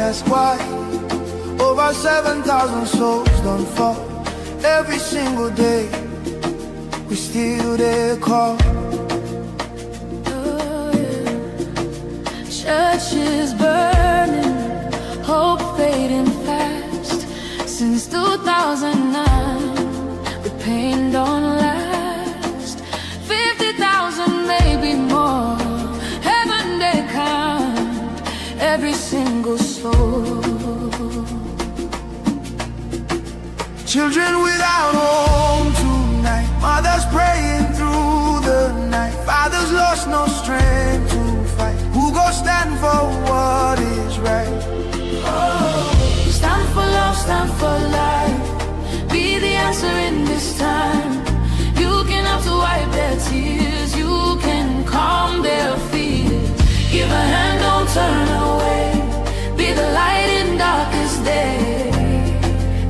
ask why. Over 7,000 souls don't fall. Every single day we steal their call. Oh, yeah. Churches burning, hope fading fast. Since 2009, the pain don't last. 50,000, maybe more. Heaven they count every single soul. Children without home tonight, mothers praying through the night, fathers lost no strength to fight. Who goes stand for what is right? Oh, stand for love, stand for life. Be the answer in this time. You can have to wipe their tears, you can calm their fears. Give a hand, don't turn away. Be the light in darkest day.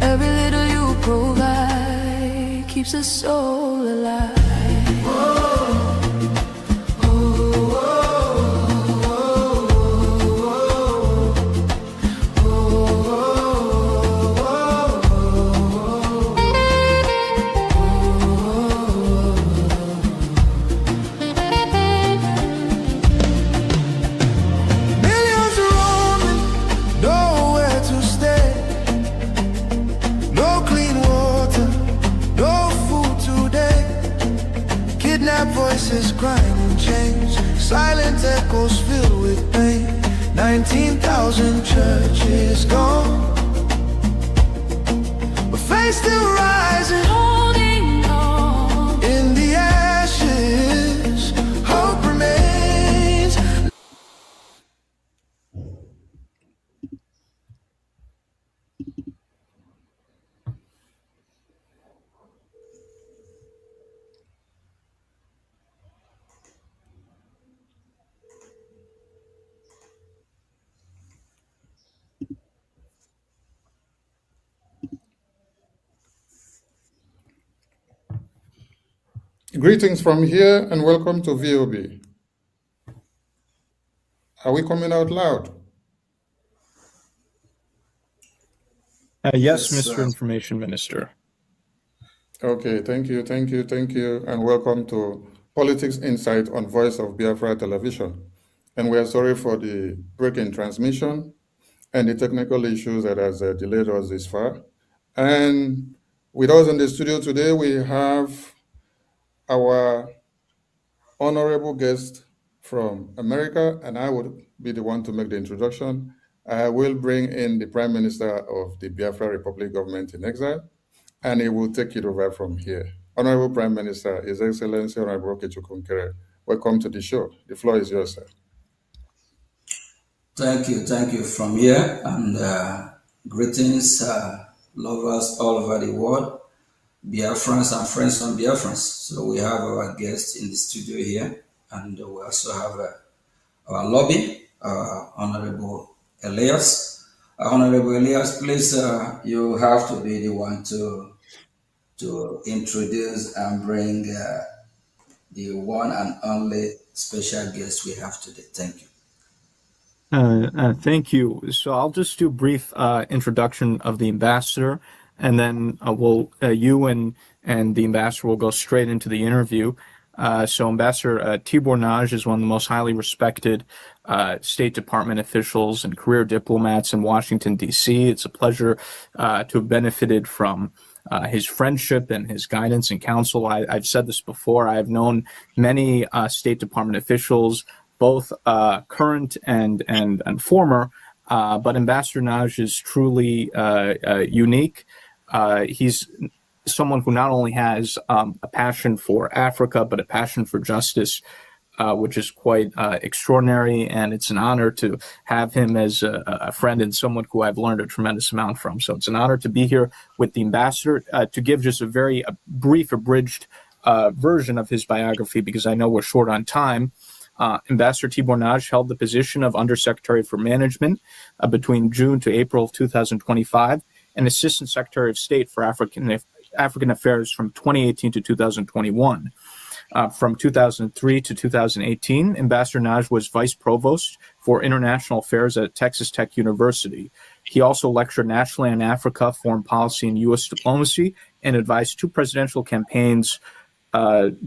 Every little you provide keeps a soul alive. Voices crying in chains, silent echoes filled with pain. 19,000 churches gone, but faith still rising, Holding on. in the ashes, hope remains. Greetings from here and welcome to VOB. Are we coming out loud? Yes, Mr. Information Minister. Okay, thank you, and welcome to Politics Insight on Voice of Biafra Television. And we are sorry for the break in transmission and the technical issues that has delayed us this far. And with us in the studio today, we have our honorable guest from America, and I would be the one to make the introduction. I will bring in the Prime Minister of the Biafra Republic Government in Exile, and he will take it over from here. Honorable Prime Minister, His Excellency Honorable Okechukwu Nkere, welcome to the show. The floor is yours, sir. Thank you from here, and greetings, lovers all over the world, Biafrans and friends from Biafrans. So we have our guest in the studio here, and we also have our lobby, Honorable Elias. Honorable Elias, please, you have to be the one to introduce and bring the one and only special guest we have today. Thank you. Thank you. So I'll just do a brief introduction of the ambassador, and then you and the ambassador will go straight into the interview. So Ambassador Tibor Nagy is one of the most highly respected State Department officials and career diplomats in Washington, D.C. It's a pleasure to have benefited from his friendship and his guidance and counsel. I've said this before. I've known many State Department officials, both current and former, but Ambassador Nagy is truly unique. He's someone who not only has a passion for Africa, but a passion for justice, which is quite extraordinary. And it's an honor to have him as a friend and someone who I've learned a tremendous amount from. So it's an honor to be here with the ambassador to give just a very brief, abridged version of his biography, because I know we're short on time. Ambassador Tibor Nagy held the position of Undersecretary for Management between June to April of 2025 and Assistant Secretary of State for African Affairs from 2018 to 2021. From 2003 to 2018, Ambassador Naj was vice provost for international affairs at Texas Tech University. He also lectured nationally on Africa, foreign policy, and U.S. diplomacy, and advised two presidential campaigns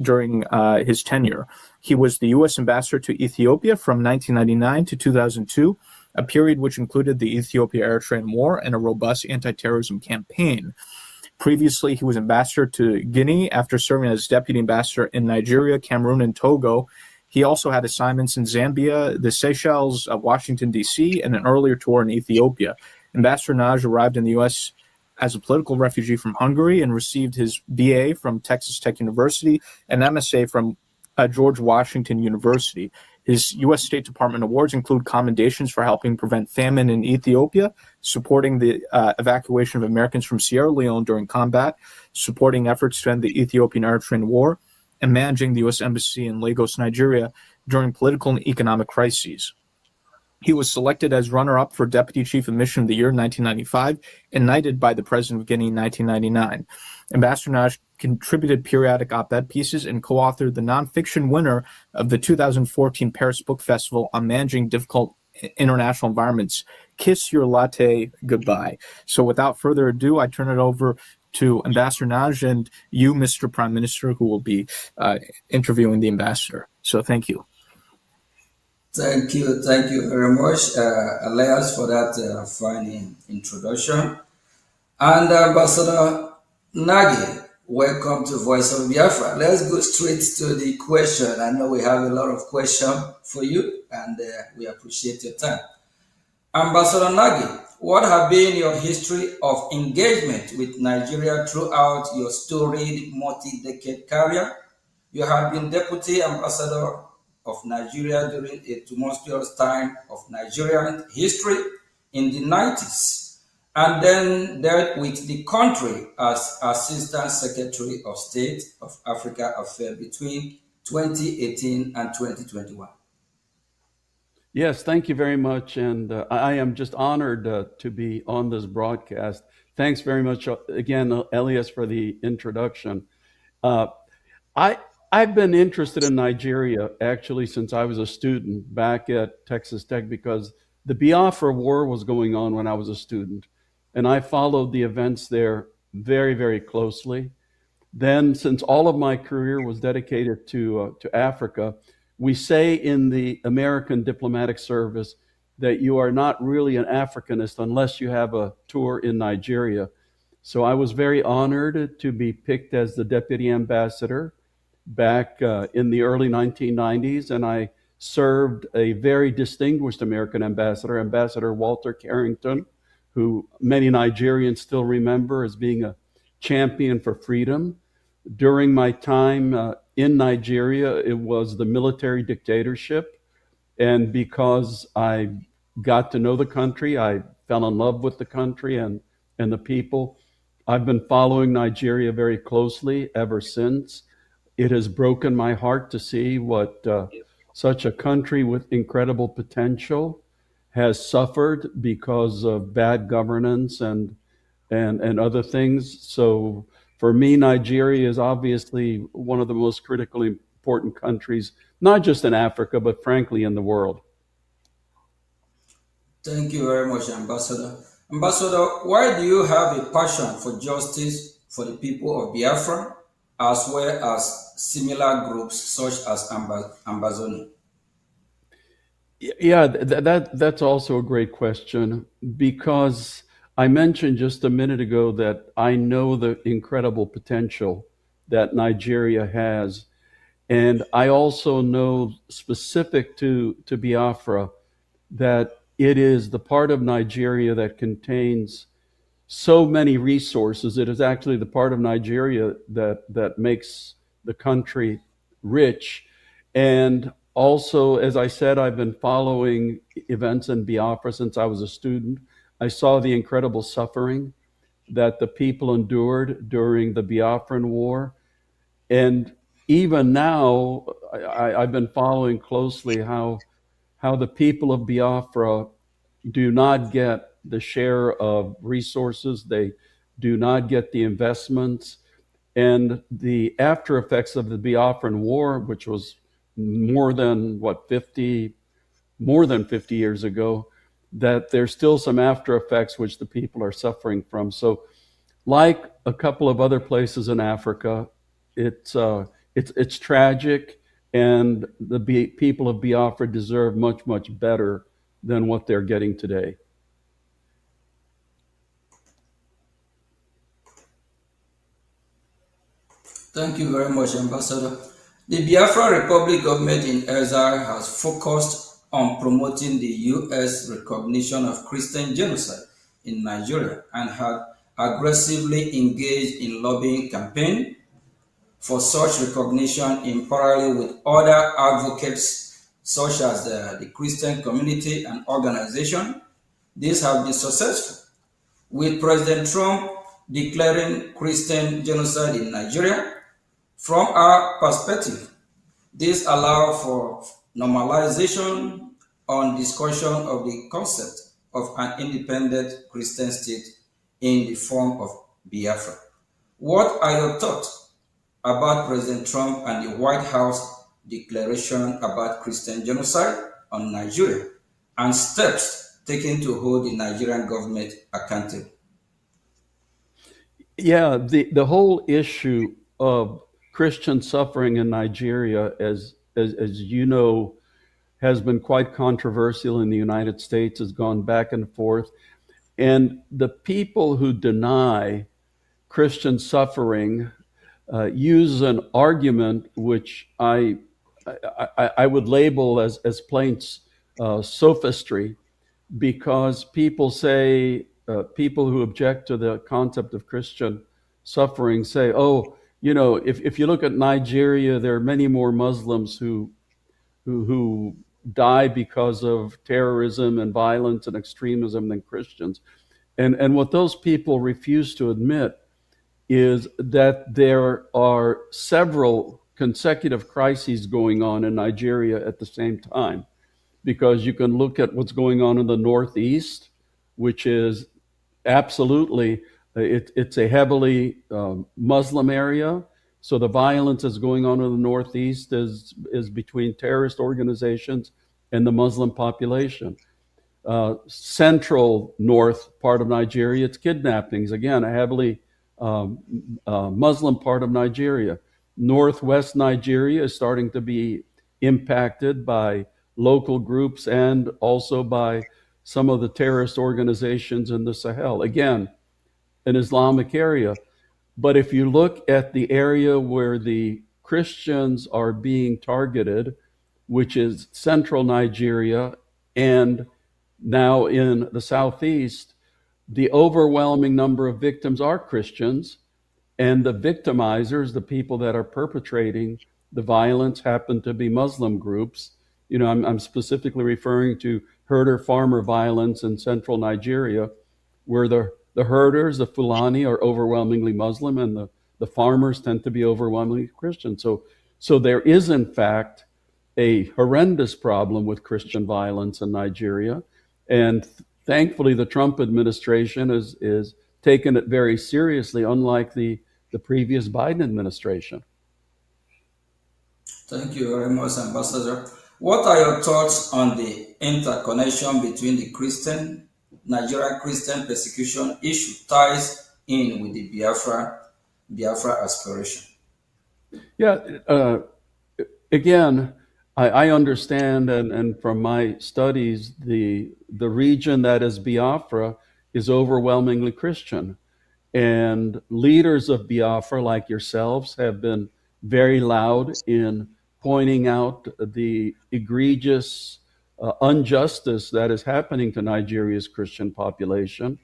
during his tenure. He was the U.S. ambassador to Ethiopia from 1999 to 2002, a period which included the Ethiopia-Eritrean War and a robust anti-terrorism campaign. Previously, he was ambassador to Guinea after serving as deputy ambassador in Nigeria, Cameroon, and Togo. He also had assignments in Zambia, the Seychelles, Washington, D.C., and an earlier tour in Ethiopia. Ambassador Naj arrived in the U.S. as a political refugee from Hungary and received his BA from Texas Tech University and MSA from George Washington University. His U.S. State Department awards include commendations for helping prevent famine in Ethiopia, supporting the evacuation of Americans from Sierra Leone during combat, supporting efforts to end the Ethiopian-Eritrean War, and managing the U.S. Embassy in Lagos, Nigeria during political and economic crises. He was selected as runner-up for Deputy Chief of Mission of the Year in 1995 and knighted by the President of Guinea in 1999. Ambassador Naj contributed periodic op-ed pieces and co-authored the nonfiction winner of the 2014 Paris Book Festival on managing difficult international environments, Kiss Your Latte Goodbye. So without further ado, I turn it over to Ambassador Naj and you, Mr. Prime Minister, who will be interviewing the ambassador. So thank you. Thank you very much, Elias, for that fine introduction. And Ambassador Nagy, welcome to Voice of Biafra. Let's go straight to the question. I know we have a lot of questions for you, and we appreciate your time. Ambassador Nagy, what have been your history of engagement with Nigeria throughout your storied multi-decade career? You have been Deputy Ambassador of Nigeria during a tumultuous time of Nigerian history in the 90s, and then dealt with the country as Assistant Secretary of State of Africa Affairs between 2018 and 2021. Yes, thank you very much. And I am just honored to be on this broadcast. Thanks very much again, Elias, for the introduction. I've been interested in Nigeria actually since I was a student back at Texas Tech because the Biafra War was going on when I was a student. And I followed the events there very, very closely. Then, since all of my career was dedicated to Africa, we say in the American diplomatic service that you are not really an Africanist unless you have a tour in Nigeria. So I was very honored to be picked as the deputy ambassador back in the early 1990s, and I served a very distinguished American ambassador, Ambassador Walter Carrington, who many Nigerians still remember as being a champion for freedom. During my time in Nigeria, it was the military dictatorship, and because I got to know the country, I fell in love with the country and the people. I've been following Nigeria very closely ever since. It has broken my heart to see what such a country with incredible potential has suffered because of bad governance and other things. So for me, Nigeria is obviously one of the most critically important countries, not just in Africa, but frankly in the world. Thank you very much, Ambassador. Ambassador, why do you have a passion for justice for the people of Biafra, as well as similar groups such as Ambazoni? Yeah, that's also a great question, because I mentioned just a minute ago that I know the incredible potential that Nigeria has. And I also know, specific to Biafra, that it is the part of Nigeria that contains so many resources. It is actually the part of Nigeria that makes the country rich. And also, as I said, I've been following events in Biafra since I was a student. I saw the incredible suffering that the people endured during the Biafran War. And even now, I've been following closely how the people of Biafra do not get the share of resources. They do not get the investments. And the after effects of the Biafran War, which was more than 50 years ago, that there's still some after effects which the people are suffering from. So, like a couple of other places in Africa, it's tragic, and the people of Biafra deserve much better than what they're getting today. Thank you very much, Ambassador. The Biafra Republic government in exile has focused on promoting the U.S. recognition of Christian genocide in Nigeria and had aggressively engaged in lobbying campaign for such recognition in parallel with other advocates such as the Christian community and organization. These have been successful, with President Trump declaring Christian genocide in Nigeria. From our perspective, this allows for normalization on discussion of the concept of an independent Christian state in the form of Biafra. What are your thoughts about President Trump and the White House declaration about Christian genocide on Nigeria and steps taken to hold the Nigerian government accountable? Yeah, the whole issue of Christian suffering in Nigeria, as you know, has been quite controversial in the United States, has gone back and forth. And the people who deny Christian suffering use an argument which I would label as plain sophistry, because people say, people who object to the concept of Christian suffering say, oh, if you look at Nigeria, there are many more Muslims who die because of terrorism and violence and extremism than Christians. And what those people refuse to admit is that there are several consecutive crises going on in Nigeria at the same time. Because you can look at what's going on in the Northeast, which is absolutely, it's a heavily Muslim area. So the violence that's going on in the Northeast is between terrorist organizations and the Muslim population. Central north part of Nigeria, it's kidnappings. Again, a heavily Muslim part of Nigeria. Northwest Nigeria is starting to be impacted by local groups and also by some of the terrorist organizations in the Sahel. Again, an Islamic area. But if you look at the area where the Christians are being targeted, which is central Nigeria and now in the southeast, the overwhelming number of victims are Christians, and the victimizers, the people that are perpetrating the violence, happen to be Muslim groups. I'm specifically referring to herder-farmer violence in central Nigeria, where the herders, the Fulani, are overwhelmingly Muslim, and the farmers tend to be overwhelmingly Christian. So there is, in fact, a horrendous problem with Christian violence in Nigeria. And thankfully, the Trump administration is taken it very seriously, unlike the previous Biden administration. Thank you very much, Ambassador. What are your thoughts on the interconnection between the Nigerian Christian persecution issue ties in with the Biafra aspiration? Yeah, again, I understand, and from my studies, the region that is Biafra is overwhelmingly Christian. And leaders of Biafra, like yourselves, have been very loud in pointing out the egregious injustice that is happening to Nigeria's Christian population.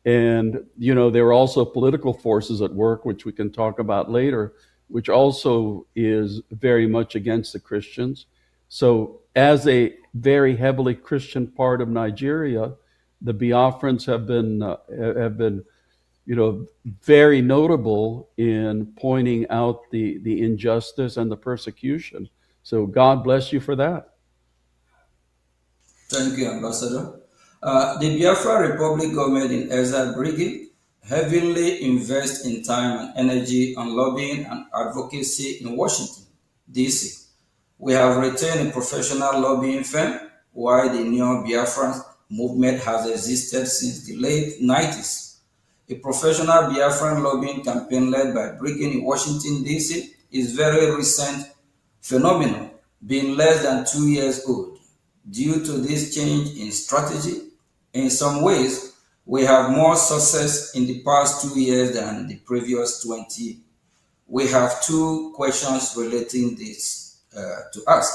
And, there are also political forces at work, which we can talk about later, which also is very much against the Christians. So as a very heavily Christian part of Nigeria, the Biafrans have been very notable in pointing out the injustice and the persecution. So God bless you for that. Thank you, Ambassador. The Biafra Republic government in exile brigade heavily invest in time and energy on lobbying and advocacy in Washington, D.C. We have retained a professional lobbying firm, while the Neo Biafran movement has existed since the late 90s. A professional Biafran lobbying campaign led by Brigham in Washington, D.C. is very recent phenomenon, being less than 2 years old. Due to this change in strategy, in some ways, we have more success in the past 2 years than the previous 20. We have two questions relating this to ask.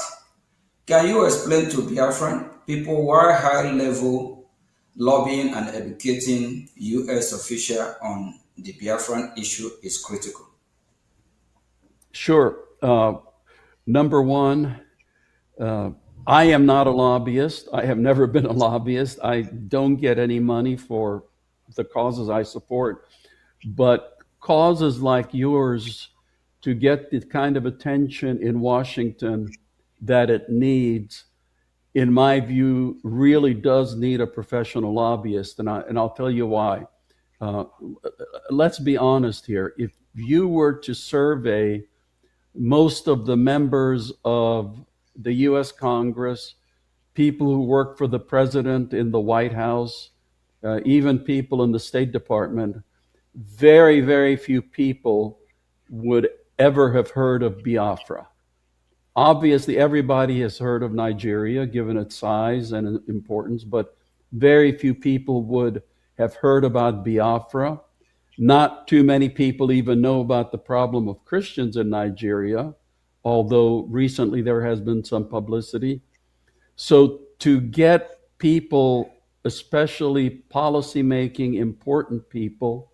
Can you explain to Biafran people why high-level lobbying and educating U.S. officials on the Biafran issue is critical? Sure. Number one, I am not a lobbyist. I have never been a lobbyist. I don't get any money for the causes I support. But causes like yours, to get the kind of attention in Washington that it needs, in my view, really does need a professional lobbyist. And I'll tell you why. Uh, let's be honest here. If you were to survey most of the members of the US Congress, people who work for the president in the White House, even people in the State Department, very, very few people would ever have heard of Biafra. Obviously, everybody has heard of Nigeria, given its size and importance, but very few people would have heard about Biafra. Not too many people even know about the problem of Christians in Nigeria, although recently there has been some publicity. So to get people, especially policymaking important people,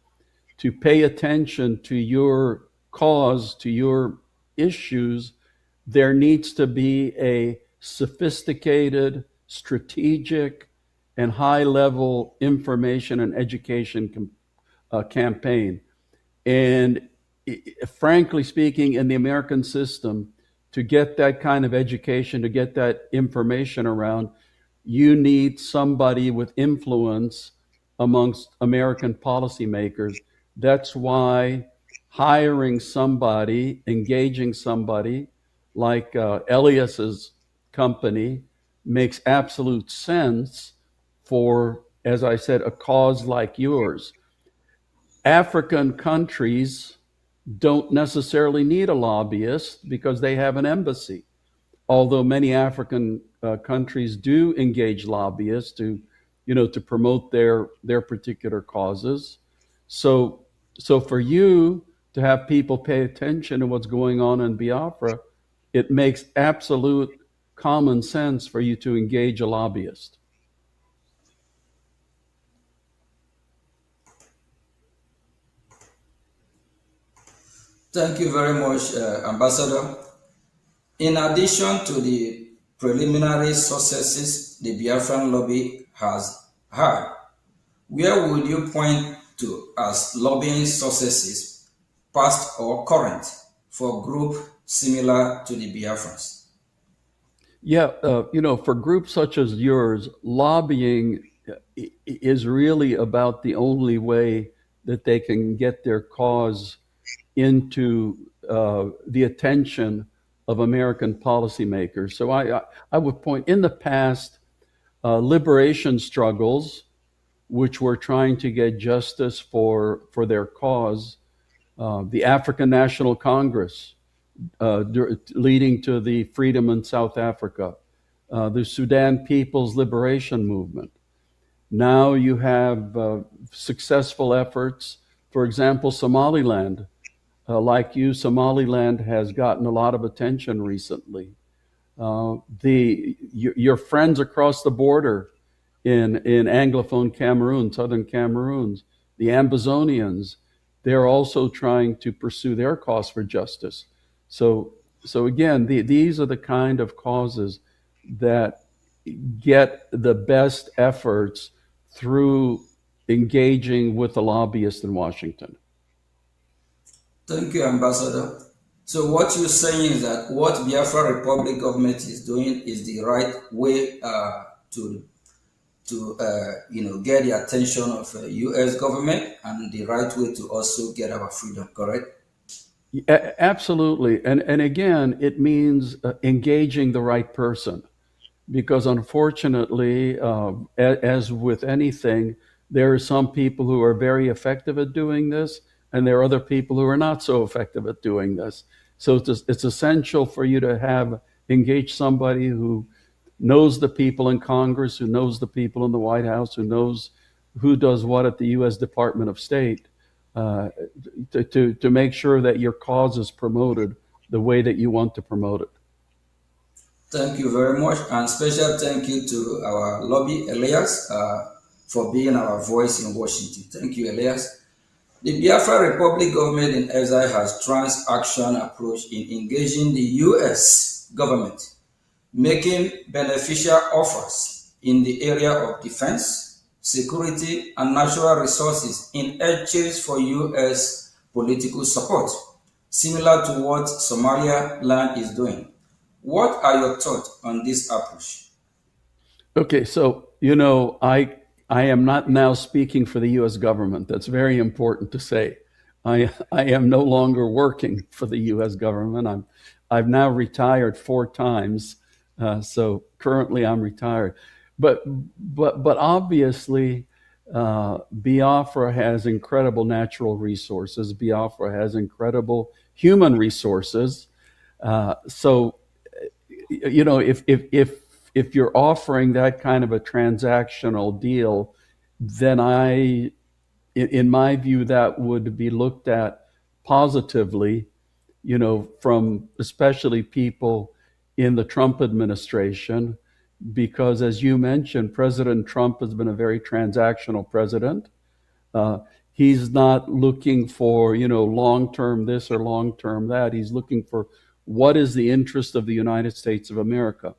to pay attention to your cause, to your issues, there needs to be a sophisticated, strategic, and high level information and education campaign. And frankly speaking, in the American system, to get that kind of education, to get that information around, you need somebody with influence amongst American policymakers. That's why hiring somebody, engaging somebody like Elias's company makes absolute sense for, as I said, a cause like yours. African countries don't necessarily need a lobbyist because they have an embassy, although many African countries do engage lobbyists to promote their particular causes. So for you to have people pay attention to what's going on in Biafra, it makes absolute common sense for you to engage a lobbyist. Thank you very much, Ambassador. In addition to the preliminary successes the Biafran lobby has had, where would you point to as lobbying successes, past or current, for groups similar to the Biafrans? Yeah, for groups such as yours, lobbying is really about the only way that they can get their cause into the attention of American policymakers. So I would point, in the past, liberation struggles, which were trying to get justice for their cause, the African National Congress, leading to the freedom in South Africa, the Sudan People's Liberation Movement. Now you have successful efforts. For example, Somaliland. Like you, Somaliland has gotten a lot of attention recently. Your friends across the border in Anglophone Cameroon, southern Cameroon, the Ambazonians, they're also trying to pursue their cause for justice. So again, these are the kind of causes that get the best efforts through engaging with a lobbyist in Washington. Thank you, Ambassador. So what you're saying is that what Biafra Republic government is doing is the right way to to get the attention of the U.S. government and the right way to also get our freedom. Correct? Absolutely. And again, it means engaging the right person, because unfortunately, as with anything, there are some people who are very effective at doing this, and there are other people who are not so effective at doing this. So it's essential for you to have engage somebody who knows the people in Congress, who knows the people in the White House, who knows who does what at the U.S. Department of State, uh, to make sure that your cause is promoted the way that you want to promote it. Thank you very much, and special thank you to our lobby, Elias, for being our voice in Washington. Thank you, Elias. The Biafra Republic government in exile has trans-action approach in engaging the U.S. government, making beneficial offers in the area of defense, security, and natural resources in exchange for U.S. political support, similar to what Somaliland is doing. What are your thoughts on this approach? Okay, so I am not now speaking for the U.S. government. That's very important to say. I am no longer working for the U.S. government. I've now retired 4 times, so currently I'm retired. But obviously, Biafra has incredible natural resources. Biafra has incredible human resources. So if you're offering that kind of a transactional deal, then in my view, that would be looked at positively, from especially people in the Trump administration, because as you mentioned, President Trump has been a very transactional president. Uh, he's not looking for, long-term this or long-term that. He's looking for what is the interest of the United States of America.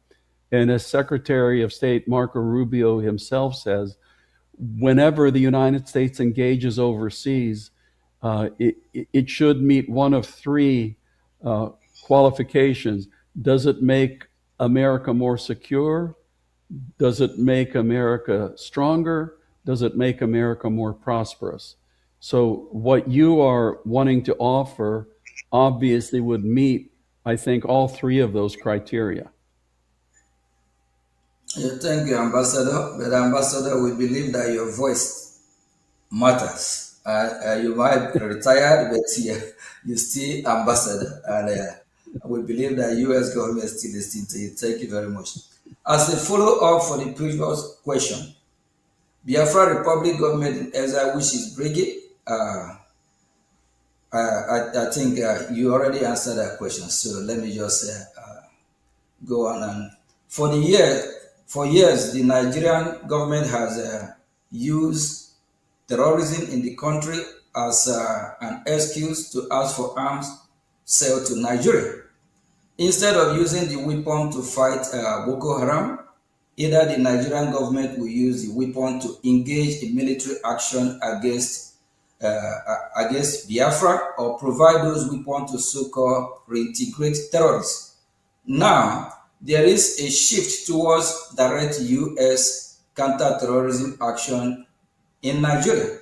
And as Secretary of State Marco Rubio himself says, whenever the United States engages overseas, it should meet one of 3 qualifications. Does it make America more secure? Does it make America stronger? Does it make America more prosperous? So what you are wanting to offer obviously would meet, I think, all 3 of those criteria. Yeah, thank you, Ambassador. But Ambassador, we believe that your voice matters. You might be retired, but you still ambassador, and we believe that U.S. government still listening to you. Thank you very much. As a follow-up for the previous question, Biafra Republic government in exile, which is Brigade, I think you already answered that question. So let me just go on. And for years, the Nigerian government has used terrorism in the country as an excuse to ask for arms sale to Nigeria. Instead of using the weapon to fight Boko Haram, either the Nigerian government will use the weapon to engage in military action against Biafra, or provide those weapons to so-called reintegrate terrorists. Now, there is a shift towards direct U.S. counter-terrorism action in Nigeria,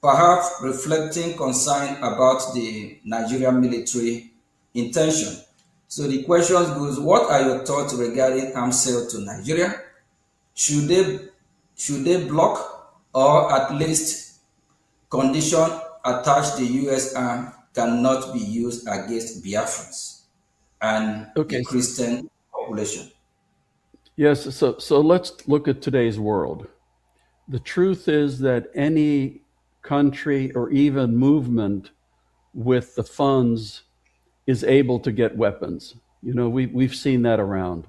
perhaps reflecting concern about the Nigerian military intention. So the question goes, what are your thoughts regarding arms sale to Nigeria? Should they block, or at least condition attached the U.S. arm cannot be used against Biafrans and the Christian population? Yes, so let's look at today's world. The truth is that any country or even movement with the funds is able to get weapons. We've seen that around,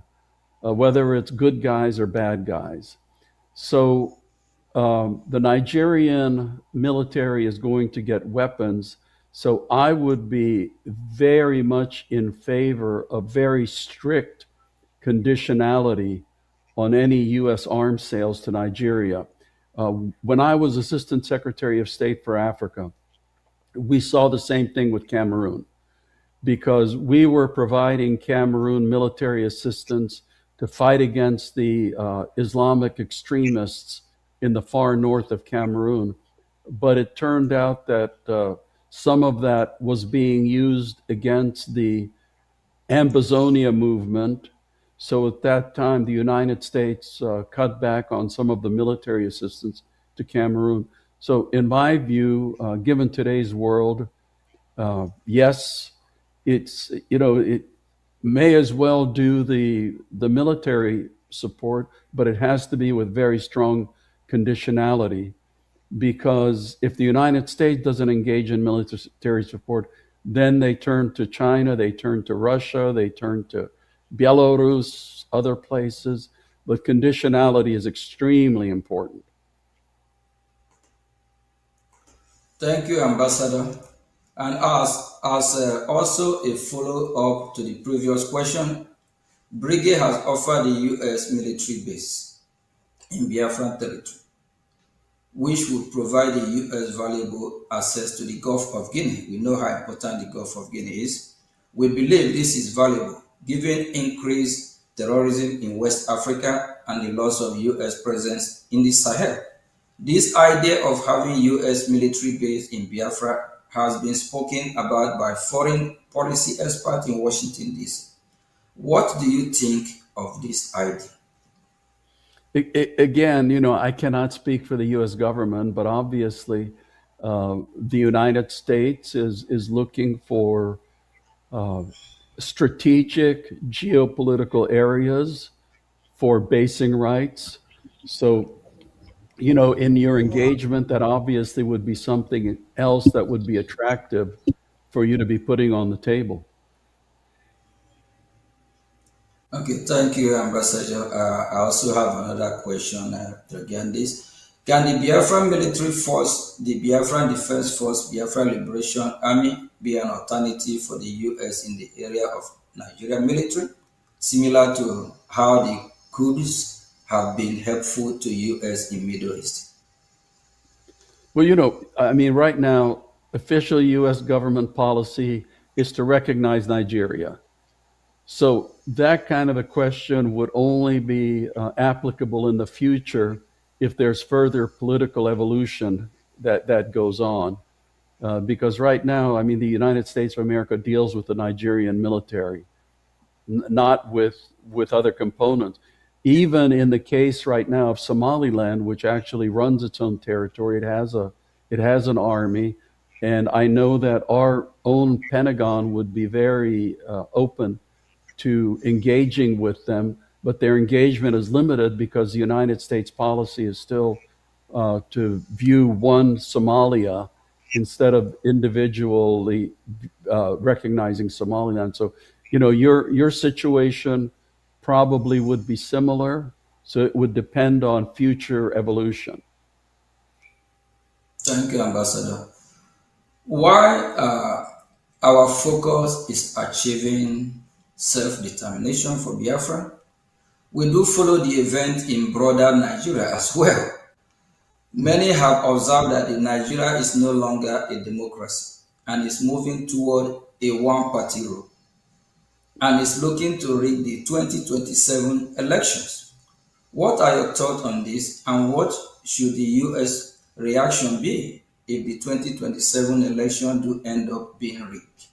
whether it's good guys or bad guys. So the Nigerian military is going to get weapons. So I would be very much in favor of very strict conditionality on any U.S. arms sales to Nigeria. When I was Assistant Secretary of State for Africa, we saw the same thing with Cameroon, because we were providing Cameroon military assistance to fight against the Islamic extremists in the far north of Cameroon. But it turned out that some of that was being used against the Ambazonia movement. So at that time, the United States cut back on some of the military assistance to Cameroon. So, in my view, given today's world, yes, it's it may as well do the military support, but it has to be with very strong conditionality, because if the United States doesn't engage in military support, then they turn to China, they turn to Russia, they turn to Belarus, other places. But conditionality is extremely important. Thank you, Ambassador. And as also a follow up to the previous question, Brigade has offered the U.S. military base in Biafran territory, which would provide the U.S. valuable access to the Gulf of Guinea. We know how important the Gulf of Guinea is. We believe this is valuable given increased terrorism in West Africa and the loss of U.S. presence in the Sahel. This idea of having U.S. military base in Biafra has been spoken about by foreign policy experts in Washington, D.C. What do you think of this idea? Again, I cannot speak for the U.S. government, but obviously, the United States is looking for uh, strategic geopolitical areas for basing rights. So, in your engagement, that obviously would be something else that would be attractive for you to be putting on the table. Okay, thank you, Ambassador. I also have another question regarding this. Can the Biafran military force, the Biafran Defense Force, Biafran Liberation Army, be an alternative for the U.S. in the area of Nigerian military, similar to how the Kurds have been helpful to U.S. in Middle East? Well, I mean, right now, official U.S. government policy is to recognize Nigeria. So that kind of a question would only be applicable in the future if there's further political evolution that goes on. Because right now, I mean, the United States of America deals with the Nigerian military, not with other components. Even in the case right now of Somaliland, which actually runs its own territory, it has an army, and I know that our own Pentagon would be very open to engaging with them, but their engagement is limited because the United States policy is still to view one Somalia instead of individually recognizing Somaliland. So, your situation probably would be similar. So it would depend on future evolution. Thank you, Ambassador. Why our focus is achieving self-determination for Biafra, we do follow the event in broader Nigeria as well. Many have observed that the Nigeria is no longer a democracy and is moving toward a one-party rule and is looking to rig the 2027 elections. What are your thoughts on this, and what should the U.S. reaction be if the 2027 election do end up being rigged?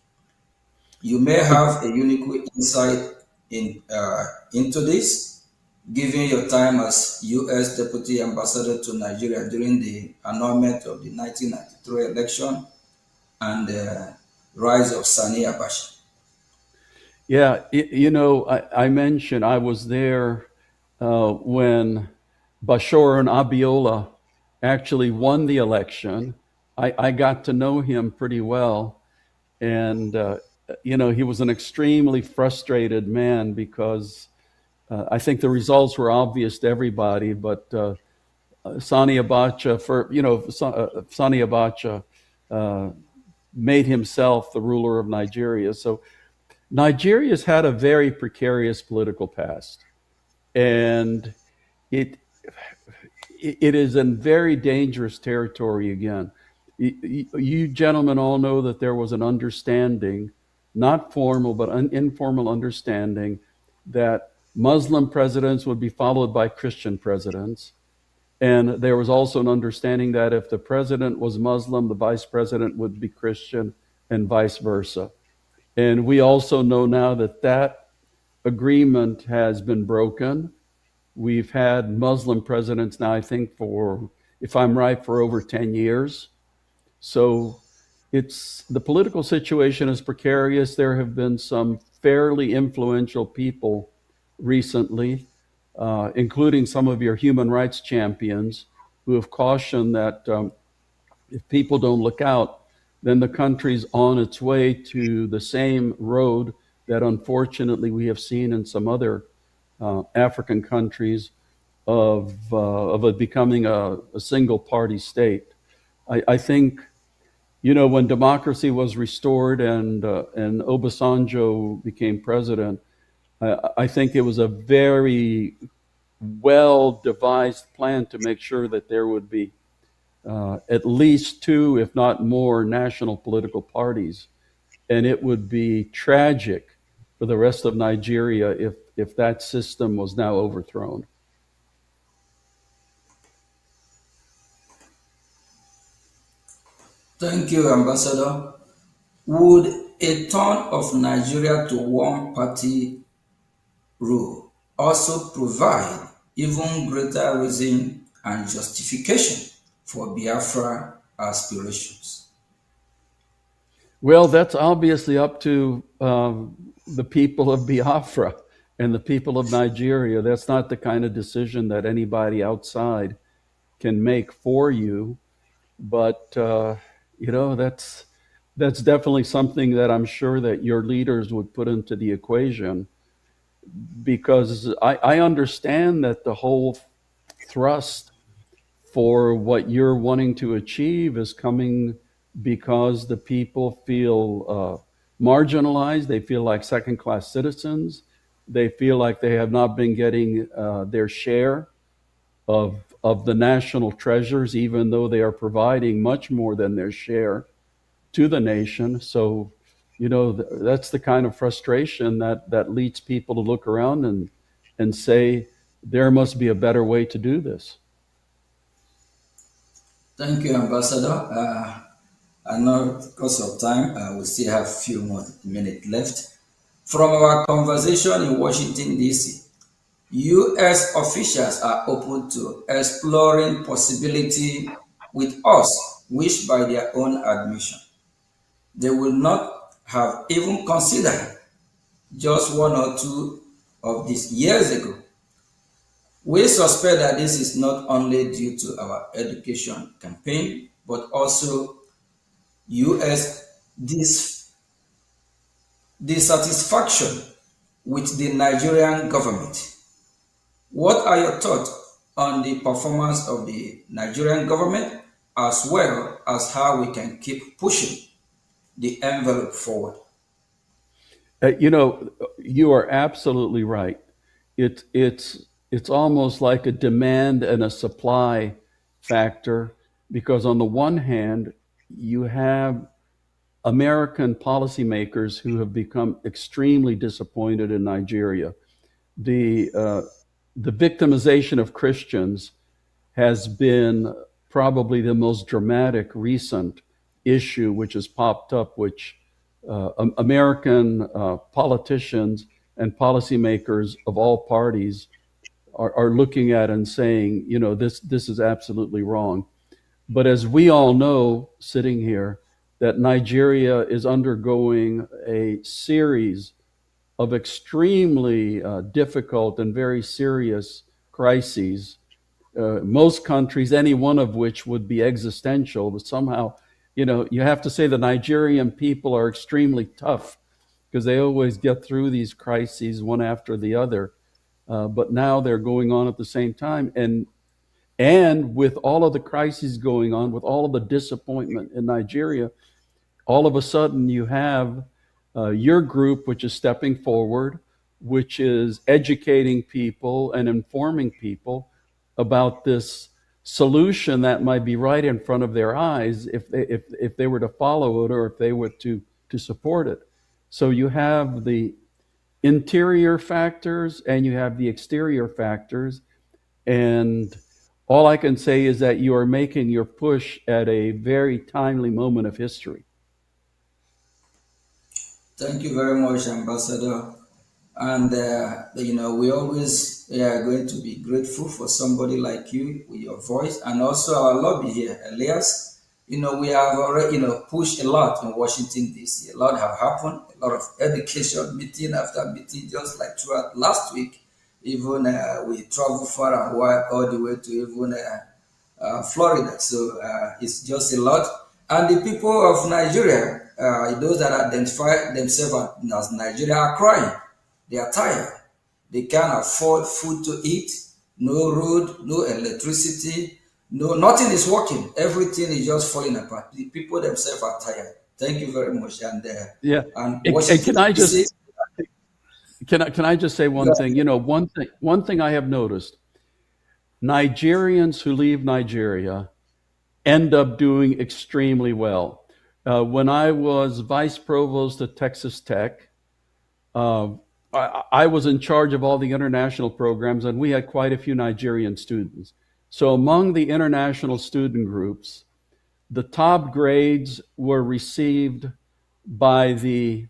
You may have a unique insight into this, given your time as U.S. Deputy Ambassador to Nigeria during the annulment of the 1993 election and the rise of Sani Abacha. Yeah, I mentioned I was there when Bashor and Abiola actually won the election. I got to know him pretty well, and he was an extremely frustrated man because I think the results were obvious to everybody, but Sani Abacha, Sani Abacha made himself the ruler of Nigeria. So Nigeria's had a very precarious political past, and it it is in very dangerous territory again. You gentlemen all know that there was an understanding, not formal but informal understanding, that Muslim presidents would be followed by Christian presidents. And there was also an understanding that if the president was Muslim, the vice president would be Christian, and vice versa. And we also know now that that agreement has been broken. We've had Muslim presidents now, I think, for, if I'm right, for over 10 years. So the political situation is precarious. There have been some fairly influential people recently, including some of your human rights champions, who have cautioned that if people don't look out, then the country's on its way to the same road that unfortunately we have seen in some other African countries of it becoming a single party state. I think, when democracy was restored and Obasanjo became president, I think it was a very well devised plan to make sure that there would be at least two, if not more, national political parties. And it would be tragic for the rest of Nigeria if that system was now overthrown. Thank you, Ambassador. Would a turn of Nigeria to one party rule also provide even greater reason and justification for Biafra aspirations? Well, that's obviously up to the people of Biafra and the people of Nigeria. That's not the kind of decision that anybody outside can make for you. But that's definitely something that I'm sure that your leaders would put into the equation, because I understand that the whole thrust for what you're wanting to achieve is coming because the people feel marginalized. They feel like second-class citizens. They feel like they have not been getting their share of the national treasures, even though they are providing much more than their share to the nation. So, that's the kind of frustration that leads people to look around and say, there must be a better way to do this. Thank you, Ambassador. I know because of time, we still have a few more minutes left. From our conversation in Washington, D.C., U.S. officials are open to exploring possibility with us, which by their own admission, they will not have even considered just one or two of these years ago. We suspect that this is not only due to our education campaign, but also U.S. dissatisfaction with the Nigerian government. What are your thoughts on the performance of the Nigerian government, as well as how we can keep pushing the envelope forward? You are absolutely right. It's almost like a demand and a supply factor, because on the one hand, you have American policymakers who have become extremely disappointed in Nigeria. The victimization of Christians has been probably the most dramatic recent issue which has popped up, which American politicians and policymakers of all parties are looking at and saying, this is absolutely wrong. But as we all know, sitting here, that Nigeria is undergoing a series of extremely difficult and very serious crises. Most countries, any one of which would be existential, but somehow, you have to say the Nigerian people are extremely tough, because they always get through these crises one after the other. But now they're going on at the same time. And with all of the crises going on, with all of the disappointment in Nigeria, all of a sudden you have your group, which is stepping forward, which is educating people and informing people about this solution that might be right in front of their eyes if they were to follow it, or if they were to support it. So you have the interior factors and you have the exterior factors. And all I can say is that you are making your push at a very timely moment of history. Thank you very much, Ambassador. And we always are going to be grateful for somebody like you with your voice, and also our lobby here, Elias. We have already pushed a lot in Washington D.C. A lot have happened. A lot of education meeting after meeting, just like throughout last week. Even we travel far and wide, all the way to even Florida. So it's just a lot. And the people of Nigeria, those that identify themselves as Nigeria, are crying. They are tired. They can't afford food to eat, no road, no electricity, nothing is working. Everything is just falling apart. The people themselves are tired. Thank you very much. Yeah. And And can I just DC, can I just say one thing? One thing I have noticed: Nigerians who leave Nigeria end up doing extremely well. When I was vice provost at Texas Tech, uh, I was in charge of all the international programs, and we had quite a few Nigerian students. So among the international student groups, the top grades were received by the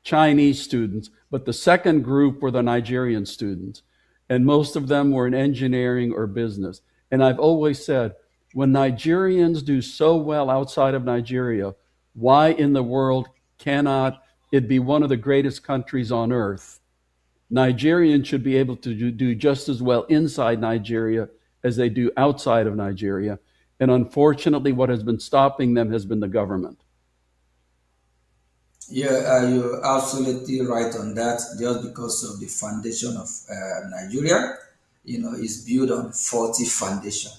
Chinese students, but the second group were the Nigerian students. And most of them were in engineering or business. And I've always said, when Nigerians do so well outside of Nigeria, why in the world cannot it be one of the greatest countries on earth? Nigerians should be able to do just as well inside Nigeria as they do outside of Nigeria. And unfortunately, what has been stopping them has been the government. yeah, you're absolutely right on that. Just because of the foundation of Nigeria, is built on faulty foundation.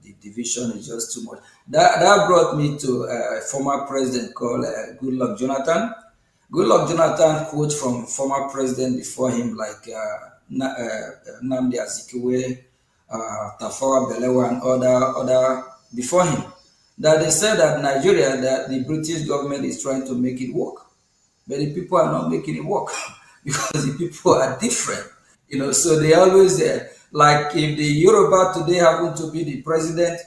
The division is just too much. That brought me to a former president called Goodluck Jonathan. Goodluck Jonathan quote from former president before him, like Nnamdi Azikiwe, Tafawa Balewa, and other before him, that they said that Nigeria, that the British government is trying to make it work, but the people are not making it work because the people are different. So they always like if the Yoruba today happen to be the president,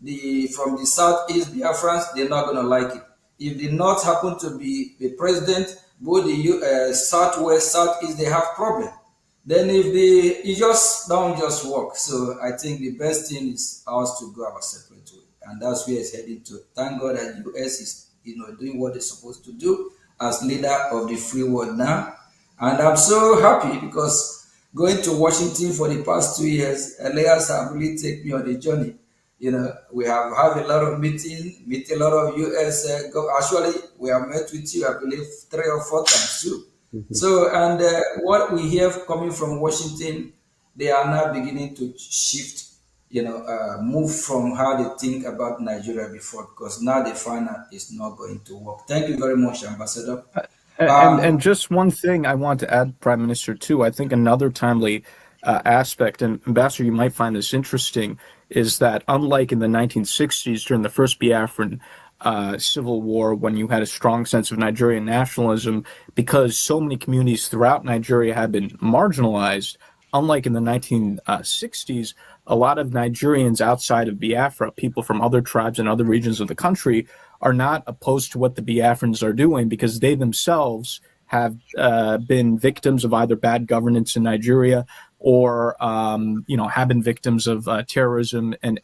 the from the southeast Biafrans, they're not gonna like it. If the north happen to be the president, both the southwest, southeast, they have problem. Then if it just don't just work. So I think the best thing is ours to go our separate way, and that's where it's heading to. Thank God that US is doing what they're supposed to do as leader of the free world now, and I'm so happy because going to Washington for the past 2 years, Elias have really taken me on a journey. We have a lot of meet a lot of US. Actually, we have met with you, I believe, 3 or 4 times too. So, and what we hear coming from Washington, they are now beginning to shift, move from how they think about Nigeria before, because now they find out it's not going to work. Thank you very much, Ambassador. And just one thing I want to add, Prime Minister, too. I think another timely aspect, and Ambassador, you might find this interesting, is that unlike in the 1960s during the first Biafran civil war, when you had a strong sense of Nigerian nationalism, because so many communities throughout Nigeria had been marginalized, unlike in the 1960s, a lot of Nigerians outside of Biafra, people from other tribes and other regions of the country, are not opposed to what the Biafrans are doing because they themselves have been victims of either bad governance in Nigeria or have been victims of terrorism and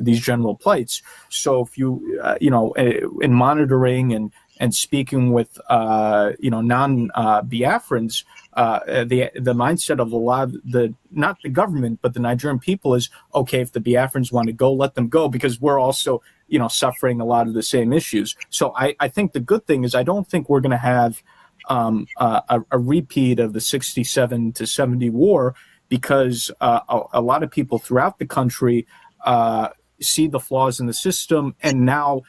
these general plights. So if you in monitoring and speaking with non Biafrans, the mindset of a lot of not the government but the Nigerian people is, okay, if the Biafrans want to go, let them go, because we're also suffering a lot of the same issues. So I think the good thing is I don't think we're going to have a repeat of the 67 to 70 war, because a lot of people throughout the country see the flaws in the system and now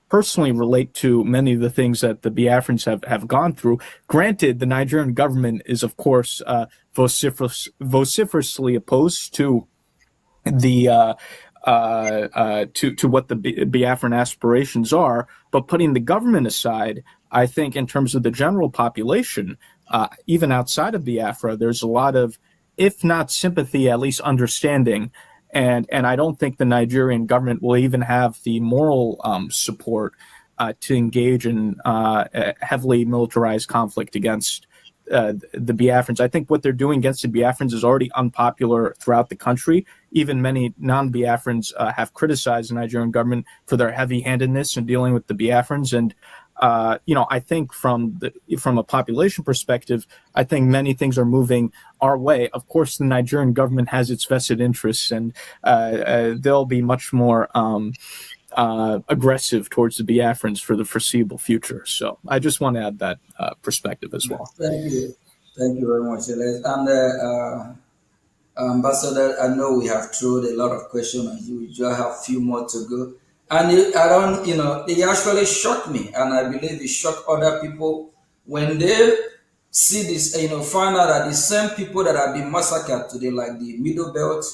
personally relate to many of the things that the Biafrans have gone through. Granted, the Nigerian government is, of course, vociferously opposed to the to what the Biafran aspirations are. But putting the government aside, I think in terms of the general population, even outside of Biafra, there's a lot of, if not sympathy, at least understanding. And I don't think the Nigerian government will even have the moral support to engage in a heavily militarized conflict against the Biafrans. I think what they're doing against the Biafrans is already unpopular throughout the country. Even many non-Biafrans have criticized the Nigerian government for their heavy-handedness in dealing with the Biafrans. And I think from a population perspective, I think many things are moving our way. Of course, the Nigerian government has its vested interests, and they'll be much more aggressive towards the Biafrans for the foreseeable future. So I just want to add that perspective as well. Thank you very much, Alex. And Ambassador, I know we have thrown a lot of questions on you. You just have a few more to go. And I don't, they actually shocked me, and I believe it shocked other people when they see this, find out that the same people that have been massacred today, like the Middle Belt,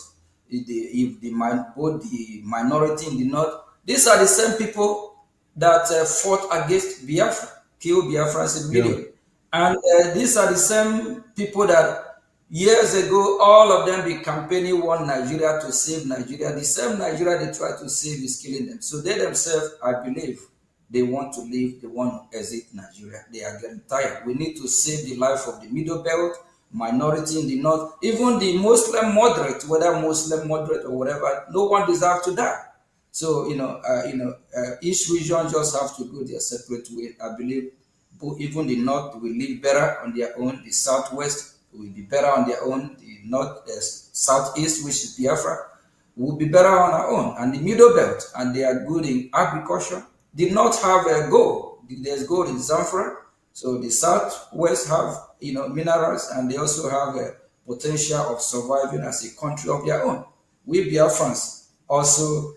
both the minority in the north, these are the same people that fought against Biafra, killed Biafrans in million. And these are the same people that years ago, all of them be campaigning one Nigeria to save Nigeria. The same Nigeria they try to save is killing them. So they themselves, I believe, they want to leave, they want to exit Nigeria. They are getting tired. We need to save the life of the Middle Belt, minority in the north, even the Muslim moderate, whether Muslim moderate or whatever. No one deserves to die. So each region just have to go their separate way. I believe even the north will live better on their own. The southwest will be better on their own. The north, southeast, which is Biafra, will be better on our own. And the Middle Belt, and they are good in agriculture, did not have a gold. There's gold in Zamfara. So the southwest have minerals, and they also have a potential of surviving as a country of their own. We Biafrans also,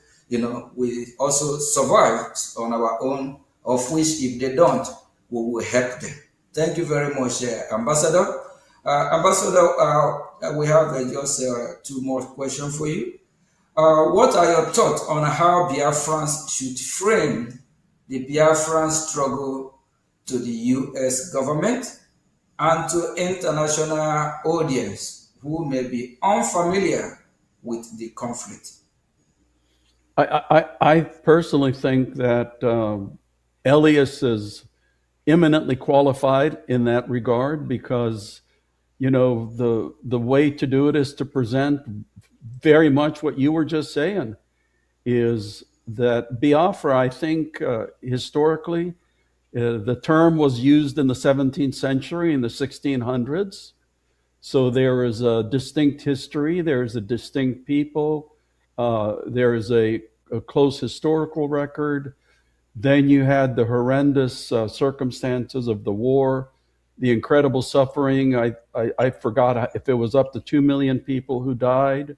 we also survive on our own, of which if they don't, we will help them. Thank you very much, Ambassador. Ambassador, we have just two more questions for you. What are your thoughts on how Biafrans should frame the Biafran struggle to the U.S. government and to international audience who may be unfamiliar with the conflict? I personally think that Elias is eminently qualified in that regard, because the way to do it is to present very much what you were just saying, is that Biafra, I think historically, the term was used in the 17th century, in the 1600s. So there is a distinct history, there is a distinct people, there is a close historical record. Then you had the horrendous circumstances of the war, the incredible suffering. I forgot if it was up to 2 million people who died.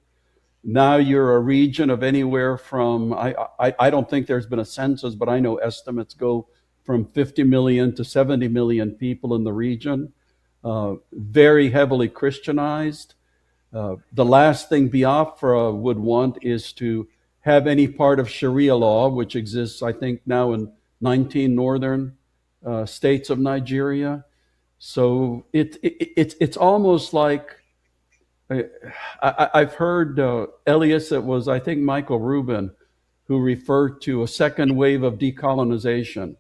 Now you're a region of anywhere from, I don't think there's been a census, but I know estimates go from 50 million to 70 million people in the region, very heavily Christianized. The last thing Biafra would want is to have any part of Sharia law, which exists, I think, now in 19 northern states of Nigeria. So it's almost like, I've heard Elias, it was, I think, Michael Rubin, who referred to a second wave of decolonization,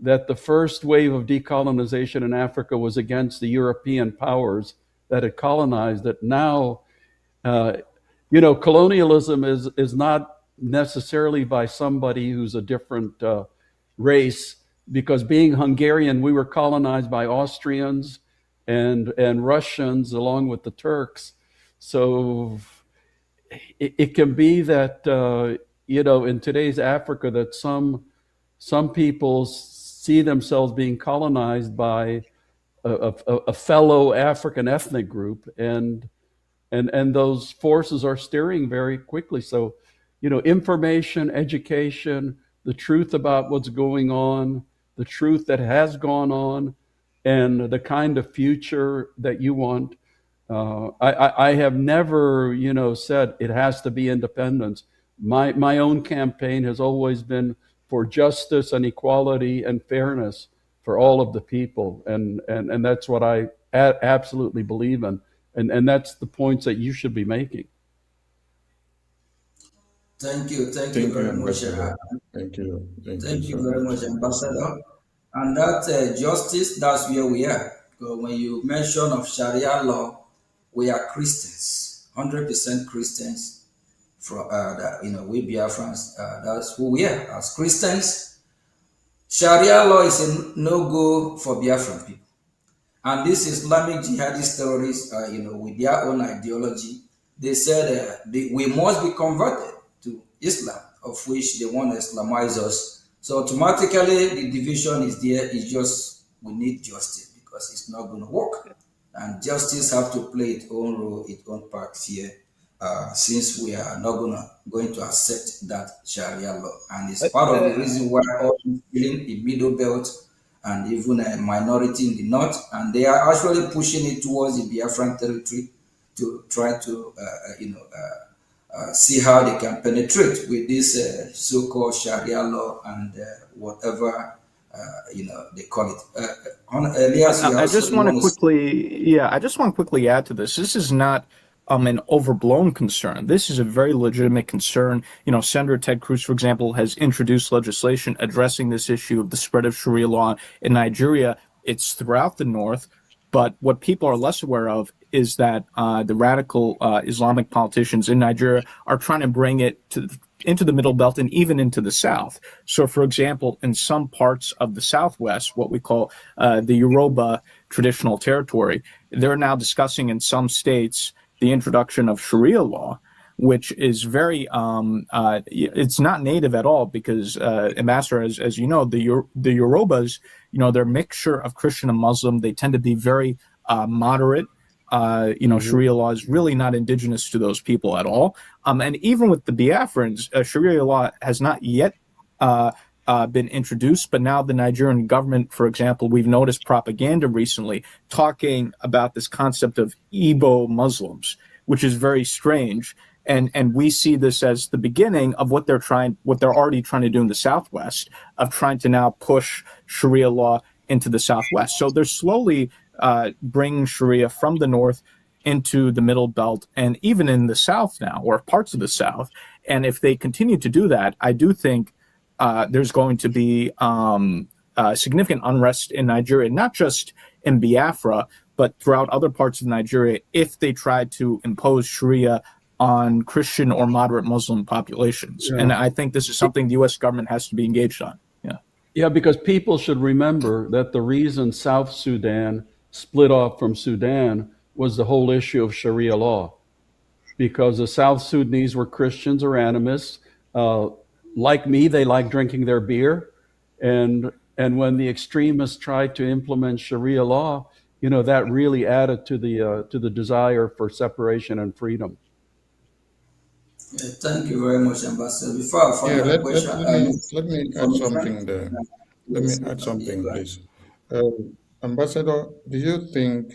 that the first wave of decolonization in Africa was against the European powers that had colonized it. Now, colonialism is not necessarily by somebody who's a different race, because being Hungarian, we were colonized by Austrians and Russians along with the Turks. So it can be that, in today's Africa, that some people see themselves being colonized by a fellow African ethnic group, and those forces are steering very quickly. So, information, education, the truth about what's going on, the truth that has gone on, and the kind of future that you want. I have never, said it has to be independence. My own campaign has always been for justice and equality and fairness for all of the people, and that's what I absolutely believe in, and that's the points that you should be making. Thank you Thank you, very much. Ambassador. Thank you Thank you so very much. much, Ambassador. And that justice, that's where we are. Because when you mention of Sharia law, we are Christians, 100% Christians. From that, we Biafrans, that's who we are as Christians. Sharia law is a no go for Biafran people. And these Islamic jihadist terrorists, with their own ideology, they said we must be converted to Islam, of which they want to Islamize us. So automatically, the division is there. It's just we need justice because it's not going to work, and justice have to play its own role, its own part here. Since we are not going to accept that Sharia law, and it's part of the reason why all feeling the middle belt and even a minority in the north, and they are actually pushing it towards the Biafran territory to try to, see how they can penetrate with this so-called Sharia law and whatever they call it. Elias, I just you want to want to? quickly, yeah, I just want to quickly add to this. This is not an overblown concern. This is a very legitimate concern. Senator Ted Cruz, for example, has introduced legislation addressing this issue of the spread of Sharia law in Nigeria. It's throughout the North, but what people are less aware of is that the radical Islamic politicians in Nigeria are trying to bring it into the Middle Belt and even into the South. So, for example, in some parts of the Southwest, what we call the Yoruba traditional territory, they're now discussing in some states the introduction of Sharia law, which is very it's not native at all because Ambassador, as you know, the Yorubas, they're a mixture of Christian and Muslim. They tend to be very moderate. Sharia law is really not indigenous to those people at all. And even with the Biafrans, Sharia law has not yet been introduced, but now the Nigerian government, for example, we've noticed propaganda recently talking about this concept of Igbo Muslims, which is very strange. And we see this as the beginning of what they're already trying to do in the Southwest, of trying to now push Sharia law into the Southwest. So they're slowly bringing Sharia from the North into the Middle Belt and even in the South now, or parts of the South. And if they continue to do that, I do think there's going to be significant unrest in Nigeria, not just in Biafra, but throughout other parts of Nigeria, if they try to impose Sharia on Christian or moderate Muslim populations. Yeah. And I think this is something the U.S. government has to be engaged on. Yeah. Yeah, because people should remember that the reason South Sudan split off from Sudan was the whole issue of Sharia law, because the South Sudanese were Christians or animists. Like me, they like drinking their beer, and when the extremists tried to implement Sharia law, that really added to the desire for separation and freedom. Thank you very much, Ambassador. Before I find Yeah, my let, let, question, let me add something there. Let me yes, add yeah, something, go ahead. please. Ambassador, do you think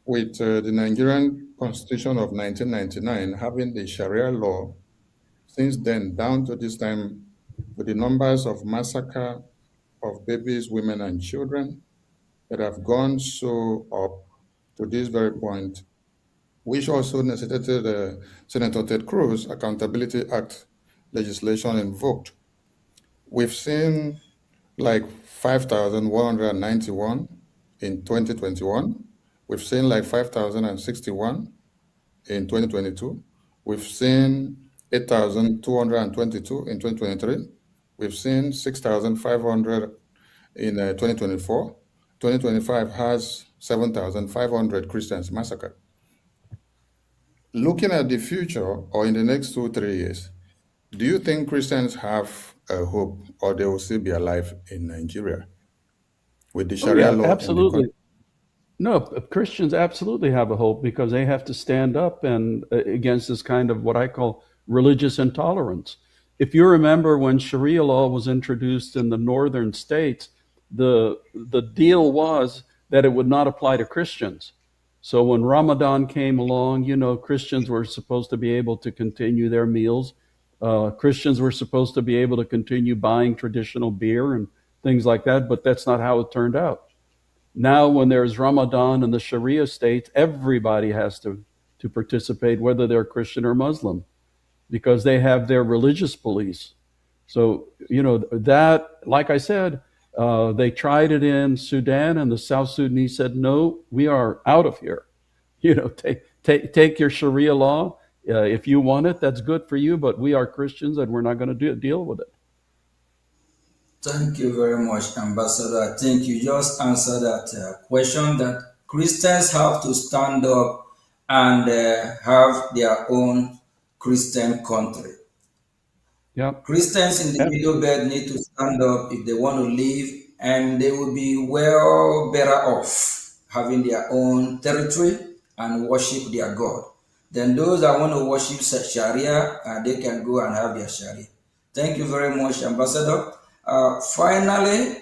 with the Nigerian Constitution of 1999 having the Sharia law since then down to this time, with the numbers of massacre of babies, women, and children that have gone so up to this very point, which also necessitated Senator Ted Cruz Accountability Act legislation invoked. We've seen like 5,191 in 2021. We've seen like 5,061 in 2022. We've seen 8,222 in 2023. We've seen 6,500 in 2024. 2025 has 7,500 Christians massacred. Looking at the future or in the next 2-3 years, do you think Christians have a hope or they will still be alive in Nigeria with the Oh Sharia yeah, law in the country? absolutely. No, Christians absolutely have a hope because they have to stand up and against this kind of what I call religious intolerance. If you remember when Sharia law was introduced in the northern states, the deal was that it would not apply to Christians. So when Ramadan came along, Christians were supposed to be able to continue their meals. Christians were supposed to be able to continue buying traditional beer and things like that, but that's not how it turned out. Now, when there's Ramadan in the Sharia states, everybody has to participate, whether they're Christian or Muslim, because they have their religious police. So, that, like I said, they tried it in Sudan, and the South Sudanese said, no, we are out of here. Take your Sharia law. If you want it, that's good for you, but we are Christians and we're not going to deal with it. Thank you very much, Ambassador. I think you just answered that question that Christians have to stand up and have their own Christian country. Yeah. Christians in the Middle Belt need to stand up if they want to live, and they will be well better off having their own territory and worship their God. Then those that want to worship Sharia, they can go and have their Sharia. Thank you very much, Ambassador. Finally,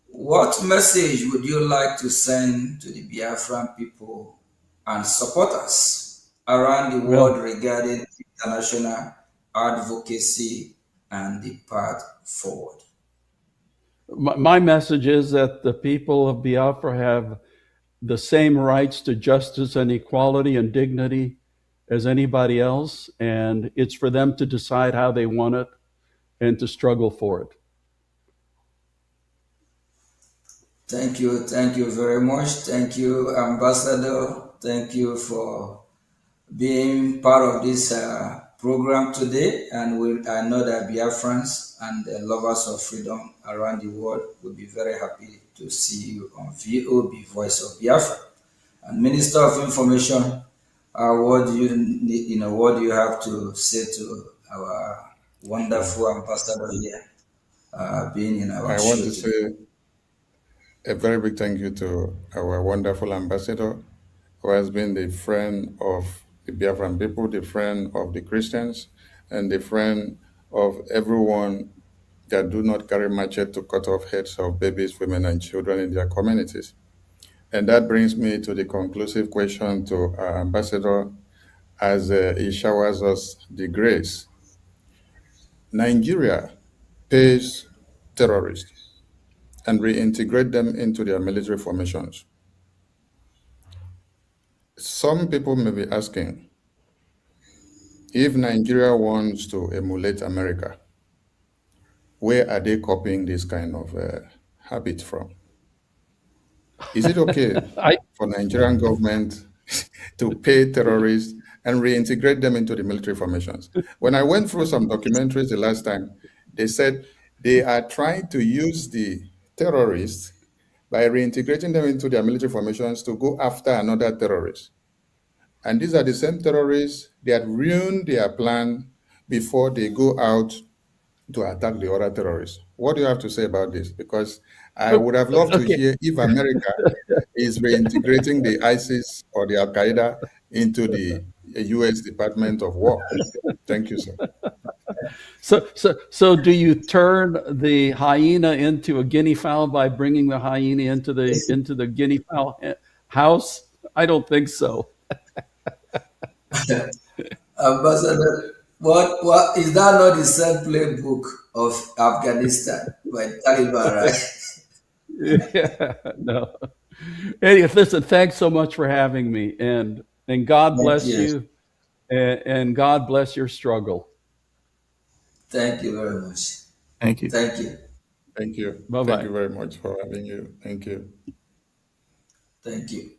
what message would you like to send to the Biafran people and supporters around the world regarding international advocacy and the path forward? My message is that the people of Biafra have the same rights to justice and equality and dignity as anybody else, and it's for them to decide how they want it and to struggle for it. Thank you very much. Thank you, Ambassador. Thank you for being part of this program today. And I know that Biafrans and the lovers of freedom around the world will be very happy to see you on VOB, Voice of Biafra. And Minister of Information, what do you have to say to our wonderful ambassador here, being in our show? I want to say a very big thank you to our wonderful ambassador, who has been the friend of the Biafran people, the friend of the Christians, and the friend of everyone that do not carry machete to cut off heads of babies, women, and children in their communities. And that brings me to the conclusive question to our ambassador as he showers us the grace. Nigeria pays terrorists and reintegrate them into their military formations. Some people may be asking, if Nigeria wants to emulate America, where are they copying this kind of habit from? Is it okay for Nigerian government to pay terrorists and reintegrate them into the military formations? When I went through some documentaries the last time, they said they are trying to use the terrorists by reintegrating them into their military formations to go after another terrorist. And these are the same terrorists that ruined their plan before they go out to attack the other terrorists. What do you have to say about this? Because I would have loved to hear if America is reintegrating the ISIS or the Al Qaeda into the U.S. Department of War. Thank you, sir. So do you turn the hyena into a guinea fowl by bringing the hyena into the guinea fowl house? I don't think so. Ambassador, what is that not the same playbook of Afghanistan by Taliban, right? Yeah, no. Anyway, listen, thanks so much for having me, and God bless you, and God bless your struggle. Thank you very much. Thank you. Thank you. Thank you. Bye-bye. Thank you very much for having you. Thank you. Thank you.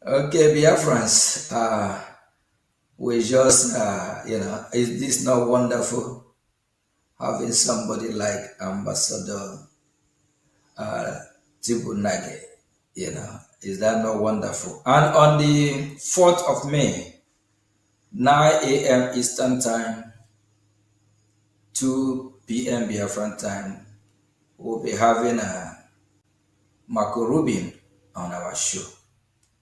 Okay, Biafrans, we just, is this not wonderful? Having somebody like Ambassador Tibunage, is that not wonderful? And on the 4th of May, 9 a.m. Eastern Time, 2 p.m. Biafran time, we'll be having a Marco Rubin on our show.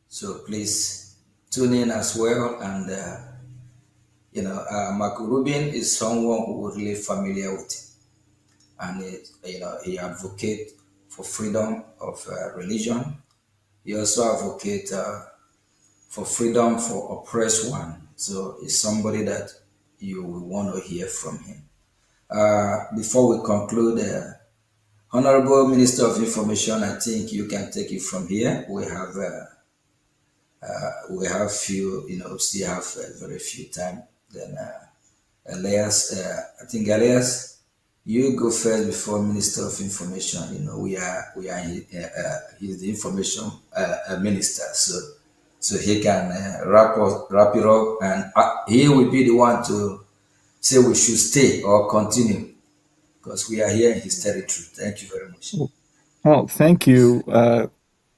So please tune in as well. And, Marco Rubin is someone who we're really familiar with. And, he advocates for freedom of religion. He also advocates for freedom for oppressed one. So it's somebody that you will want to hear from him. Before we conclude, Honorable Minister of Information, I think you can take it from here. We have few, still have very few time. Then Elias, I think Elias, you go first before Minister of Information. He's the information minister, so he can wrap it up, and he will be the one to say we should stay or continue because we are here in his territory. Thank you very much. Well, thank you,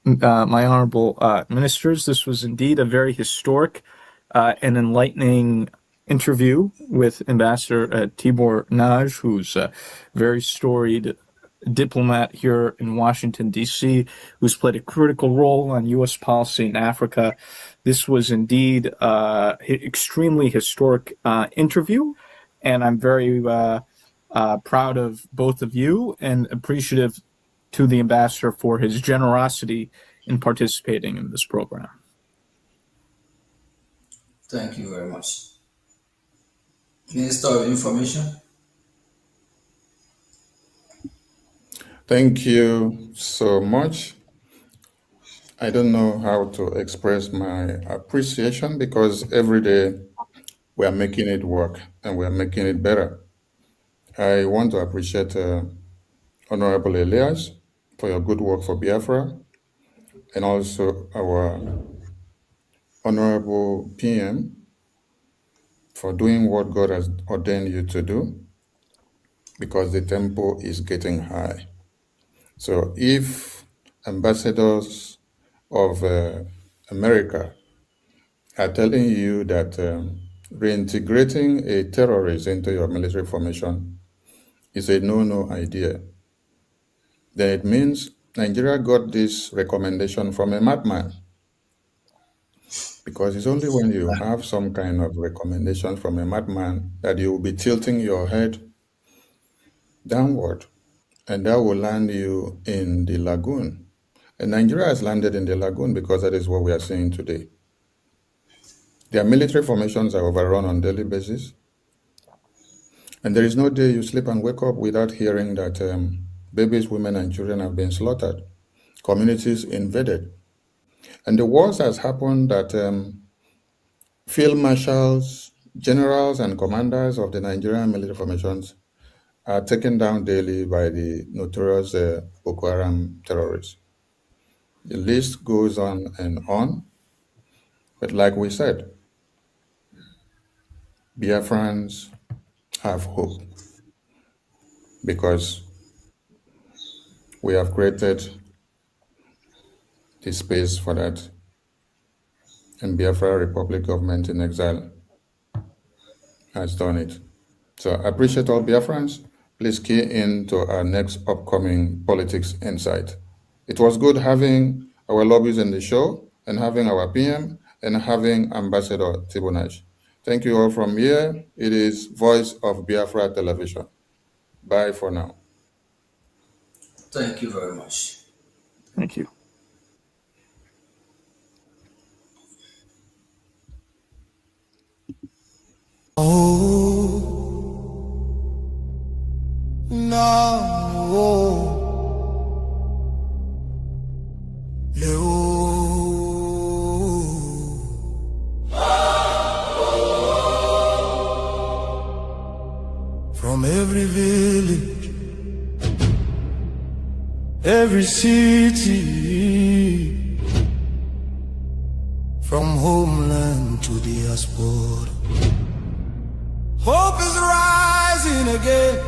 my honorable ministers. This was indeed a very historic and enlightening interview with Ambassador Tibor Naj, who's a very storied diplomat here in Washington, D.C., who's played a critical role on U.S. policy in Africa. This was indeed an extremely historic interview, and I'm very proud of both of you and appreciative to the ambassador for his generosity in participating in this program. Thank you very much. Minister of Information. Thank you so much. I don't know how to express my appreciation because every day we are making it work and we are making it better. I want to appreciate Honorable Elias for your good work for Biafra, and also our Honorable PM for doing what God has ordained you to do, because the tempo is getting high. So if ambassadors of America are telling you that reintegrating a terrorist into your military formation is a no-no idea, then it means Nigeria got this recommendation from a madman. Because it's only when you have some kind of recommendation from a madman that you will be tilting your head downward, and that will land you in the lagoon. And Nigeria has landed in the lagoon because that is what we are seeing today. Their military formations are overrun on a daily basis. And there is no day you sleep and wake up without hearing that babies, women, and children have been slaughtered, communities invaded. And the worst has happened that field marshals, generals, and commanders of the Nigerian military formations are taken down daily by the notorious Boko Haram terrorists. The list goes on and on. But like we said, Biafrans have hope because we have created the space for that. And Biafra Republic government in exile has done it. So I appreciate all Biafrans. Please key in to our next upcoming Politics Insight. It was good having our lobbies in the show and having our PM and having Ambassador Tibor Naj. Thank you all from here. It is Voice of Biafra Television. Bye for now. Thank you very much. Thank you. Oh, no. From every village, every city, from homeland to diaspora, hope is rising again.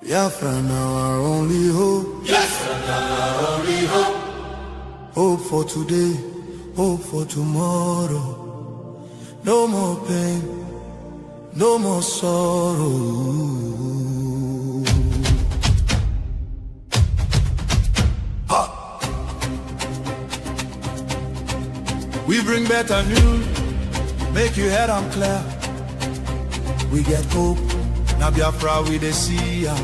Biafra now our only hope. Biafra now our only hope. Hope for today, hope for tomorrow. No more pain, no more sorrow. Ha! We bring better news, make you head on clear. We get hope, now Biafra we dey see ya.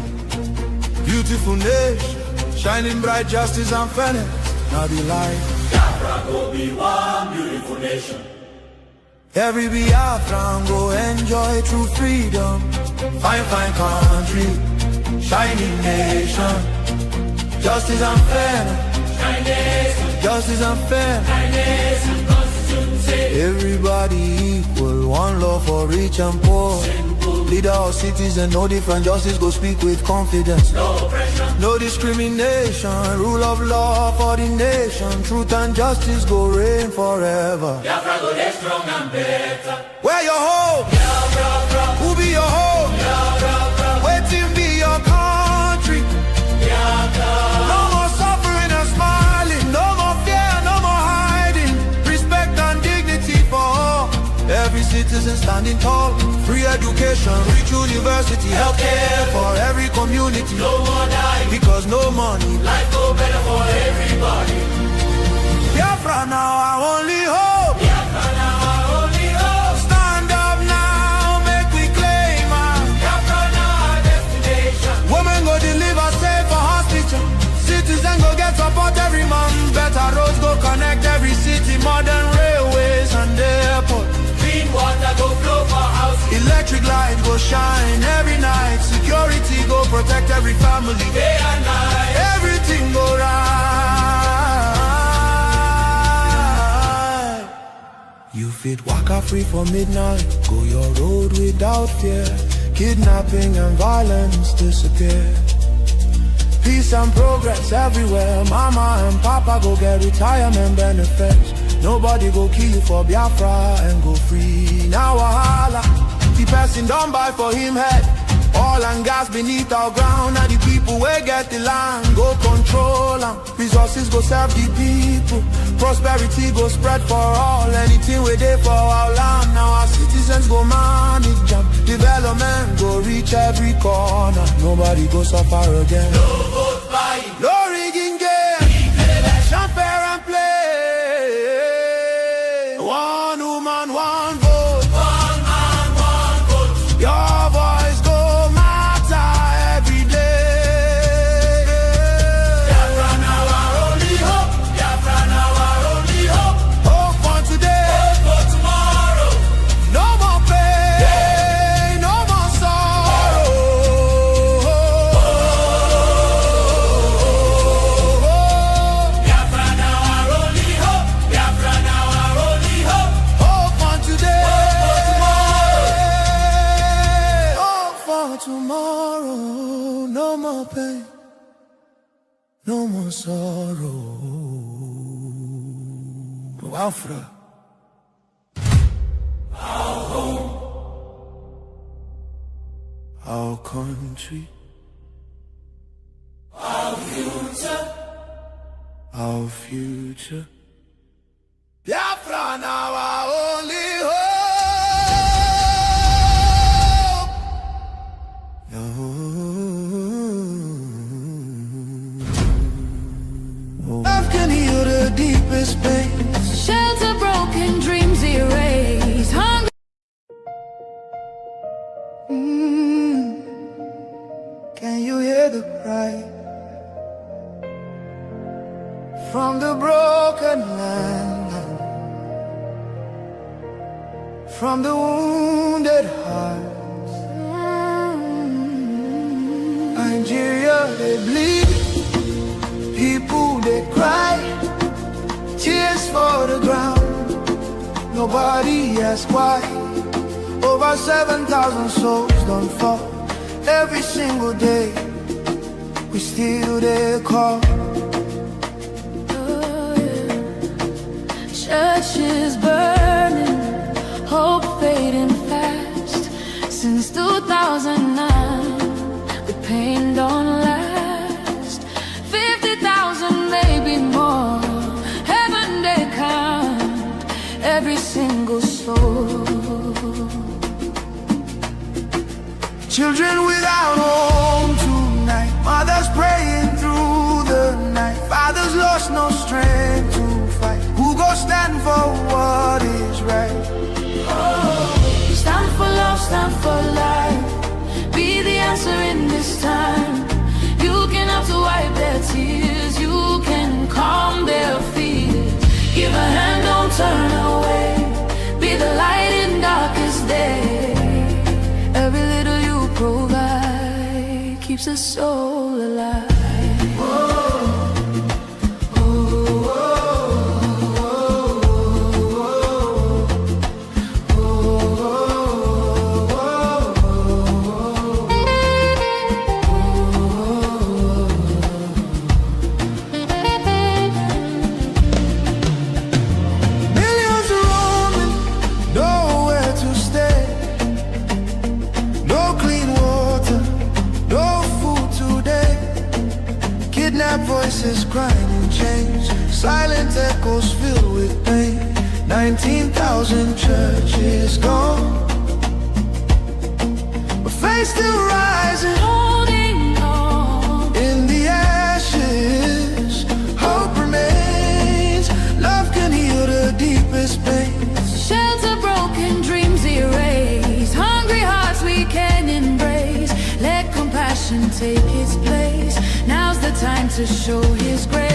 Beautiful nation, shining bright justice and fairness. Now the light. Biafra go be one beautiful nation. Every Biafran go enjoy true freedom. Fine, fine country, shining nation. Justice and fairness. Justice and fairness. Everybody equal, one love for rich and poor. Leader or citizen, no different, justice go speak with confidence. No oppression, no discrimination, rule of law for the nation. Truth and justice go reign forever. Biafra go get strong and better. Where your home? Biafra. Who be your home? Biafra. Waiting be your country. Biafra. No more suffering and smiling, no more fear, no more hiding. Respect and dignity for all. Every citizen standing tall. Free education, rich university, healthcare for every community. No more dying, because no money. Life go better for everybody. Biafra now our only hope. Biafra now our only hope. Stand up now, make we claim our Biafra now our destination. Women go deliver safe for hospital. Citizen go get support every month. Better roads go connect every city. Modern railways and airport. Clean water go flow for houses. Electric light go shine every night. Security go protect every family. Day and night. Everything go right. You fit waka free for midnight. Go your road without fear. Kidnapping and violence disappear. Peace and progress everywhere. Mama and papa go get retirement benefits. Nobody go kill you for Biafra and go free. Now wahala, the person don't buy for him head. Oil and gas beneath our ground. And the people wey get the land go control them. Resources go serve the people. Prosperity go spread for all. Anything we dey for our land. Now our citizens go manage them. Development go reach every corner. Nobody go suffer again. No vote buying, no rigging game. Election fair and play. One woman, one vote. One man, one vote. Your voice go matter every day. Biafra now our only hope. Biafra now our only hope. Hope for today. Hope for tomorrow. No more pain, no more sorrow. Biafra now our only hope. Biafra now our only hope. Hope for today. Hope for Hope for tomorrow. No more pain, no more sorrow. Biafra. our home. Our country, Our future. our future. Biafra now our only hope. Love can heal the deepest pain. Shelter broken dreams erase. Hunger. Can you hear the cry from the broken land, from the wounded hearts? Nigeria, they bleed, people they cry, tears for the ground. Nobody asks why. Over 7,000 souls don't fall. Every single day, we still there call. Oh, yeah. Churches burning, hope fading fast. Since 2009, the pain don't last. 50,000, maybe more. Heaven they count every single soul. Children without home tonight. Mothers praying through the night. Fathers lost no strength to fight. Who go stand for what? voices crying in chains, silent echoes filled with pain. 19,000 churches gone, but faith still rising, holding on. In the ashes, hope remains. Love can heal the deepest pain. Shelter broken, dreams erased. Hungry hearts we can embrace. Let compassion take its place. Now's the time to show His grace.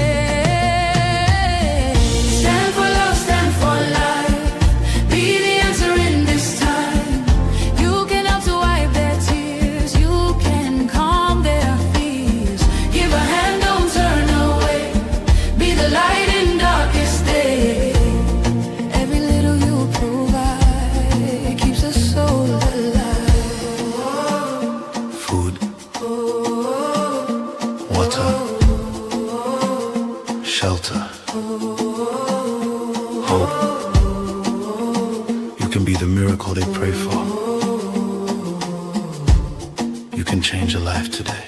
Stand for love, stand for life. Be the answer in this time. You can help to wipe their tears. You can calm their fears. Give a hand, don't turn away. Be the light in darkest day. Every little you provide keeps a soul alive. Food, water, shelter, hope. You can be the miracle they pray for. You can change a life today.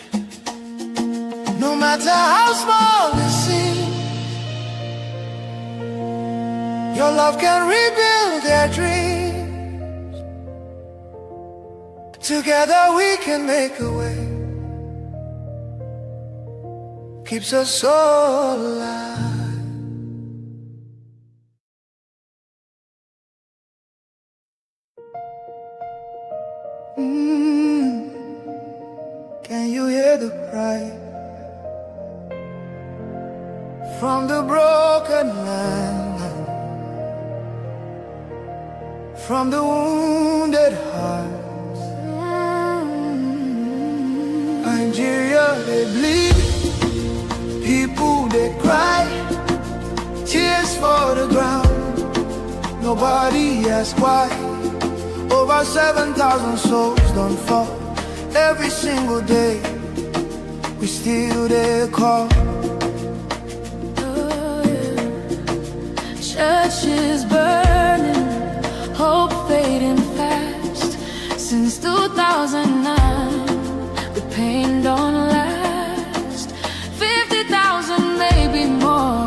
No matter how small it seems, your love can rebuild their dreams. Together we can make a way. Keeps us all alive. Can you hear the cry from the broken land, from the wounded hearts? Nigeria, they bleed, people they cry, tears for the ground. Nobody asks why. Over 7,000 souls don't fall. Every single day we still their call. Churches burning, hope fading fast. Since 2009, the pain don't last. 50,000, maybe more.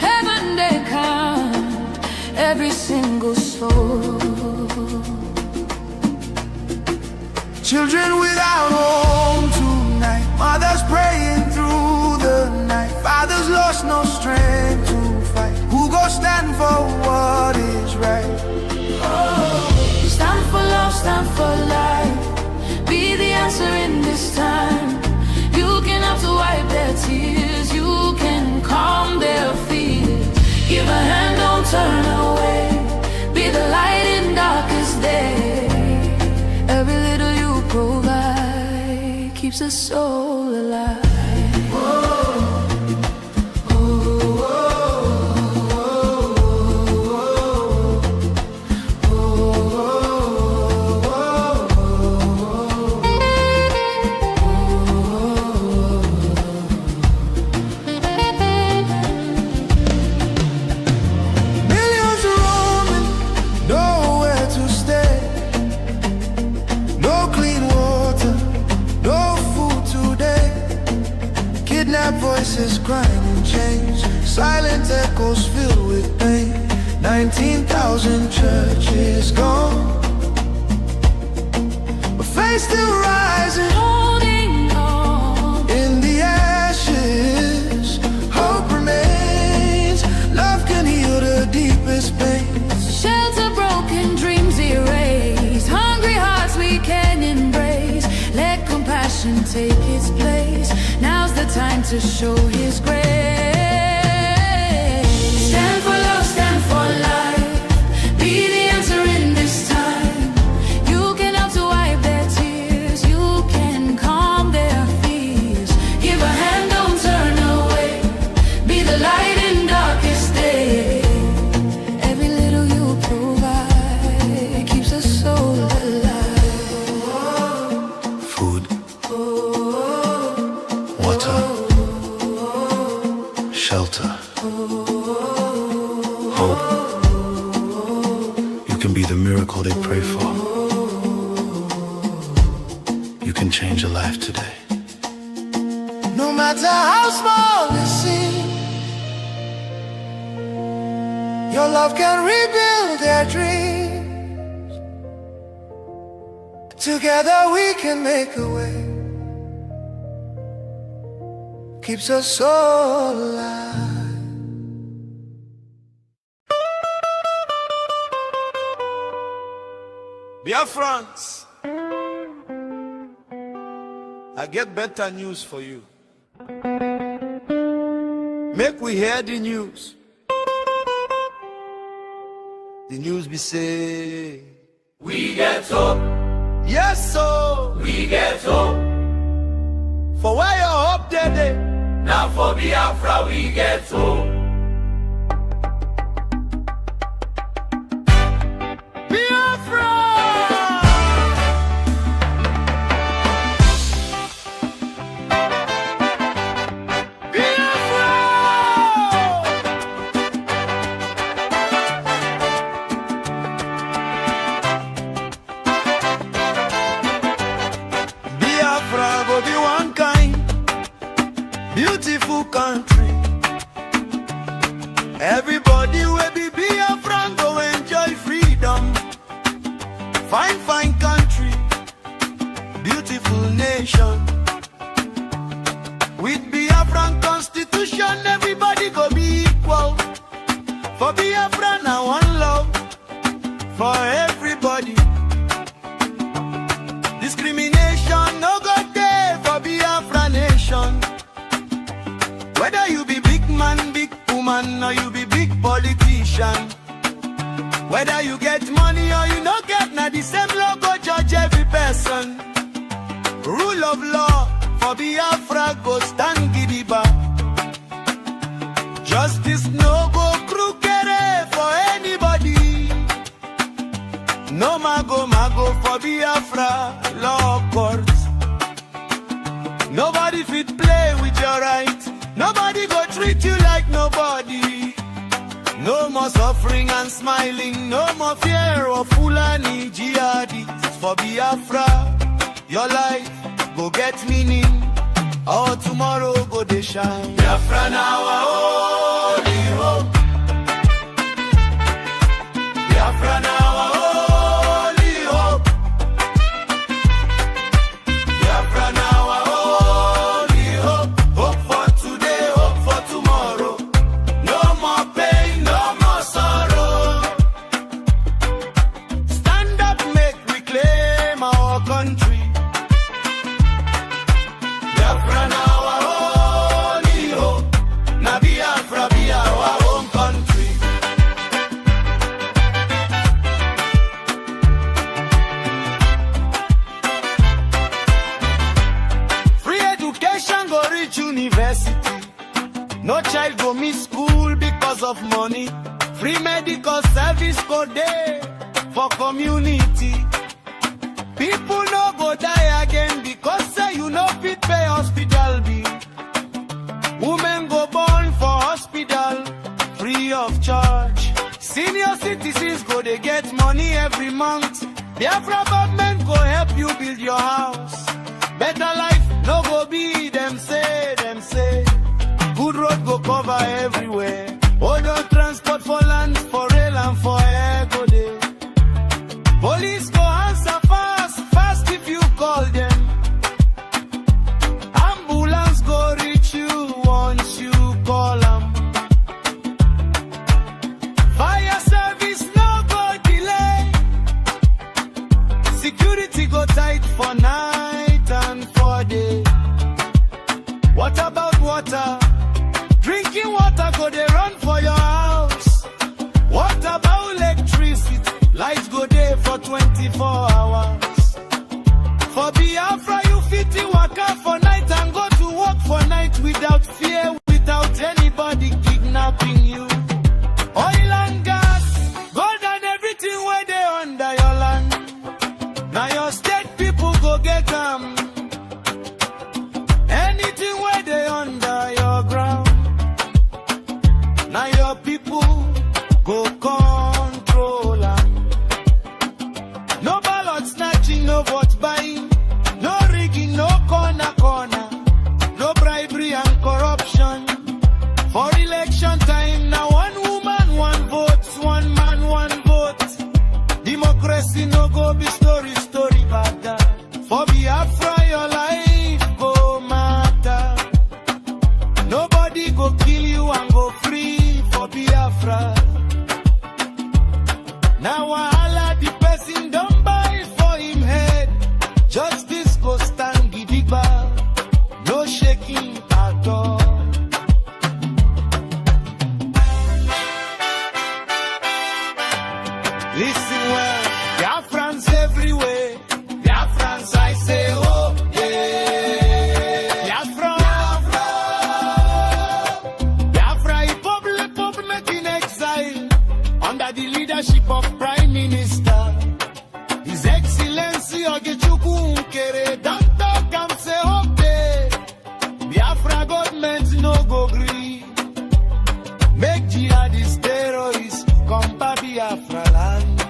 Heaven they count every single soul. Children without home tonight, mothers praying through the night, fathers lost no strength to fight. Who go stand for what is right? Stand for love, stand for life. Be the answer in this time. You can help to wipe their tears. You can calm their fears. Give a hand, don't turn away. Be the light in darkest day. Every little you provide keeps a soul alive. Voices crying in chains, silent echoes filled with pain. 19,000 churches gone, but faith still rising, Holding on. in the ashes, hope remains. Love can heal the deepest pain. Shelter broken, dreams erased. Hungry hearts we can embrace. Let compassion take its place. Now's the time to show His grace. Stand for love, stand for life. Be the answer in this time. You can help to wipe their tears. You can calm their fears. Give a hand, don't turn away. Be the light in darkest day. Every little you provide keeps a soul alive. Food, water, shelter, hope. You can be the miracle they pray for. You can change a life today. No matter how small this Your love can rebuild their dreams. Together we can make a way. Keeps us all alive. Biafrans, I get better news for you. Make we hear the news. The news be say, We get hope, yes, so we get hope. for where your hope day. Now for Biafra we get hope. Biafra! Biafra! Biafra go be one kind beautiful country. Everybody will be Biafra go enjoy freedom. Fine, fine country, beautiful nation. With Biafran constitution, everybody go be equal. For Biafra now one love for everybody. Discrimination no go there for Biafra nation. Whether you be big man, big woman, or you be big politician, whether you get money or you no get, now the same law go judge every person. Rule of law for Biafra go stand gidiba. Justice no go crooked for anybody. No mago for Biafra law courts. Nobody fit play with your right. Nobody go treat you like nobody. No more suffering and smiling. No more fear of Fulani jihadists. For Biafra, your life go get meaning. Or tomorrow go they shine. Biafra now our only hope. Biafra now our only hope. Biafra now our only hope. Hope for today, hope for tomorrow. No more pain, no more sorrow. Stand up, make we claim our country. Biafra now our only hope. Now Biafra be our own country. Free education go reach university. No child go miss school because of money. Free medical service go there for community. People no go die again because say you no fit pay hospital bill. Women go born for hospital free of charge. Senior citizens go they get money every month. Biafra government go help you build your house. Better life no go be them say, them say. Good road go cover everywhere. Other transport for land, for rail and for air go there. Police go answer fast, fast if you call them. Ambulance go reach you once you call them. Fire service no go delay. Security go tight for night and for day. What about water? Drinking water go they run for your house. What about electricity? Lights go there for 24 hours. For Biafra you fit to work out for night and go to work for night without fear, without anybody kidnapping you. Oil and gas, gold and everything where they under your land. Now your state people go get them. Anything where they under your ground. Now your people go control them. No ballot snatching, no vote buying, no rigging, no corner. No bribery and corruption. For election time, now one woman, one vote. Biafra. Now wahala the person don't buy for him head. Justice go stand gidigba, no shaking at all. Listen well, Biafrans everywhere. Biafrans, I say, oh, yeah. Biafra, Biafra, Republic in exile, under the leadership of Prime Minister, His Excellency Ogechukwu Nkere. Don't talk and say, okay. Biafra government no go gree. Make jihadist terrorists come to Biafra land.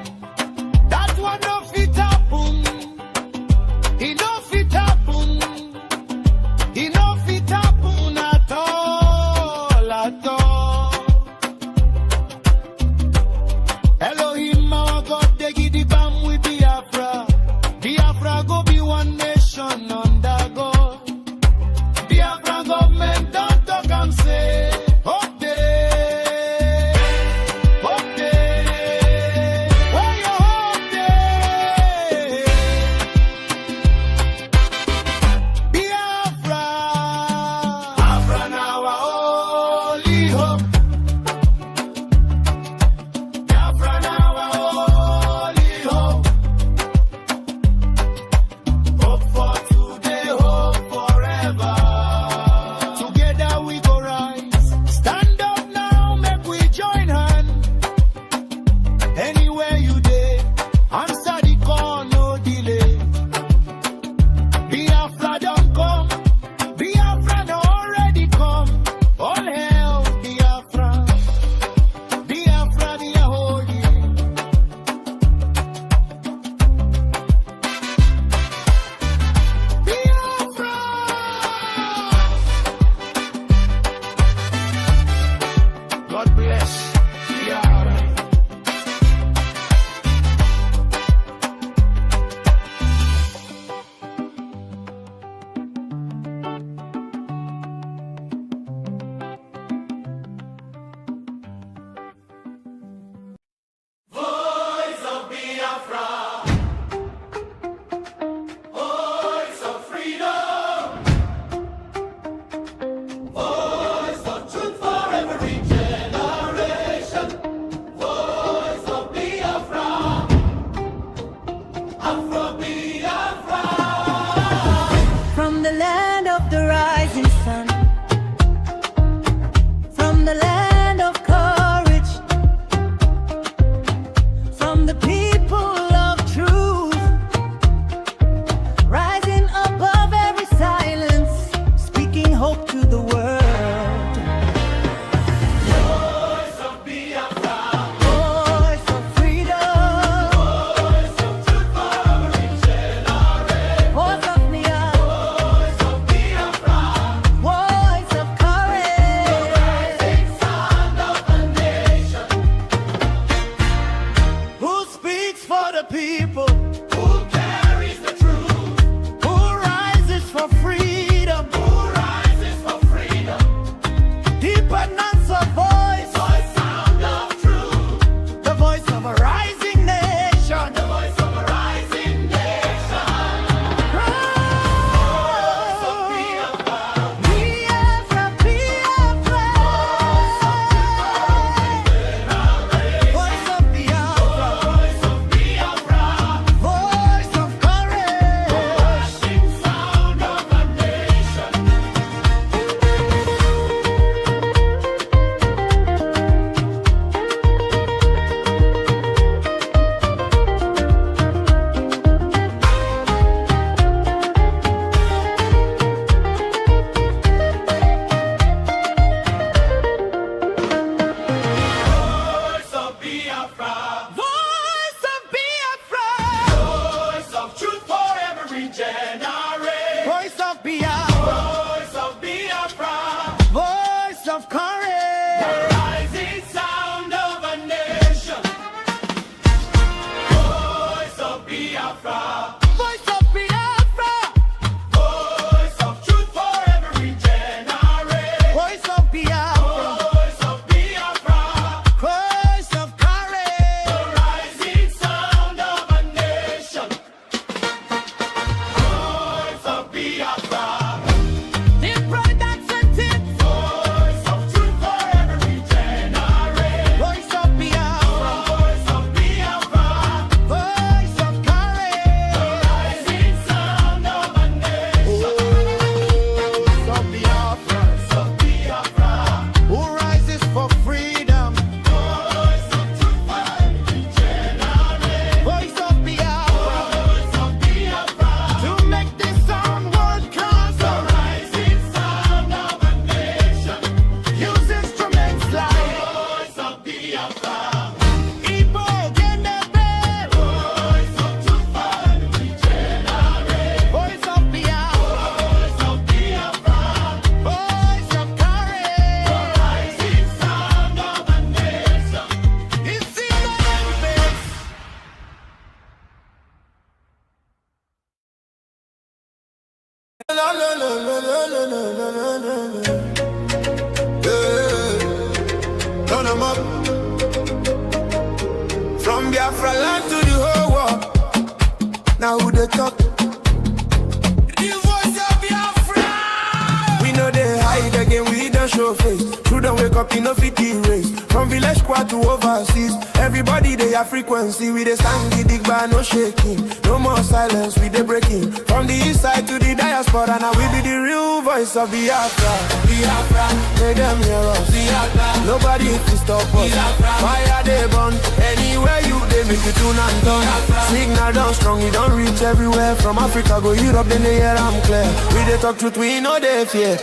Turn 'em up. From Biafra land to the whole world. Now who they talk? The voice of Biafra. We know they hide again, we don't show face. True don't wake up in no 50 race. From village squad to overseas, everybody they have frequency. We they stand the dig bar, no shaking. No more silence, we they breaking. From the east side to the diaspora, now we be the real voice of Biafra. Biafra, make them hear us. Biafra, nobody can stop us. Biafra, fire they burn. Anywhere you they make you tune and turn. Signal down strong, we don't reach everywhere. From Africa go Europe, then they hear I'm clear. We they talk truth, we know they fear.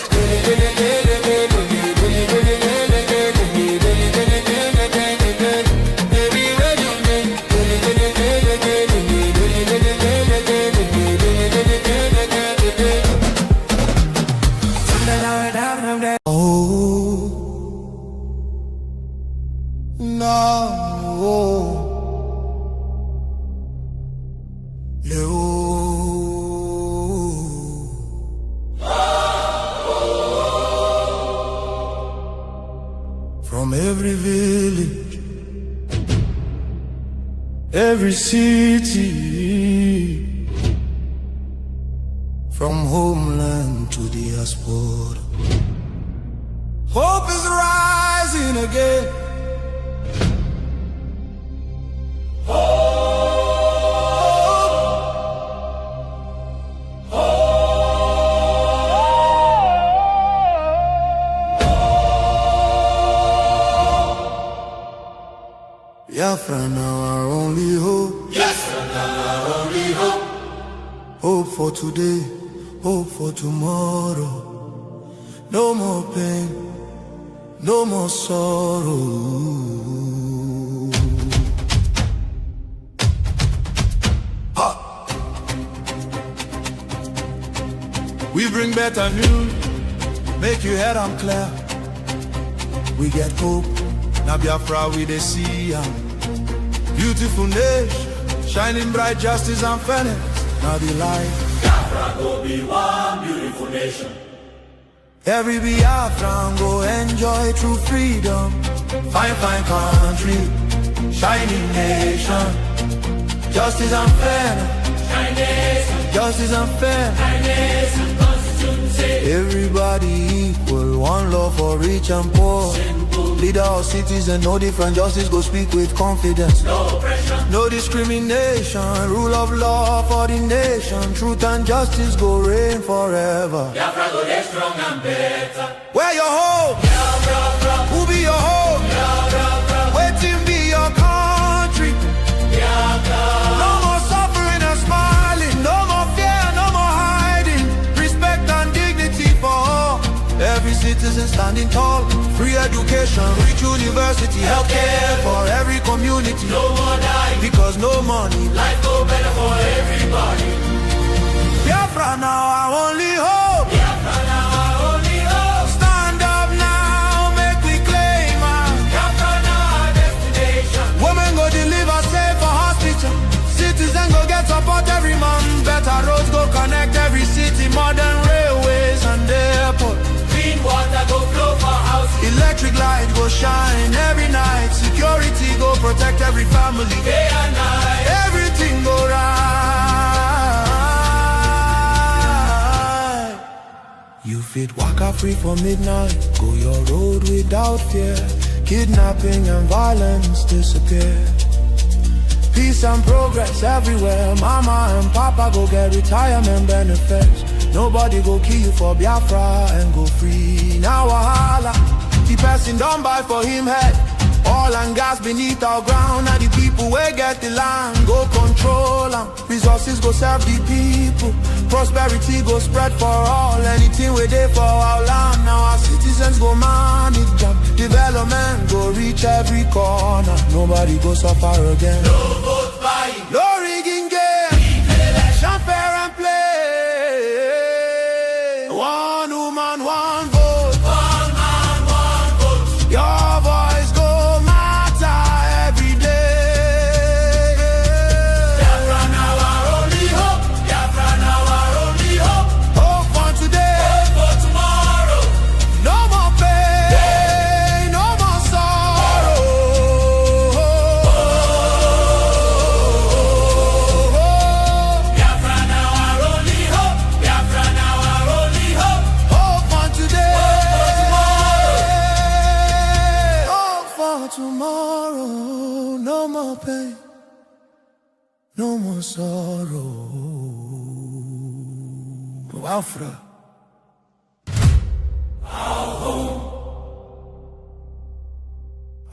From every village, every city, from homeland to diaspora, hope is rising again. Biafra now our only hope. Yes, now our only hope. Hope for today, hope for tomorrow. No more pain, no more sorrow. Ha! We bring better news, make you head on clear. We get hope, now Biafra we they see. Beautiful nation, shining bright justice and fairness. Now the light. Biafra go be one beautiful nation. Every Biafran go enjoy true freedom. Fine, fine country, shining nation. Justice and fairness. Justice and fairness. Everybody equal, one love for rich and poor. Leader or citizen, no different, justice go speak with confidence. No oppression, no discrimination, rule of law for the nation. Truth and justice go reign forever. Biafra go get strong and better. Where your hope? Biafra, who be your hope? Biafra, waiting be your country. Biafra. No more suffering and smiling, no more fear, no more hiding. Respect and dignity for all. Every citizen standing tall. Free education, rich university, healthcare for every community. No more dying, because no money. Life go better for everybody. Biafra now our only hope. Biafra now our only hope. Stand up now, make we claim our Biafra now our destination. Women go deliver safe for hospital. Citizen go get support every month. Better roads go connect every city. Modern railways and airport. Clean water go flow for houses. Electric light go shine every night. Security go protect every family. Day and night. Everything go right. You fit waka free for midnight. Go your road without fear. Kidnapping and violence disappear. Peace and progress everywhere. Mama and papa go get retirement benefits. Nobody go kill you for Biafra and go free. Now wahala, the person don't buy for him head. Oil and gas beneath our ground. Now the people people wey get the land go control am. Resources go serve the people. Prosperity go spread for all. Anything we dey for our land. Now our citizens go manage am. Development go reach every corner. Nobody go suffer again. No vote buying, No rigging game. Election fair and play. One woman, one vote. one man, one vote. Your voice go matter every day. Biafra now our only hope. Biafra now our only hope. Hope for today. Hope for tomorrow. No more pain, no more sorrow. Biafra now our only hope. Biafra now our only hope. Hope for today. Hope for Hope for tomorrow. No more pain, no more sorrow. Biafra.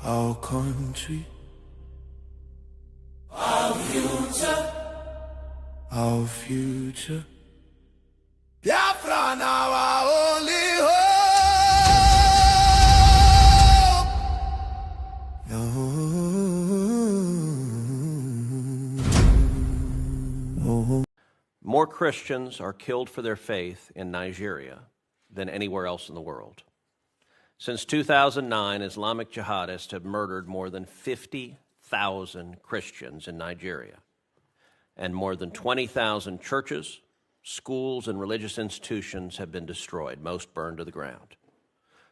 Our country, our future. our future. Biafra now our only hope. More Christians are killed for their faith in Nigeria than anywhere else in the world. Since 2009, Islamic jihadists have murdered more than 50,000 Christians in Nigeria, and more than 20,000 churches, schools, and religious institutions have been destroyed, most burned to the ground.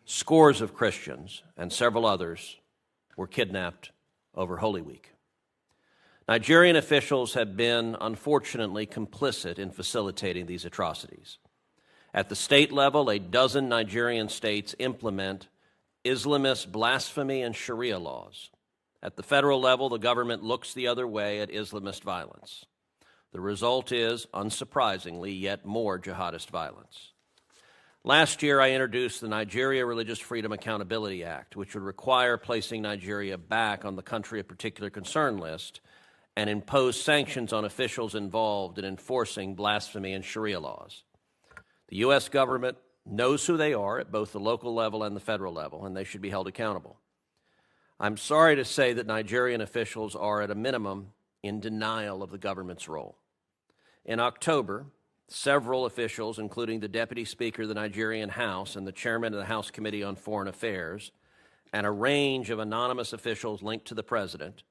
Scores of Christians and several others were kidnapped over Holy Week. Nigerian officials have been, unfortunately, complicit in facilitating these atrocities. At the state level, a dozen Nigerian states implement Islamist blasphemy and Sharia laws. At the federal level, the government looks the other way at Islamist violence. The result is, unsurprisingly, yet more jihadist violence. Last year, I introduced the Nigeria Religious Freedom Accountability Act, which would require placing Nigeria back on the country of particular concern list and impose sanctions on officials involved in enforcing blasphemy and Sharia laws. The U.S. government knows who they are at both the local level and the federal level, and they should be held accountable. I'm sorry to say that Nigerian officials are, at a minimum, in denial of the government's role. In October, several officials, including the Deputy Speaker of the Nigerian House and the Chairman of the House Committee on Foreign Affairs, and a range of anonymous officials linked to the President,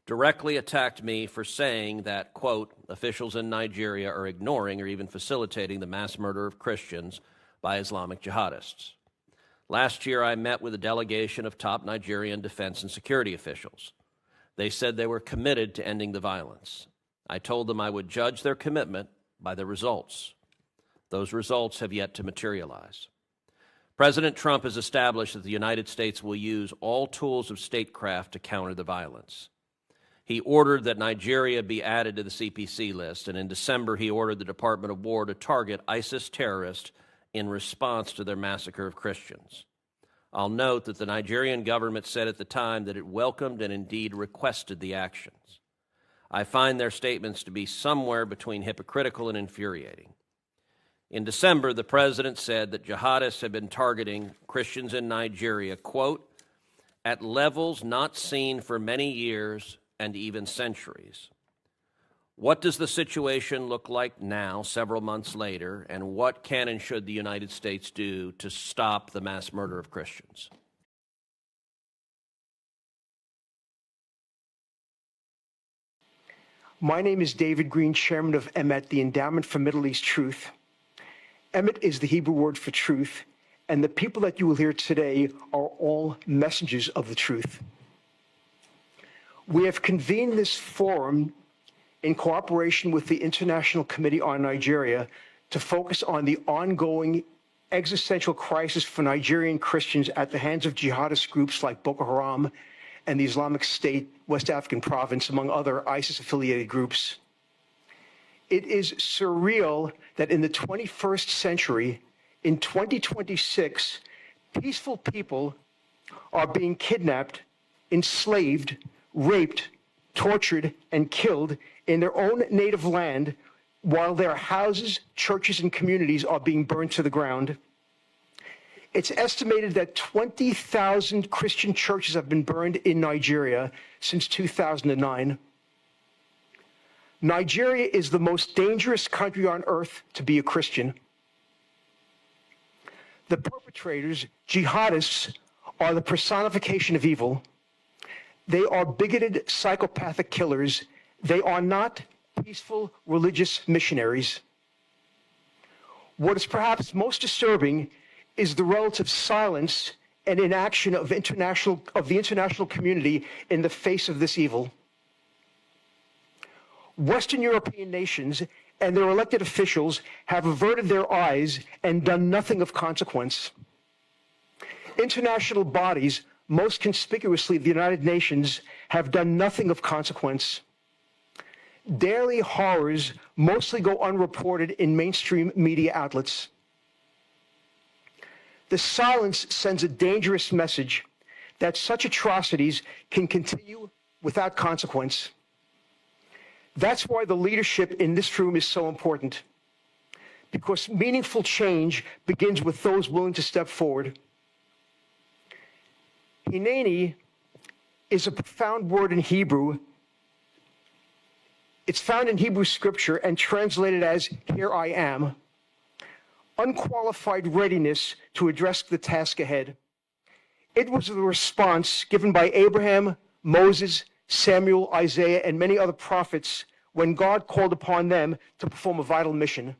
directly attacked me for saying that, quote, officials in Nigeria are ignoring or even facilitating the mass murder of Christians by Islamic jihadists. Last year, I met with a delegation of top Nigerian defense and security officials. They said they were committed to ending the violence. I told them I would judge their commitment by the results. Those results have yet to materialize. President Trump has established that the United States will use all tools of statecraft to counter the violence. He ordered that Nigeria be added to the CPC list, and in December he ordered the Department of War to target ISIS terrorists in response to their massacre of Christians. I'll note that the Nigerian government said at the time that it welcomed and indeed requested the actions. I find their statements to be somewhere between hypocritical and infuriating. In December, the president said that jihadists had been targeting Christians in Nigeria, quote, at levels not seen for many years and even centuries. What does the situation look like now, several months later, and what can and should the United States do to stop the mass murder of Christians? My name is David Green, chairman of EMET, the Endowment for Middle East Truth. EMET is the Hebrew word for truth, and the people that you will hear today are all messengers of the truth. We have convened this forum in cooperation with the International Committee on Nigeria to focus on the ongoing existential crisis for Nigerian Christians at the hands of jihadist groups like Boko Haram and the Islamic State, West African Province, among other ISIS-affiliated groups. It is surreal that in the 21st century, in 2026, peaceful people are being kidnapped, enslaved, raped, tortured, and killed in their own native land while their houses, churches, and communities are being burned to the ground. It's estimated that 20,000 Christian churches have been burned in Nigeria since 2009. Nigeria is the most dangerous country on earth to be a Christian. The perpetrators, jihadists, are the personification of evil. They are bigoted, psychopathic killers. They are not peaceful religious missionaries. What is perhaps most disturbing is the relative silence and inaction of the international community in the face of this evil. Western European nations and their elected officials have averted their eyes and done nothing of consequence. International bodies, most conspicuously the United Nations, have done nothing of consequence. Daily horrors mostly go unreported in mainstream media outlets. The silence sends a dangerous message that such atrocities can continue without consequence. That's why the leadership in this room is so important, because meaningful change begins with those willing to step forward. Hineni is a profound word in Hebrew. It's found in Hebrew scripture and translated as, "Here I am." Unqualified readiness to address the task ahead. It was the response given by Abraham, Moses, Samuel, Isaiah, and many other prophets when God called upon them to perform a vital mission.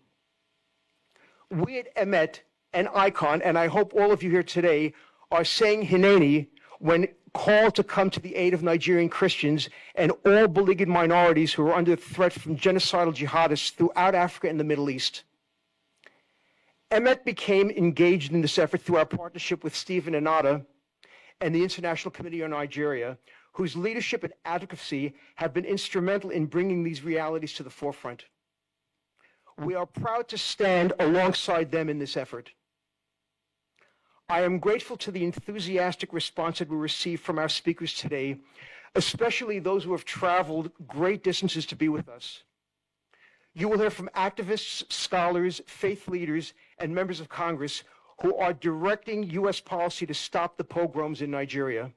We at Emet and Icon, and I hope all of you here today, are saying Hineni when called to come to the aid of Nigerian Christians and all beleaguered minorities who are under threat from genocidal jihadists throughout Africa and the Middle East. Emet became engaged in this effort through our partnership with Stephen Inada and the International Committee on Nigeria, whose leadership and advocacy have been instrumental in bringing these realities to the forefront. We are proud to stand alongside them in this effort. I am grateful to the enthusiastic response that we received from our speakers today, especially those who have traveled great distances to be with us. You will hear from activists, scholars, faith leaders, and members of Congress who are directing U.S. policy to stop the pogroms in Nigeria.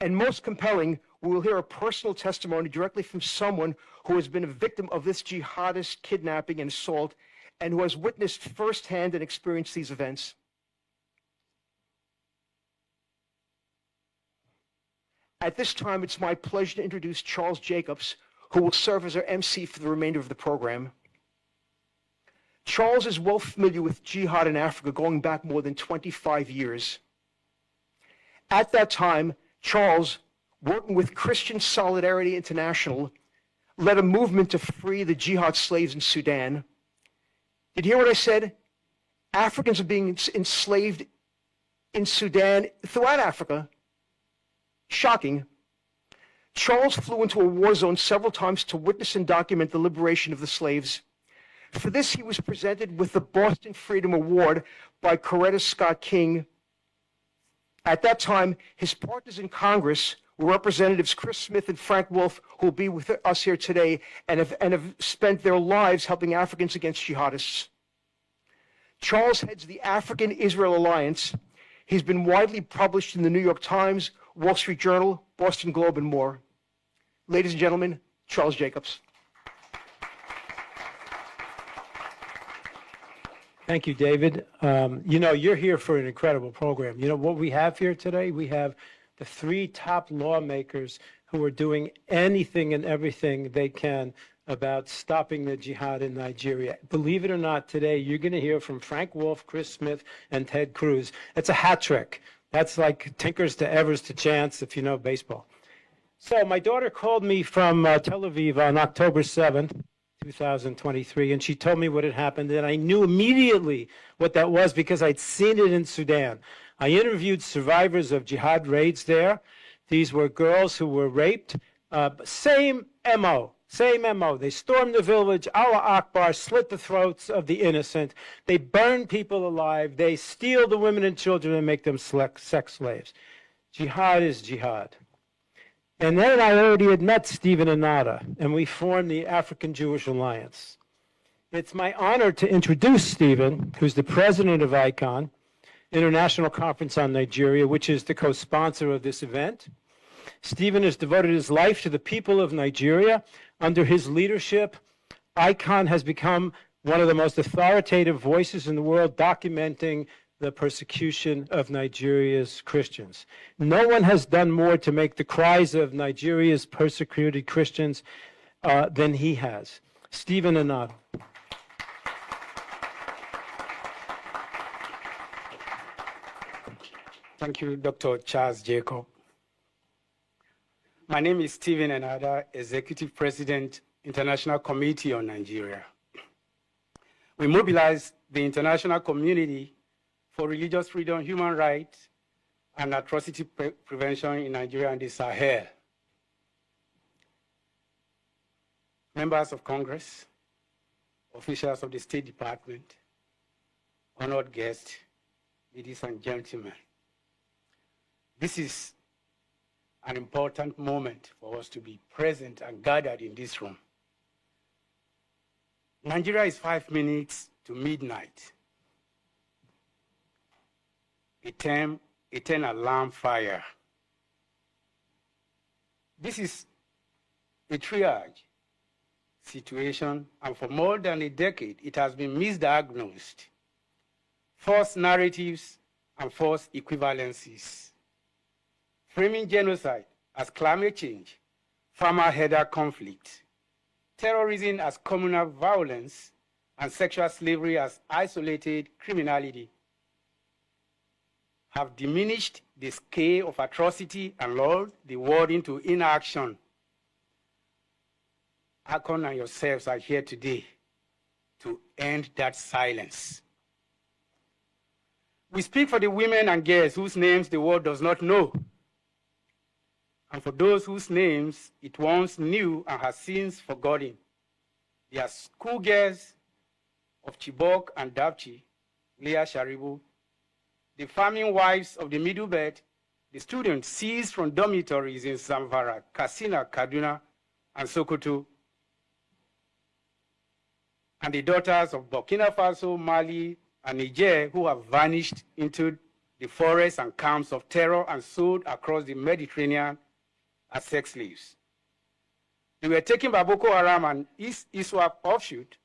And most compelling, we will hear a personal testimony directly from someone who has been a victim of this jihadist kidnapping and assault and who has witnessed firsthand and experienced these events. At this time, it's my pleasure to introduce Charles Jacobs, who will serve as our MC for the remainder of the program. Charles is well familiar with jihad in Africa going back more than 25 years. At that time, Charles, working with Christian Solidarity International, led a movement to free the jihad slaves in Sudan. Did you hear what I said? Africans are being enslaved in Sudan, throughout Africa. Shocking. Charles flew into a war zone several times to witness and document the liberation of the slaves. For this, he was presented with the Boston Freedom Award by Coretta Scott King. At that time, his partners in Congress were Representatives Chris Smith and Frank Wolf, who will be with us here today and have spent their lives helping Africans against jihadists. Charles heads the African-Israel Alliance. He's been widely published in the New York Times, Wall Street Journal, Boston Globe, and more. Ladies and gentlemen, Charles Jacobs. Thank you, David. You're here for an incredible program. You know what we have here today? We have the three top lawmakers who are doing anything and everything they can about stopping the jihad in Nigeria. Believe it or not, today you're going to hear from Frank Wolf, Chris Smith, and Ted Cruz. It's a hat trick. That's like Tinkers to Evers to Chance, if you know baseball. So my daughter called me from Tel Aviv on October 7th, 2023, and she told me what had happened, and I knew immediately what that was because I'd seen it in Sudan. I interviewed survivors of jihad raids there. These were girls who were raped. Same MO. They stormed the village, Allah Akbar, slit the throats of the innocent. They burn people alive. They steal the women and children and make them sex slaves. Jihad is jihad. And then I already had met Stephen Anata, and we formed the African Jewish Alliance. It's my honor to introduce Stephen, who's the president of ICON, International Conference on Nigeria, which is the co-sponsor of this event. Stephen has devoted his life to the people of Nigeria. Under his leadership, ICON has become one of the most authoritative voices in the world documenting the persecution of Nigeria's Christians. No one has done more to make the cries of Nigeria's persecuted Christians than he has. Stephen Anata. Thank you, Dr. Charles Jacob. My name is Stephen Anata, Executive President, International Committee on Nigeria. We mobilize the international community for religious freedom, human rights, and atrocity prevention in Nigeria and the Sahel. Members of Congress, officials of the State Department, honored guests, ladies and gentlemen. This is an important moment for us to be present and gathered in this room. Nigeria is 5 minutes to midnight. A 10 alarm fire. This is a triage situation, and for more than a decade, it has been misdiagnosed. False narratives and false equivalencies. Framing genocide as climate change, farmer-herder conflict, terrorism as communal violence, and sexual slavery as isolated criminality have diminished the scale of atrocity and lulled the world into inaction. ICON and yourselves are here today to end that silence. We speak for the women and girls whose names the world does not know, and for those whose names it once knew and has since forgotten. They are schoolgirls of Chibok and Dapchi, Leah Sharibu, the farming wives of the Middle Belt, the students seized from dormitories in Zamfara, Katsina, Kaduna, and Sokoto, and the daughters of Burkina Faso, Mali, and Niger who have vanished into the forests and camps of terror and sold across the Mediterranean as sex slaves. They were taken by Boko Haram and ISWAP offshoot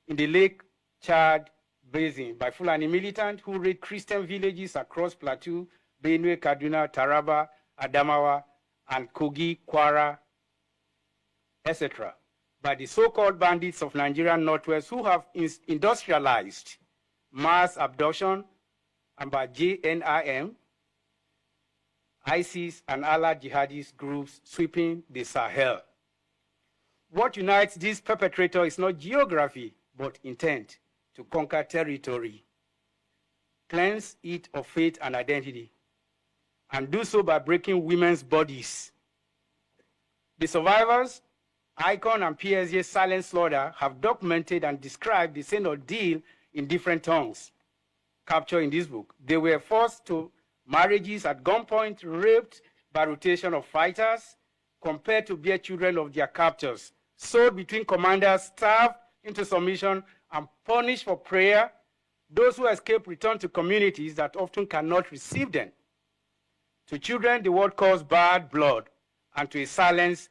in the Lake Chad Basin by Fulani militants who raid Christian villages across Plateau, Benue, Kaduna, Taraba, Adamawa, and Kogi, Kwara, etc. by the so-called bandits of Nigerian Northwest who have industrialized mass abduction, and by JNIM, ISIS, and allied jihadist groups sweeping the Sahel. What unites these perpetrators is not geography, but intent to conquer territory, cleanse it of faith and identity, and do so by breaking women's bodies. The survivors, ICON and PSG Silent Slaughter, have documented and described the same ordeal in different tongues, captured in this book. They were forced to marriages at gunpoint, raped by rotation of fighters, compared to bear children of their captors, sold between commanders, starved into submission, and punished for prayer. Those who escape return to communities that often cannot receive them. To children, the world calls bad blood, and to a silence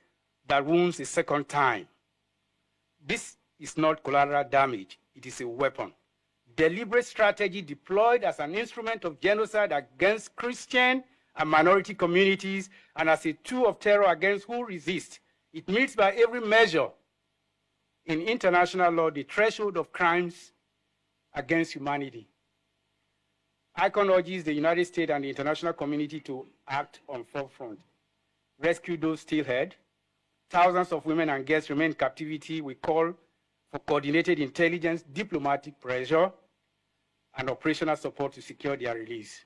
that wounds a second time. This is not collateral damage, it is a weapon. Deliberate strategy deployed as an instrument of genocide against Christian and minority communities and as a tool of terror against who resist. It meets by every measure in international law the threshold of crimes against humanity. ICON urges the United States and the international community to act on forefront. Rescue those still held. Thousands of women and girls remain in captivity. We call for coordinated intelligence, diplomatic pressure, and operational support to secure their release.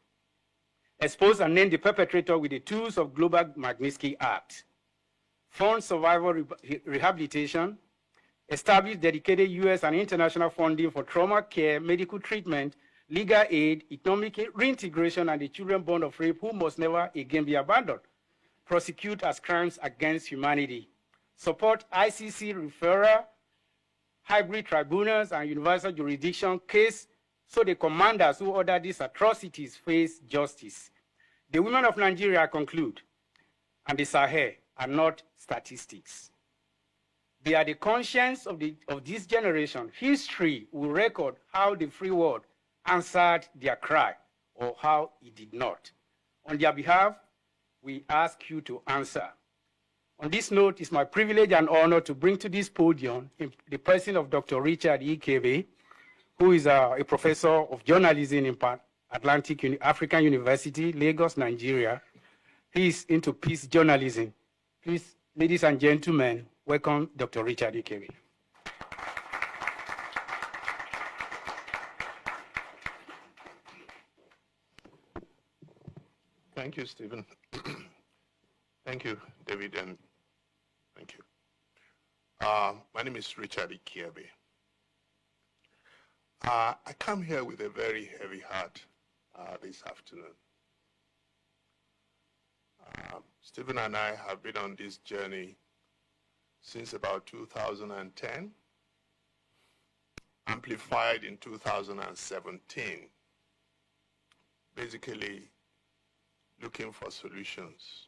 Expose and name the perpetrator with the tools of Global Magnitsky Act. Fund survivor rehabilitation. Establish dedicated U.S. and international funding for trauma care, medical treatment, legal aid, economic reintegration, and the children born of rape who must never again be abandoned. prosecute as crimes against humanity, support ICC referral, hybrid tribunals, and universal jurisdiction case so the commanders who ordered these atrocities face justice. The women of Nigeria conclude, and the Sahel are not statistics. They are the conscience of this generation. History will record how the free world answered their cry or how it did not. On their behalf, we ask you to answer. On this note, it's my privilege and honor to bring to this podium the person of Dr. Richard Ikebe, who is a professor of journalism in Atlantic African University, Lagos, Nigeria. He is into peace journalism. Please, ladies and gentlemen, welcome Dr. Richard Ikebe. Thank you, Stephen. Thank you, David, and thank you. My name is Richard Ikebe. I come here with a very heavy heart this afternoon. Stephen and I have been on this journey since about 2010, amplified in 2017, basically looking for solutions.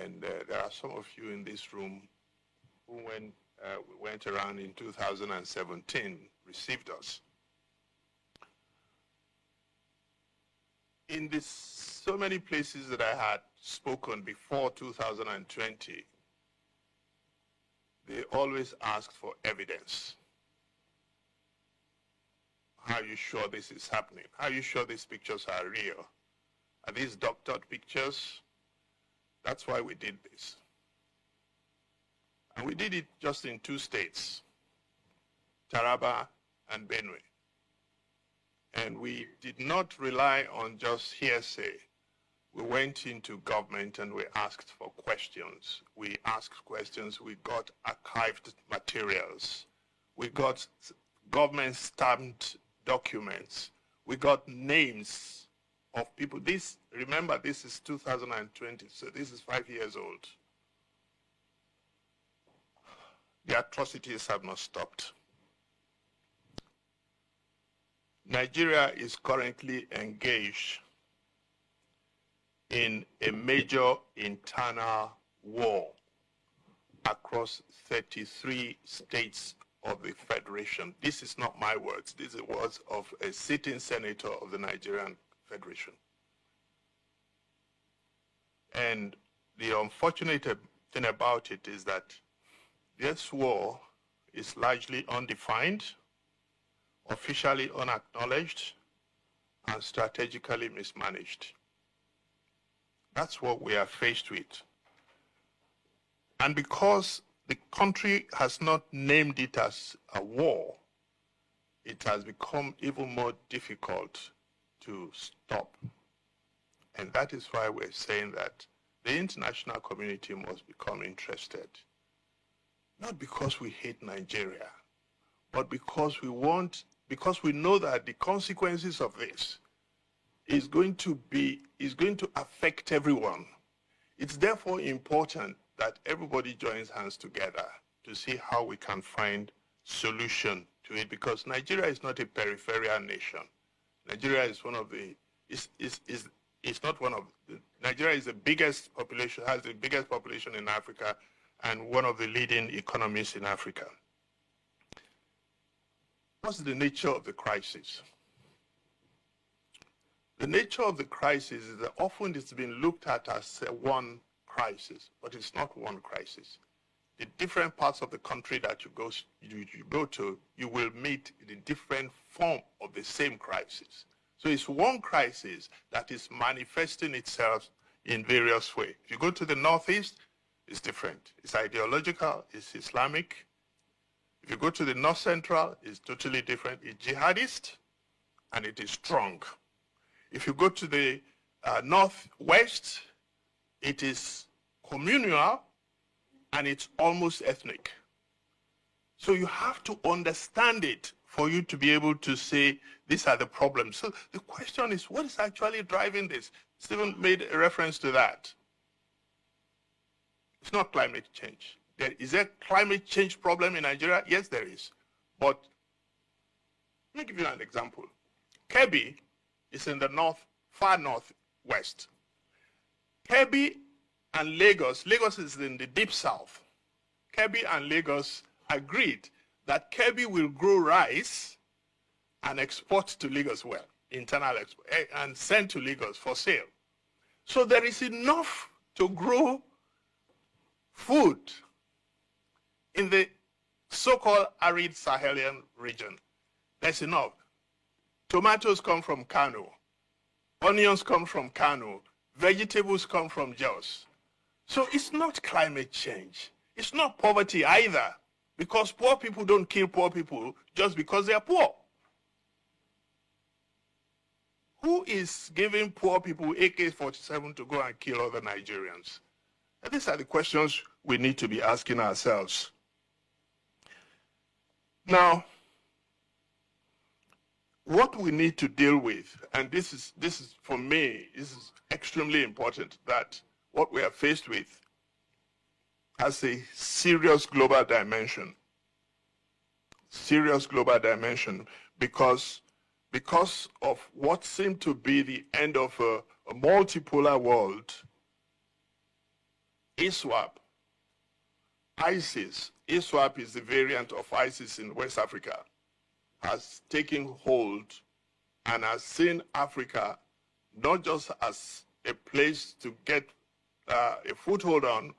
And there are some of you in this room who, when we went around in 2017, received us. In so many places that I had spoken before 2020, they always asked for evidence. Are you sure this is happening? Are you sure these pictures are real? Are these doctored pictures? That's why we did this. And we did it just in 2 states, Taraba and Benue. And we did not rely on just hearsay. We went into government and we asked for questions. We asked questions, we got archived materials. We got government stamped documents. We got names of people. Remember, this is 2020, so this is 5 years old. The atrocities have not stopped. Nigeria is currently engaged in a major internal war across 33 states of the Federation. This is not my words. These are words of a sitting senator of the Nigerian Federation. And the unfortunate thing about it is that this war is largely undefined, officially unacknowledged, and strategically mismanaged. That's what we are faced with. And because the country has not named it as a war, it has become even more difficult to stop. And that is why we're saying that the international community must become interested. Not because we hate Nigeria, but because we know that the consequences of this is going to affect everyone. It's therefore important that everybody joins hands together to see how we can find solution to it, because Nigeria is not a peripheral nation. Nigeria is Nigeria is the biggest population, has the biggest population in Africa, and one of the leading economies in Africa. What's the nature of the crisis? The nature of the crisis is that often it's been looked at as one crisis, but it's not one crisis. The different parts of the country that you go to, you will meet the different form of the same crisis. So it's one crisis that is manifesting itself in various ways. If you go to the Northeast, it's different. It's ideological, it's Islamic. If you go to the North Central, it's totally different. It's jihadist, and it is strong. If you go to the Northwest, it is communal, and it's almost ethnic. So you have to understand it for you to be able to say these are the problems. So the question is, what is actually driving this? Stephen made a reference to that. It's not climate change. Is there a climate change problem in Nigeria? Yes, there is. But let me give you an example. Kebbi is in the north, far northwest. Kebbi and Lagos is in the deep south. Kebbi and Lagos agreed that Kebbi will grow rice and export to Lagos, well, internal export, and send to Lagos for sale. So there is enough to grow food in the so-called arid Sahelian region. There's enough. Tomatoes come from Kano. Onions come from Kano. Vegetables come from Jos. So it's not climate change. It's not poverty either, because poor people don't kill poor people just because they are poor. Who is giving poor people AK-47 to go and kill other Nigerians? And these are the questions we need to be asking ourselves. Now, what we need to deal with, and this is for me, this is extremely important, that what we are faced with has a serious global dimension. Serious global dimension, because of what seemed to be the end of a multipolar world. ISWAP, ISIS, ISWAP is the variant of ISIS in West Africa, has taken hold and has seen Africa not just as a place to get a foothold on,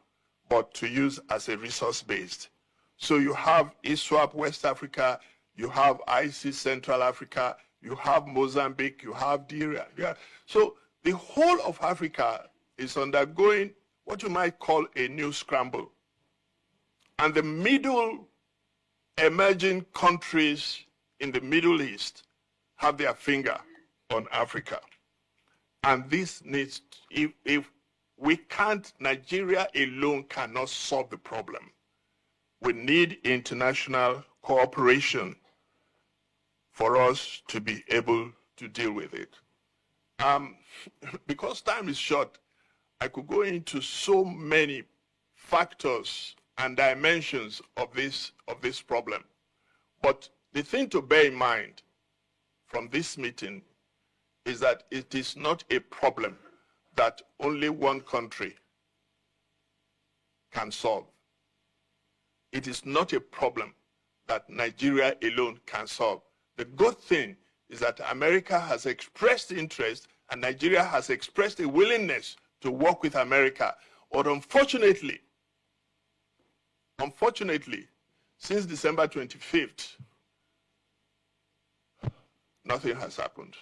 but to use as a resource-based. So you have ISWAP West Africa, you have ISIS Central Africa, you have Mozambique, you have Nigeria. Yeah. So the whole of Africa is undergoing what you might call a new scramble. And the middle emerging countries in the Middle East have their finger on Africa. And this needs, if we can't, Nigeria alone cannot solve the problem. We need international cooperation for us to be able to deal with it. Because time is short, I could go into so many factors and dimensions of this problem. But the thing to bear in mind from this meeting is that it is not a problem that only one country can solve. It is not a problem that Nigeria alone can solve. The good thing is that America has expressed interest and Nigeria has expressed a willingness to work with America. But unfortunately, since December 25th, nothing has happened.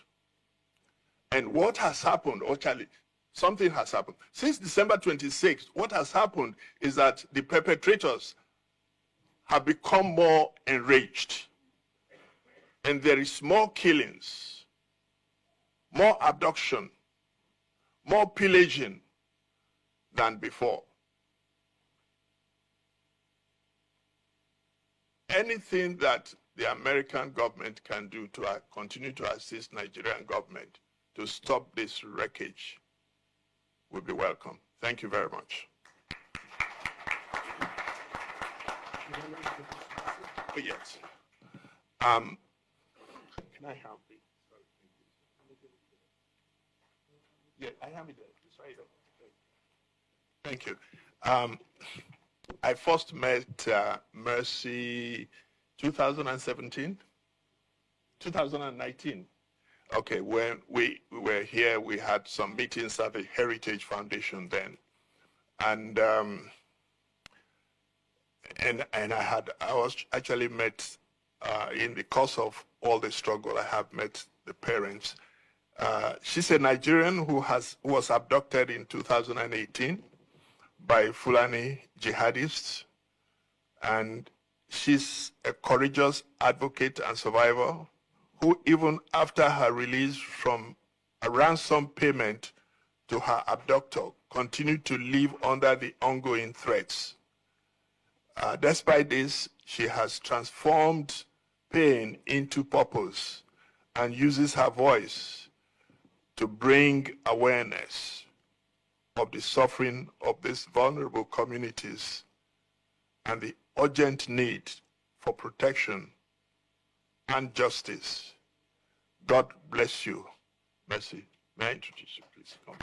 And what has happened, actually, something has happened. Since December 26th, what has happened is that the perpetrators have become more enraged. And there is more killings, more abduction, more pillaging than before. Anything that the American government can do to continue to assist Nigerian government to stop this wreckage would be welcome. Thank you very much. Oh, yes. Can I have it? Yeah, I have it there. It's right there. Thank you. I first met Mercy 2017, 2019. Okay, when we were here, we had some meetings at the Heritage Foundation then, and I was actually met in the course of all the struggle. I have met the parents. She's a Nigerian who was abducted in 2018 by Fulani jihadists, and she's a courageous advocate and survivor who, even after her release from a ransom payment to her abductor, continued to live under the ongoing threats. Despite this, she has transformed pain into purpose and uses her voice to bring awareness of the suffering of these vulnerable communities and the urgent need for protection and justice. God bless you. Mercy. May I introduce you, please? Come.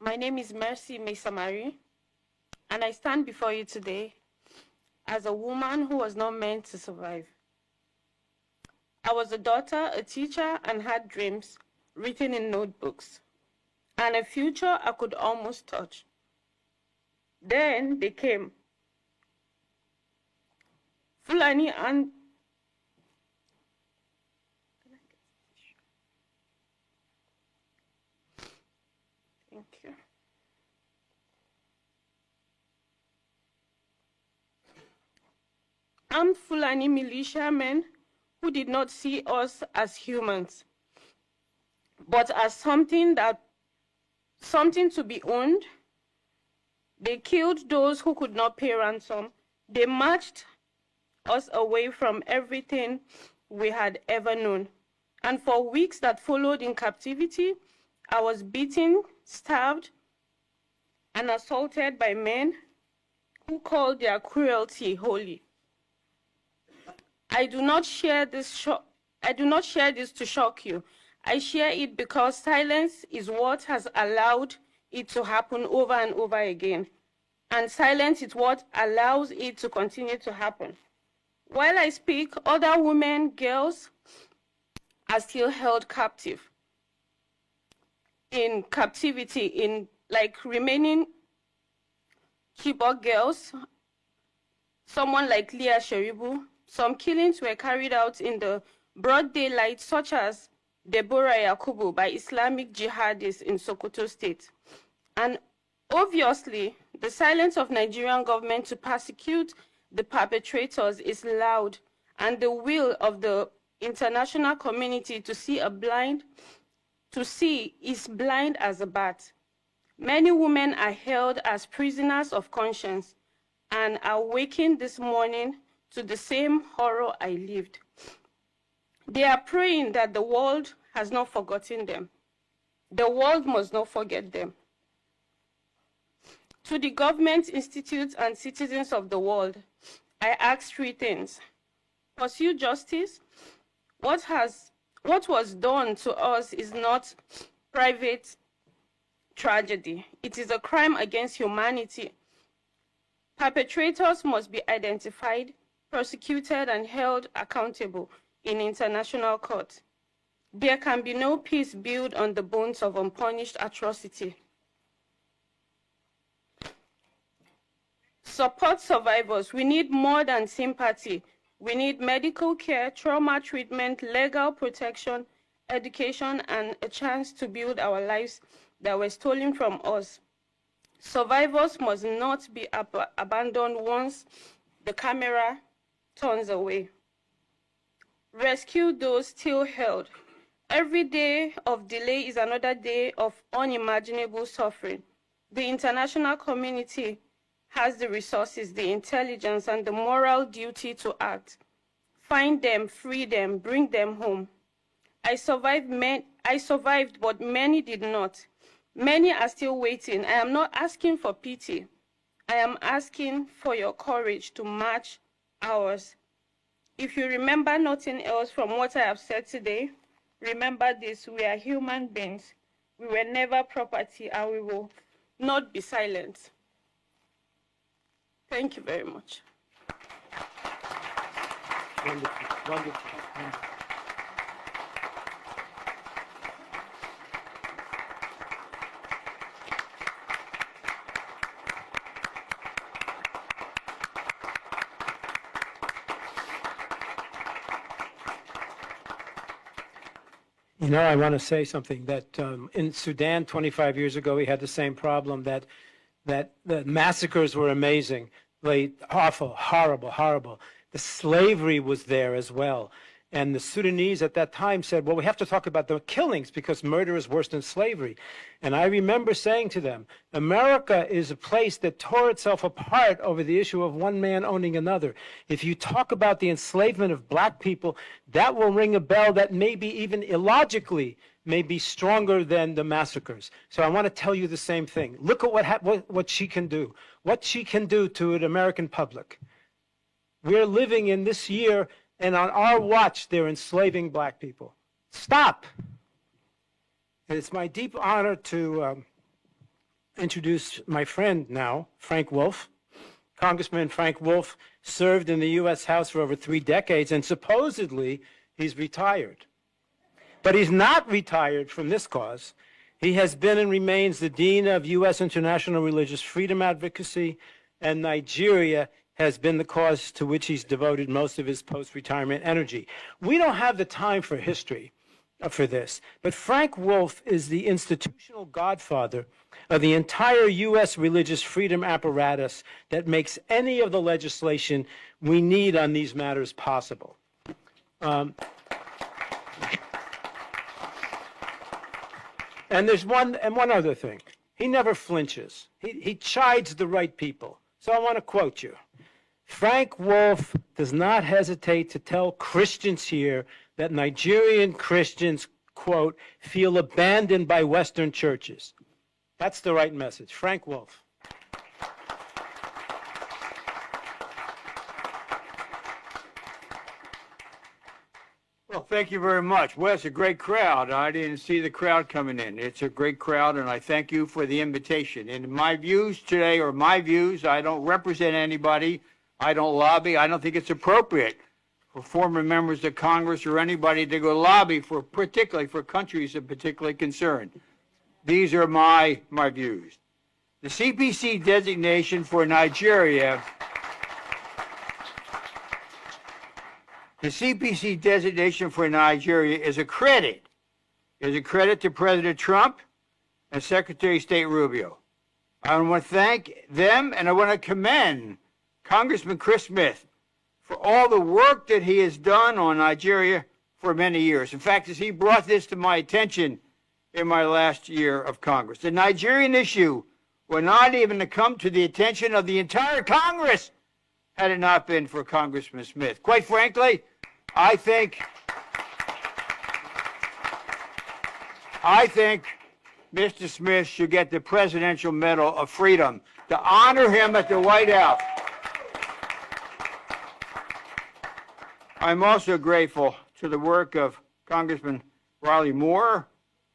My name is Mercy Mesamari, and I stand before you today as a woman who was not meant to survive. I was a daughter, a teacher, and had dreams written in notebooks, and a future I could almost touch. Then they came. Fulani and thank you. Armed Fulani militiamen who did not see us as humans, but as something to be owned. They killed those who could not pay ransom. They marched us away from everything we had ever known. And for weeks that followed in captivity, I was beaten, starved, and assaulted by men who called their cruelty holy. I do not share this to shock you. I share it because silence is what has allowed it to happen over and over again. And silence is what allows it to continue to happen. While I speak, other women, girls are still held captive. In captivity, remaining Chibok girls, someone like Leah Sheribu. Some killings were carried out in the broad daylight, such as Deborah Yakubu by Islamic jihadists in Sokoto State. And obviously, the silence of Nigerian government to persecute the perpetrators is loud, and the will of the international community to see is blind as a bat. Many women are held as prisoners of conscience and are waking this morning to the same horror I lived. They are praying that the world has not forgotten them. The world must not forget them. To the government, institutes, and citizens of the world, I ask three things. Pursue justice. What was done to us is not private tragedy. It is a crime against humanity. Perpetrators must be identified, prosecuted, and held accountable in international court. There can be no peace built on the bones of unpunished atrocity. Support survivors. We need more than sympathy. We need medical care, trauma treatment, legal protection, education, and a chance to build our lives that were stolen from us. Survivors must not be abandoned once the camera turns away. Rescue those still held. Every day of delay is another day of unimaginable suffering. The international community has the resources, the intelligence, and the moral duty to act. Find them, free them, bring them home. I survived, but many did not. Many are still waiting. I am not asking for pity. I am asking for your courage to match ours. If you remember nothing else from what I have said today, remember this: we are human beings. We were never property, and we will not be silent. Thank you very much. Wonderful, wonderful, wonderful. You know, I want to say something that in Sudan 25 years ago, we had the same problem, that the massacres were amazing. Awful, horrible, horrible. The slavery was there as well. And the Sudanese at that time said, well, we have to talk about the killings because murder is worse than slavery. And I remember saying to them, America is a place that tore itself apart over the issue of one man owning another. If you talk about the enslavement of black people, that will ring a bell that maybe even illogically may be stronger than the massacres. So I want to tell you the same thing. Look at what she can do, what she can do to an American public. We're living in this year, and on our watch, they're enslaving black people. Stop. And it's my deep honor to introduce my friend now, Frank Wolf. Congressman Frank Wolf served in the U.S. House for over 3 decades, and supposedly he's retired. But he's not retired from this cause. He has been and remains the Dean of U.S. International Religious Freedom Advocacy, and Nigeria has been the cause to which he's devoted most of his post-retirement energy. We don't have the time for history for this, but Frank Wolf is the institutional godfather of the entire U.S. religious freedom apparatus that makes any of the legislation we need on these matters possible. And there's one other thing. He never flinches. He chides the right people. So I want to quote you. Frank Wolf does not hesitate to tell Christians here that Nigerian Christians, quote, feel abandoned by Western churches. That's the right message. Frank Wolf. Well, thank you very much. Well, it's a great crowd. I didn't see the crowd coming in. It's a great crowd, and I thank you for the invitation. And my views today are my views. I don't represent anybody. I don't lobby. I don't think it's appropriate for former members of Congress or anybody to go lobby for, particularly for countries of particular concern. These are my views. The CPC designation for Nigeria. The CPC designation for Nigeria is a credit. Is a credit to President Trump and Secretary of State Rubio. I want to thank them, and I want to commend Congressman Chris Smith for all the work that he has done on Nigeria for many years. In fact, as he brought this to my attention in my last year of Congress, the Nigerian issue would not even have come to the attention of the entire Congress had it not been for Congressman Smith. Quite frankly, I think Mr. Smith should get the Presidential Medal of Freedom to honor him at the White House. I'm also grateful to the work of Congressman Riley Moore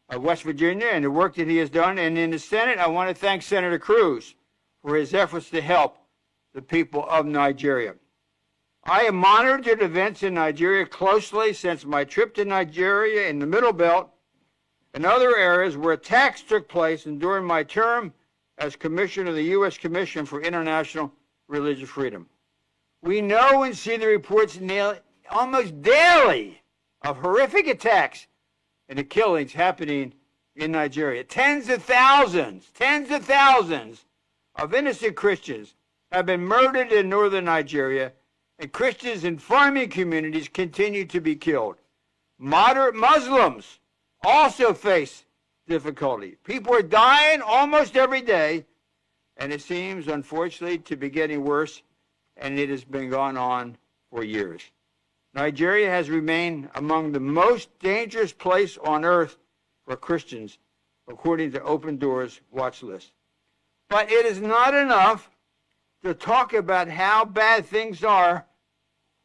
of West Virginia and the work that he has done. And in the Senate, I want to thank Senator Cruz for his efforts to help the people of Nigeria. I have monitored events in Nigeria closely since my trip to Nigeria in the Middle Belt and other areas where attacks took place and during my term as Commissioner of the U.S. Commission for International Religious Freedom. We know and see the reports almost daily of horrific attacks and the killings happening in Nigeria. Tens of thousands of innocent Christians have been murdered in northern Nigeria, and Christians in farming communities continue to be killed. Moderate Muslims also face difficulty. People are dying almost every day, and it seems, unfortunately, to be getting worse, and it has been going on for years. Nigeria has remained among the most dangerous place on earth for Christians, according to Open Doors watch list. But it is not enough to talk about how bad things are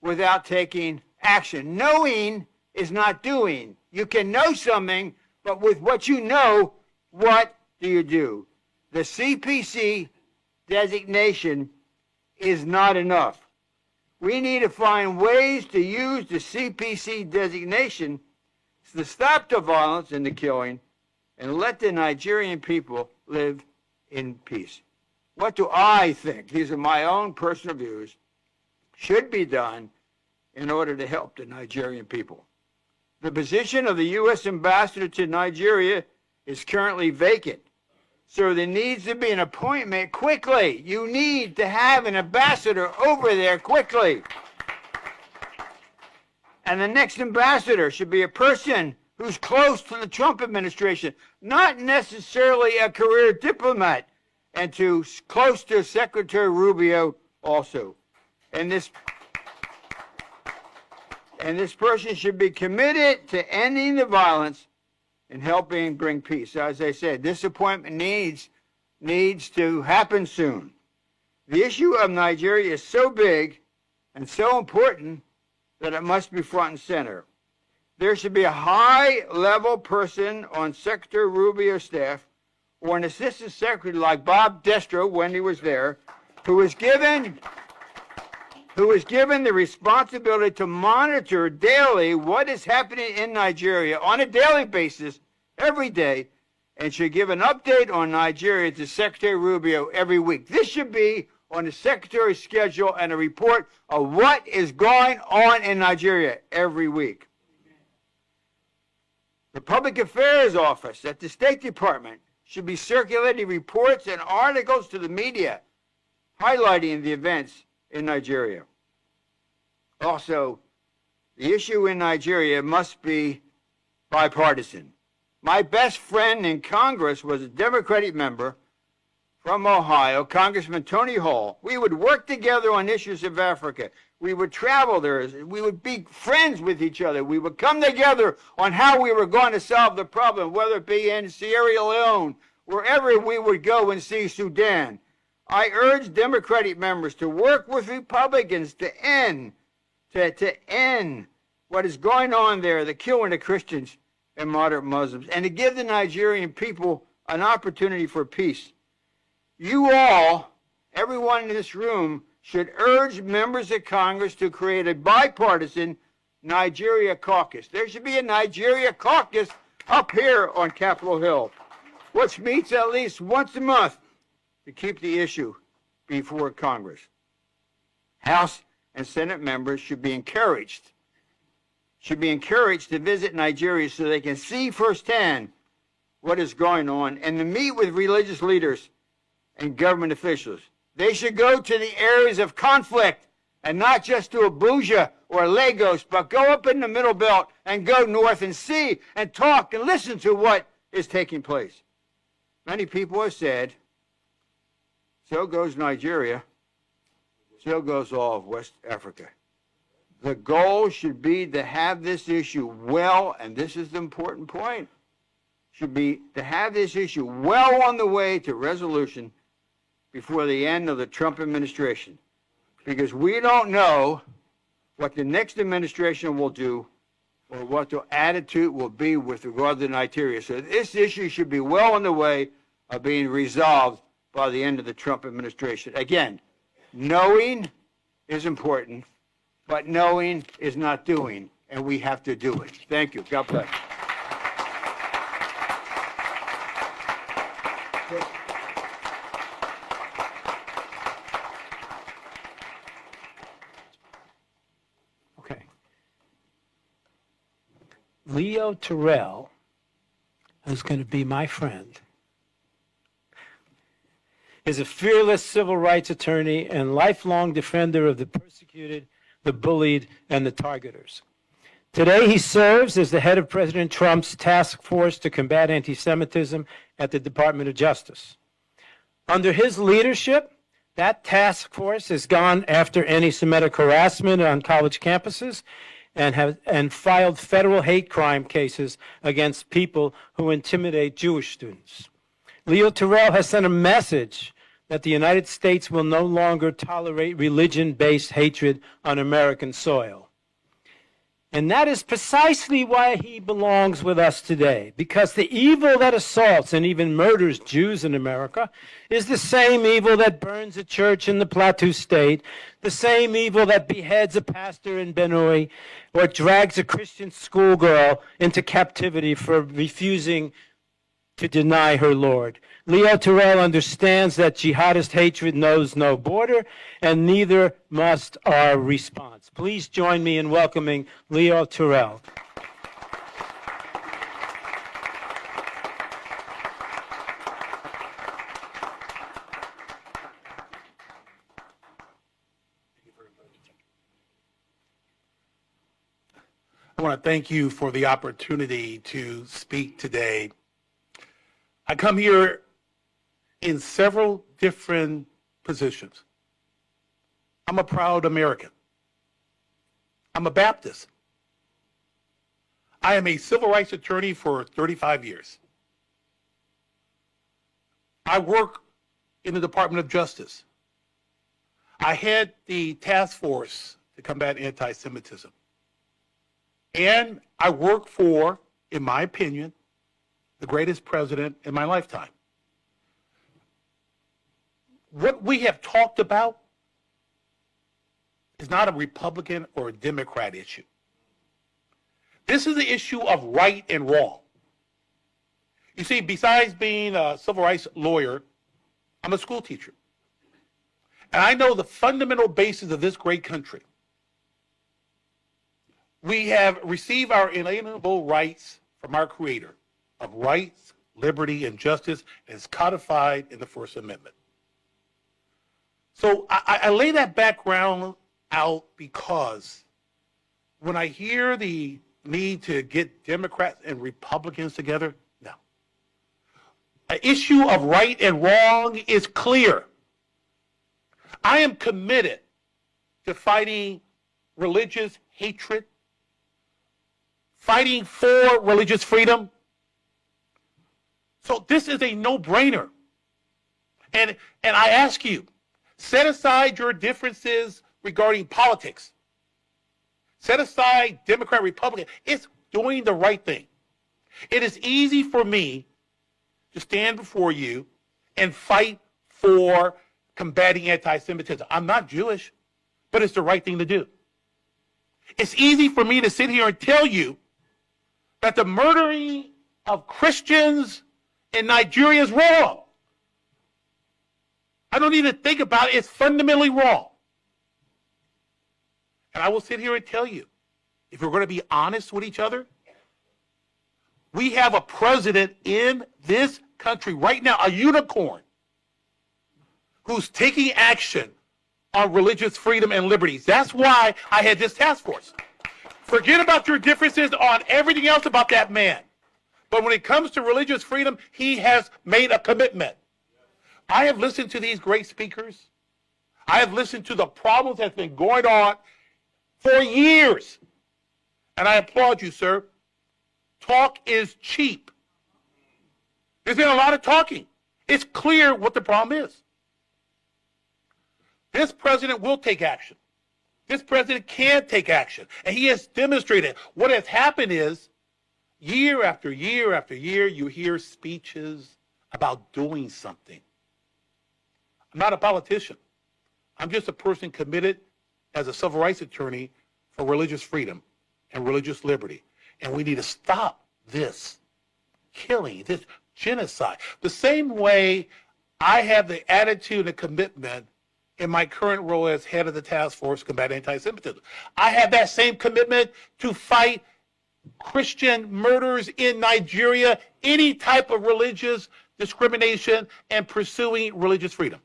without taking action. Knowing is not doing. You can know something, but with what you know, what do you do? The CPC designation is not enough. We need to find ways to use the CPC designation to stop the violence and the killing and let the Nigerian people live in peace. What do I think? These are my own personal views. Should be done in order to help the Nigerian people. The position of the U.S. ambassador to Nigeria is currently vacant. So there needs to be an appointment quickly. You need to have an ambassador over there quickly. And the next ambassador should be a person who's close to the Trump administration, not necessarily a career diplomat, and close to Secretary Rubio also. And this person should be committed to ending the violence and helping bring peace. As I said, this appointment needs to happen soon. The issue of Nigeria is so big and so important that it must be front and center. There should be a high-level person on Secretary Rubio's staff or an assistant secretary like Bob Destro when he was there, who was given the responsibility to monitor daily what is happening in Nigeria on a daily basis, every day, and should give an update on Nigeria to Secretary Rubio every week. This should be on the Secretary's schedule and a report of what is going on in Nigeria every week. The Public Affairs Office at the State Department should be circulating reports and articles to the media highlighting the events in Nigeria. Also, the issue in Nigeria must be bipartisan. My best friend in Congress was a Democratic member from Ohio, Congressman Tony Hall. We would work together on issues of Africa. We would travel there. We would be friends with each other. We would come together on how we were going to solve the problem, whether it be in Sierra Leone, wherever we would go and see Sudan. I urge Democratic members to work with Republicans to end what is going on there, the killing of Christians and moderate Muslims, and to give the Nigerian people an opportunity for peace. You all, everyone in this room, should urge members of Congress to create a bipartisan Nigeria caucus. There should be a Nigeria caucus up here on Capitol Hill, which meets at least once a month to keep the issue before Congress. House and Senate members should be encouraged to visit Nigeria so they can see firsthand what is going on and to meet with religious leaders and government officials. They should go to the areas of conflict and not just to Abuja or Lagos, but go up in the Middle Belt and go north and see and talk and listen to what is taking place. Many people have said, so goes Nigeria, so goes all of West Africa. The goal should be to have this issue well, and this is the important point, should be to have this issue well on the way to resolution before the end of the Trump administration. Because we don't know what the next administration will do or what the attitude will be with regard to Nigeria. So this issue should be well on the way of being resolved by the end of the Trump administration. Again, knowing is important, but knowing is not doing, and we have to do it. Thank you. God bless. Okay. Leo Terrell, who's going to be my friend, is a fearless civil rights attorney and lifelong defender of the persecuted, the bullied, and the targeters. Today, he serves as the head of President Trump's task force to combat anti-Semitism at the Department of Justice. Under his leadership, that task force has gone after anti-Semitic harassment on college campuses and filed federal hate crime cases against people who intimidate Jewish students. Leo Terrell has sent a message that the United States will no longer tolerate religion-based hatred on American soil. And that is precisely why he belongs with us today, because the evil that assaults and even murders Jews in America is the same evil that burns a church in the Plateau State, the same evil that beheads a pastor in Benue, or drags a Christian schoolgirl into captivity for refusing to deny her Lord. Leo Terrell understands that jihadist hatred knows no border, and neither must our response. Please join me in welcoming Leo Terrell. I want to thank you for the opportunity to speak today. I come here in several different positions. I'm a proud American. I'm a Baptist. I am a civil rights attorney for 35 years. I work in the Department of Justice. I head the task force to combat anti-Semitism. And I work for, in my opinion, the greatest president in my lifetime. What we have talked about is not a Republican or a Democrat issue. This is the issue of right and wrong. You see, besides being a civil rights lawyer, I'm a school teacher. And I know the fundamental basis of this great country. We have received our inalienable rights from our Creator of rights, liberty, and justice, and it's codified in the First Amendment. So I lay that background out because when I hear the need to get Democrats and Republicans together, no. An issue of right and wrong is clear. I am committed to fighting religious hatred, fighting for religious freedom. So this is a no-brainer. And I ask you, set aside your differences regarding politics. Set aside Democrat, Republican. It's doing the right thing. It is easy for me to stand before you and fight for combating anti-Semitism. I'm not Jewish, but it's the right thing to do. It's easy for me to sit here and tell you that the murdering of Christians in Nigeria is wrong. I don't need to think about it. It's fundamentally wrong. And I will sit here and tell you, if we're going to be honest with each other, we have a president in this country right now, a unicorn, who's taking action on religious freedom and liberties. That's why I had this task force. Forget about your differences on everything else about that man. But when it comes to religious freedom, he has made a commitment. I have listened to these great speakers. I have listened to the problems that's been going on for years. And I applaud you, sir. Talk is cheap. There's been a lot of talking. It's clear what the problem is. This president will take action. This president can take action. And he has demonstrated. What has happened is, year after year after year, you hear speeches about doing something. I'm not a politician. I'm just a person committed as a civil rights attorney for religious freedom and religious liberty. And we need to stop this killing, this genocide. The same way I have the attitude and commitment in my current role as head of the task force to combat anti-Semitism. I have that same commitment to fight Christian murders in Nigeria, any type of religious discrimination, and pursuing religious freedom.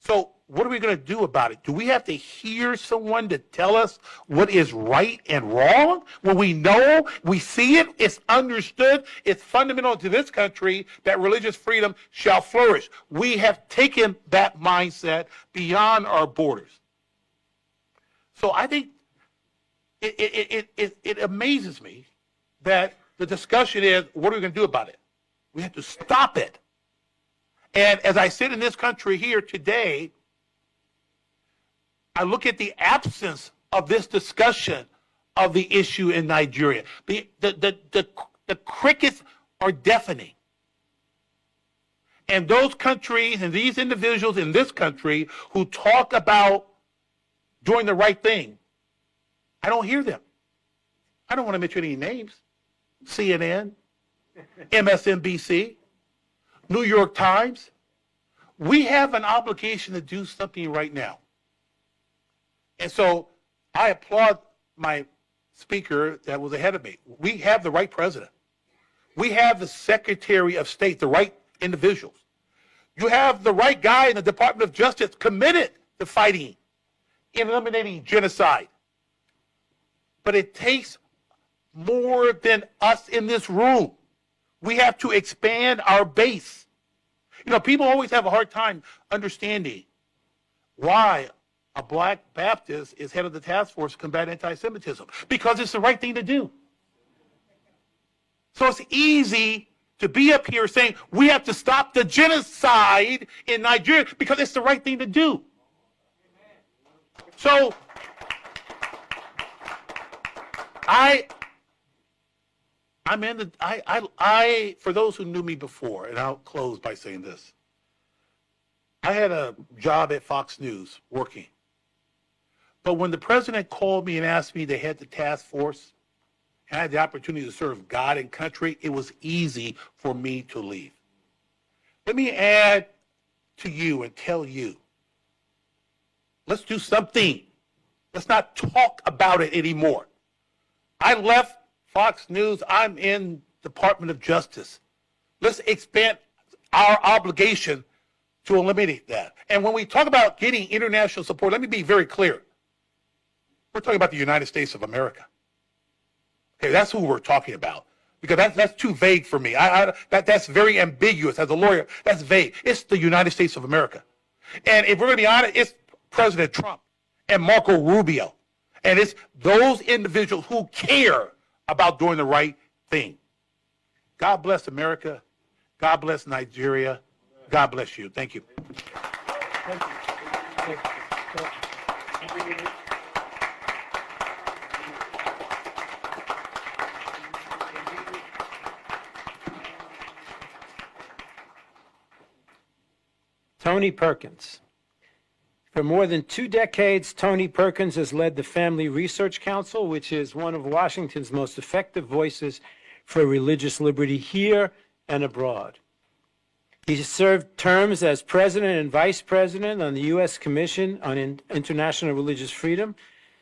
So what are we going to do about it? Do we have to hear someone to tell us what is right and wrong? When we know, we see it, it's understood, it's fundamental to this country that religious freedom shall flourish. We have taken that mindset beyond our borders. So I think it amazes me that the discussion is, what are we going to do about it? We have to stop it. And as I sit in this country here today, I look at the absence of this discussion of the issue in Nigeria. The crickets are deafening. And those countries and these individuals in this country who talk about doing the right thing, I don't hear them. I don't want to mention any names. CNN, MSNBC, New York Times. We have an obligation to do something right now. And so I applaud my speaker that was ahead of me. We have the right president. We have the Secretary of State, the right individuals. You have the right guy in the Department of Justice committed to fighting and eliminating genocide. But it takes more than us in this room. We have to expand our base. You know, people always have a hard time understanding why a black Baptist is head of the task force to combat anti-Semitism, because it's the right thing to do. So it's easy to be up here saying we have to stop the genocide in Nigeria because it's the right thing to do. So for those who knew me before, and I'll close by saying this. I had a job at Fox News working. But when the president called me and asked me to head the task force, and I had the opportunity to serve God and country, it was easy for me to leave. Let me add to you and tell you, let's do something. Let's not talk about it anymore. I left Fox News. I'm in Department of Justice. Let's expand our obligation to eliminate that. And when we talk about getting international support, let me be very clear. We're talking about the United States of America. Okay, that's who we're talking about. Because that's too vague for me. That's very ambiguous. As a lawyer, that's vague. It's the United States of America. And if we're going to be honest, it's President Trump and Marco Rubio. And it's those individuals who care about doing the right thing. God bless America. God bless Nigeria. God bless you. Thank you. Thank you. Thank you. Tony Perkins. For more than 2 decades, Tony Perkins has led the Family Research Council, which is one of Washington's most effective voices for religious liberty here and abroad. He served terms as president and vice president on the U.S. Commission on International Religious Freedom.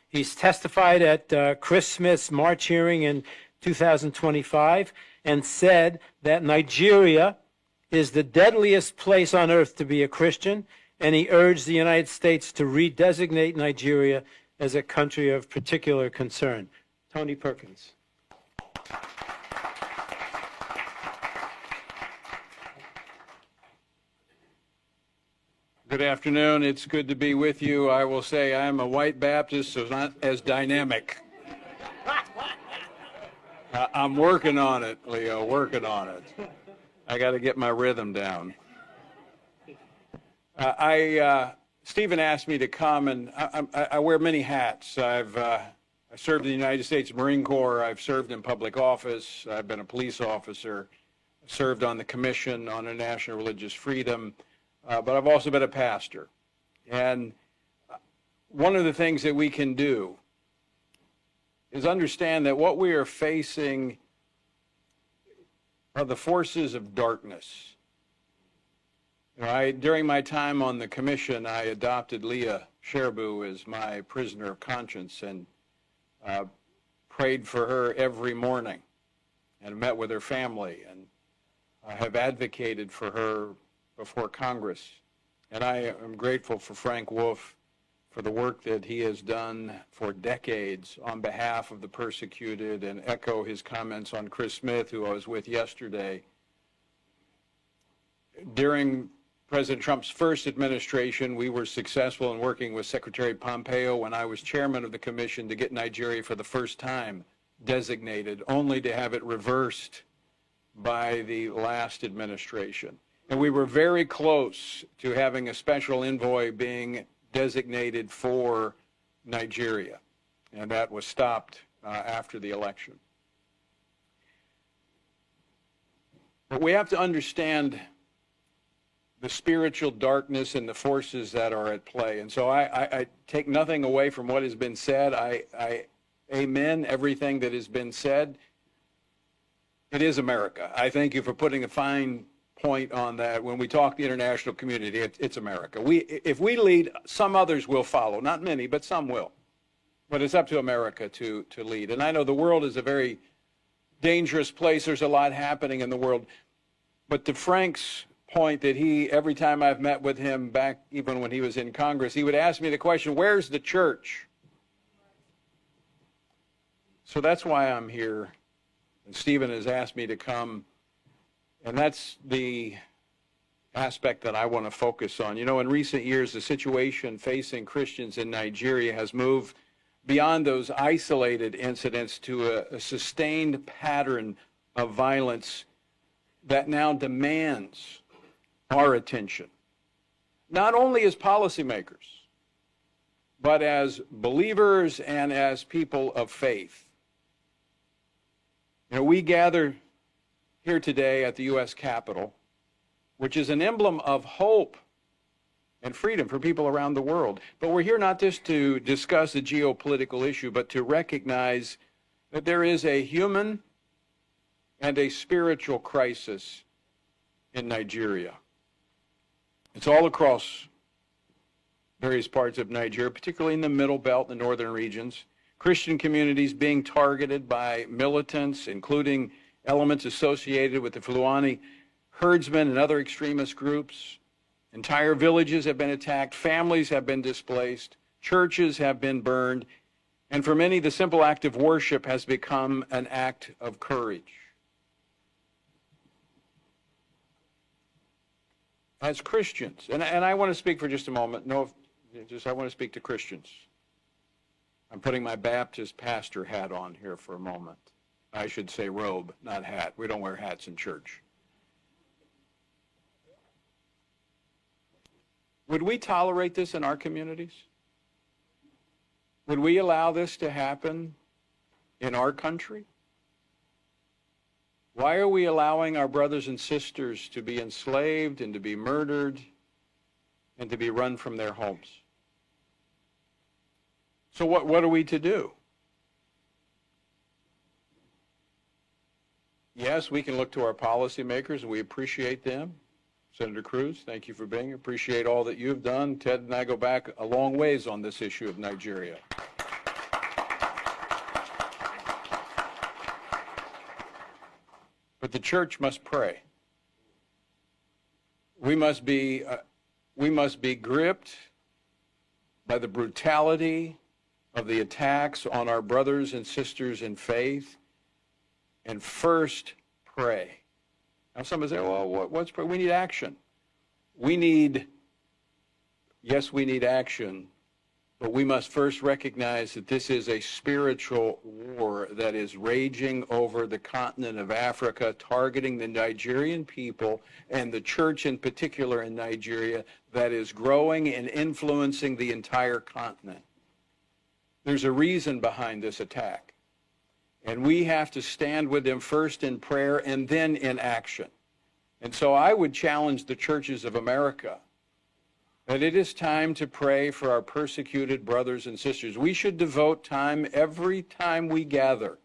He's testified at Chris Smith's March hearing in 2025 and said that Nigeria is the deadliest place on earth to be a Christian, and he urged the United States to redesignate Nigeria as a country of particular concern. Tony Perkins. Good afternoon. It's good to be with you. I will say I'm a white Baptist, so not as dynamic. I'm working on it, Leo, working on it. I got to get my rhythm down. Stephen asked me to come, and I wear many hats. I served in the United States Marine Corps. I've served in public office. I've been a police officer, served on the Commission on International Religious Freedom, but I've also been a pastor. And one of the things that we can do is understand that what we are facing are the forces of darkness. During my time on the commission, I adopted Leah Sherbu as my prisoner of conscience and prayed for her every morning and met with her family, and I have advocated for her before Congress. And I am grateful for Frank Wolf for the work that he has done for decades on behalf of the persecuted, and echo his comments on Chris Smith, who I was with yesterday. During President Trump's first administration, we were successful in working with Secretary Pompeo when I was chairman of the commission to get Nigeria for the first time designated, only to have it reversed by the last administration. And we were very close to having a special envoy being designated for Nigeria, and that was stopped after the election. But we have to understand the spiritual darkness and the forces that are at play. And so I take nothing away from what has been said. I amen everything that has been said. It is America. I thank you for putting a fine point on that. When we talk the international community, it's America. If we lead, some others will follow. Not many, but some will. But it's up to America to lead. And I know the world is a very dangerous place. There's a lot happening in the world. But to Frank's point that every time I've met with him back, even when he was in Congress, he would ask me the question, where's the church? So that's why I'm here. And Stephen has asked me to come. And that's the aspect that I want to focus on. You know, in recent years, the situation facing Christians in Nigeria has moved beyond those isolated incidents to a sustained pattern of violence that now demands our attention, not only as policymakers, but as believers and as people of faith. You know, we gather here today at the U.S. Capitol, which is an emblem of hope and freedom for people around the world. But we're here not just to discuss a geopolitical issue, but to recognize that there is a human and a spiritual crisis in Nigeria. It's all across various parts of Nigeria, particularly in the Middle Belt, the northern regions. Christian communities being targeted by militants, including elements associated with the Fulani herdsmen and other extremist groups. Entire villages have been attacked, families have been displaced, churches have been burned, and for many, the simple act of worship has become an act of courage. As Christians, and I want to speak for just a moment. I want to speak to Christians. I'm putting my Baptist pastor hat on here for a moment. I should say robe, not hat. We don't wear hats in church. Would we tolerate this in our communities? Would we allow this to happen in our country? Why are we allowing our brothers and sisters to be enslaved and to be murdered and to be run from their homes? So what are we to do? Yes, we can look to our policymakers, and we appreciate them. Senator Cruz, thank you for being here. Appreciate all that you've done. Ted and I go back a long ways on this issue of Nigeria. But the church must pray. We must be gripped by the brutality of the attacks on our brothers and sisters in faith, and first pray. Now somebody say, well, what's pray? We need action. Yes, we need action, but we must first recognize that this is a spiritual war that is raging over the continent of Africa, targeting the Nigerian people and the church in particular in Nigeria, that is growing and influencing the entire continent. There's a reason behind this attack. And we have to stand with them first in prayer and then in action. And so I would challenge the churches of America that it is time to pray for our persecuted brothers and sisters. We should devote time every time we gather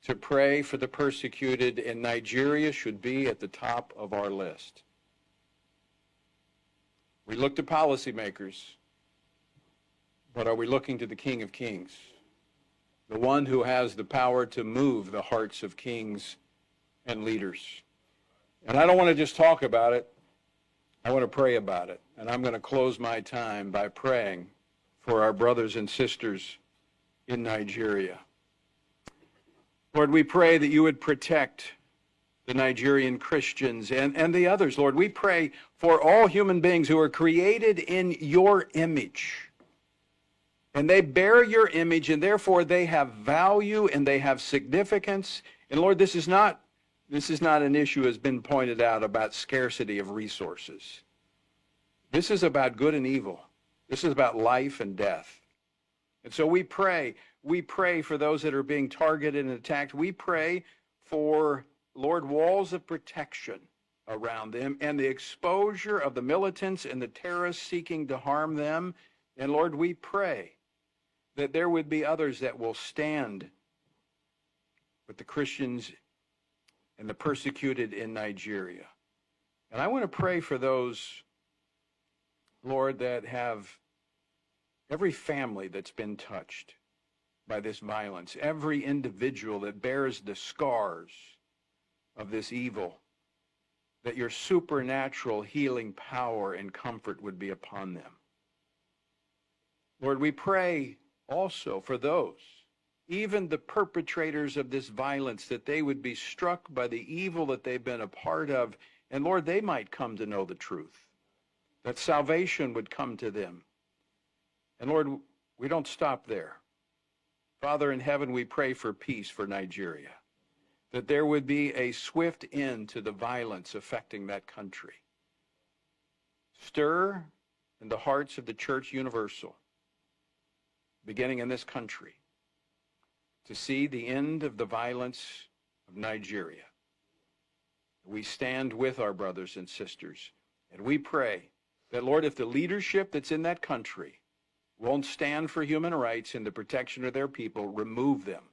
to pray for the persecuted, and Nigeria should be at the top of our list. We look to policymakers, but are we looking to the King of Kings? The one who has the power to move the hearts of kings and leaders. And I don't want to just talk about it. I want to pray about it. And I'm going to close my time by praying for our brothers and sisters in Nigeria. Lord, we pray that you would protect the Nigerian Christians and the others. Lord, we pray for all human beings who are created in your image. And they bear your image, and therefore they have value and they have significance. And Lord, this is not an issue, as been pointed out, about scarcity of resources. This is about good and evil. This is about life and death. And so we pray for those that are being targeted and attacked. We pray for, Lord, walls of protection around them and the exposure of the militants and the terrorists seeking to harm them. And Lord, we pray that there would be others that will stand with the Christians and the persecuted in Nigeria. And I want to pray for those, Lord, that have every family that's been touched by this violence, every individual that bears the scars of this evil, that your supernatural healing power and comfort would be upon them. Lord, we pray also for those even the perpetrators of this violence, that they would be struck by the evil that they've been a part of. And Lord, they might come to know the truth, that salvation would come to them. And Lord, we don't stop there. Father in heaven, we pray for peace for Nigeria, that there would be a swift end to the violence affecting that country. Stir in the hearts of the Church Universal, beginning in this country, to see the end of the violence of Nigeria. We stand with our brothers and sisters, and we pray that, Lord, if the leadership that's in that country won't stand for human rights and the protection of their people, remove them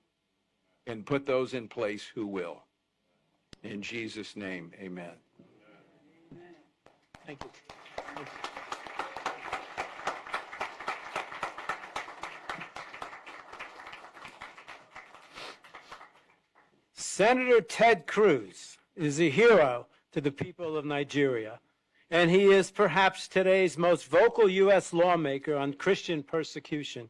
and put those in place who will. In Jesus' name, amen. Thank you. Senator Ted Cruz is a hero to the people of Nigeria, and he is perhaps today's most vocal U.S. lawmaker on Christian persecution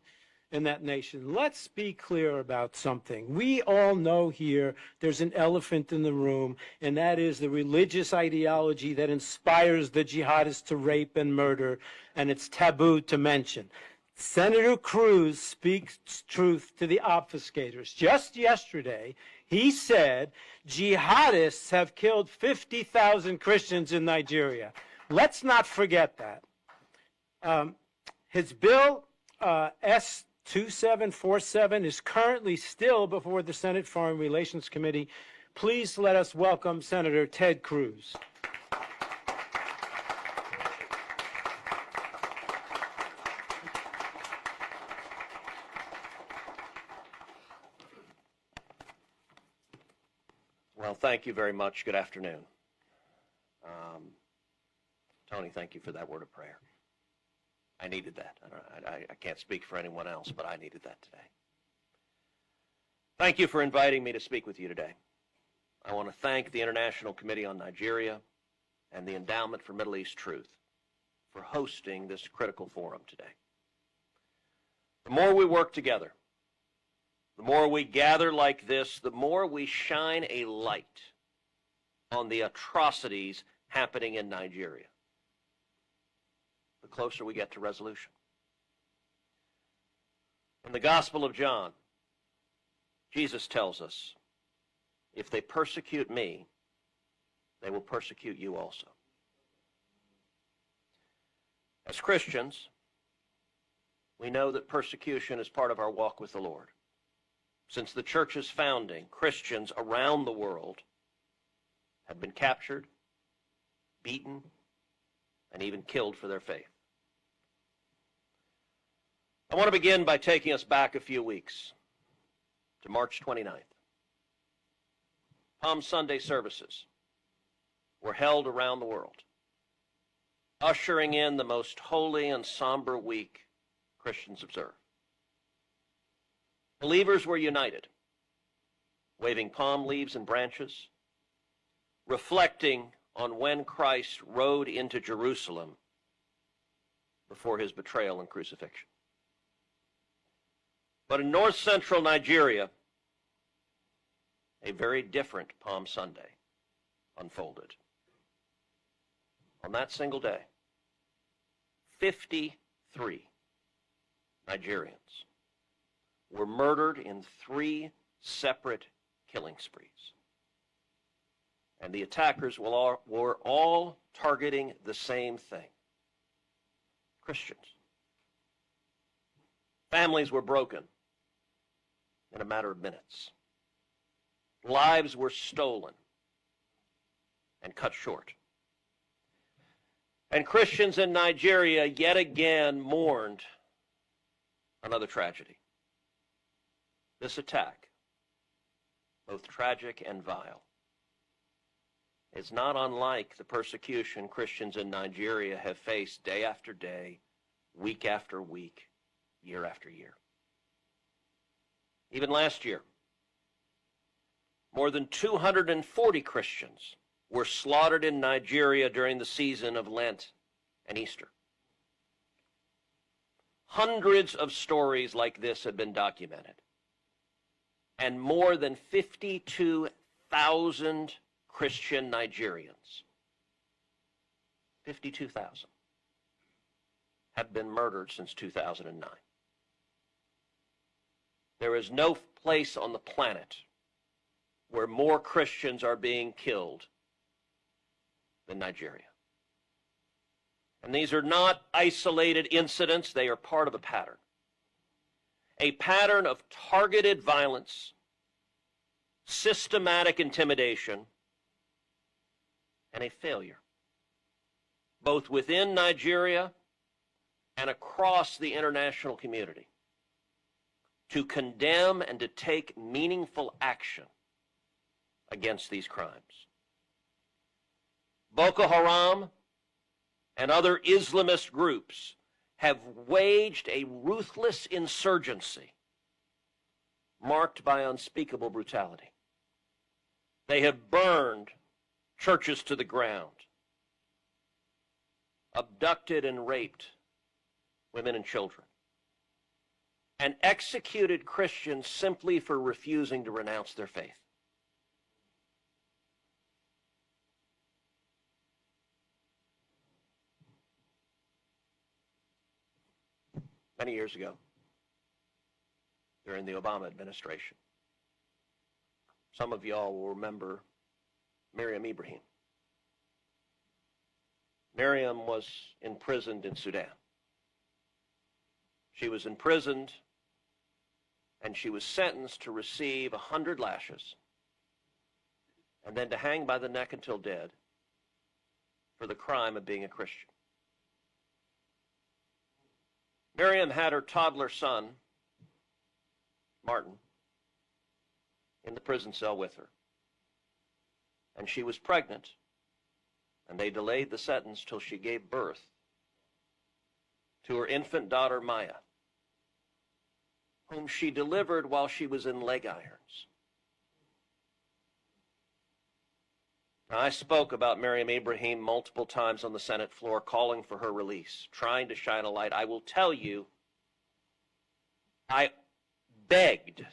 in that nation. Let's be clear about something. We all know here there's an elephant in the room, and that is the religious ideology that inspires the jihadists to rape and murder, and it's taboo to mention. Senator Cruz speaks truth to the obfuscators. Just yesterday, he said jihadists have killed 50,000 Christians in Nigeria. Let's not forget that. His bill, S-2747, is currently still before the Senate Foreign Relations Committee. Please let us welcome Senator Ted Cruz. Well, thank you very much. Good afternoon. Tony, thank you for that word of prayer. I needed that. I can't speak for anyone else, but I needed that today. Thank you for inviting me to speak with you today. I want to thank the International Committee on Nigeria and the Endowment for Middle East Truth for hosting this critical forum today. The more we work together, the more we gather like this, the more we shine a light on the atrocities happening in Nigeria, the closer we get to resolution. In the Gospel of John, Jesus tells us, if they persecute me, they will persecute you also. As Christians, we know that persecution is part of our walk with the Lord. Since the church's founding, Christians around the world have been captured, beaten, and even killed for their faith. I want to begin by taking us back a few weeks to March 29th. Palm Sunday services were held around the world, ushering in the most holy and somber week Christians observe. Believers were united, waving palm leaves and branches, reflecting on when Christ rode into Jerusalem before his betrayal and crucifixion. But in north-central Nigeria, a very different Palm Sunday unfolded. On that single day, 53 Nigerians were murdered in 3 separate killing sprees. And the attackers were all targeting the same thing: Christians. Families were broken in a matter of minutes. Lives were stolen and cut short. And Christians in Nigeria yet again mourned another tragedy. This attack, both tragic and vile, is not unlike the persecution Christians in Nigeria have faced day after day, week after week, year after year. Even last year, more than 240 Christians were slaughtered in Nigeria during the season of Lent and Easter. Hundreds of stories like this have been documented. and more than 52,000 Christian Nigerians, 52,000, have been murdered since 2009. There is no place on the planet where more Christians are being killed than Nigeria. And these are not isolated incidents, they are part of a pattern. A pattern of targeted violence, systematic intimidation, and a failure, both within Nigeria and across the international community, to condemn and to take meaningful action against these crimes. Boko Haram and other Islamist groups have waged a ruthless insurgency marked by unspeakable brutality. They have burned churches to the ground, abducted and raped women and children, and executed Christians simply for refusing to renounce their faith. Many years ago, during the Obama administration, some of y'all will remember Miriam Ibrahim. Miriam was imprisoned in Sudan. She was imprisoned and she was sentenced to receive 100 lashes and then to hang by the neck until dead for the crime of being a Christian. Miriam had her toddler son, Martin, in the prison cell with her. And she was pregnant, and they delayed the sentence till she gave birth to her infant daughter, Maya, whom she delivered while she was in leg irons. Now, I spoke about Miriam Ibrahim multiple times on the Senate floor, calling for her release, trying to shine a light. I will tell you, I begged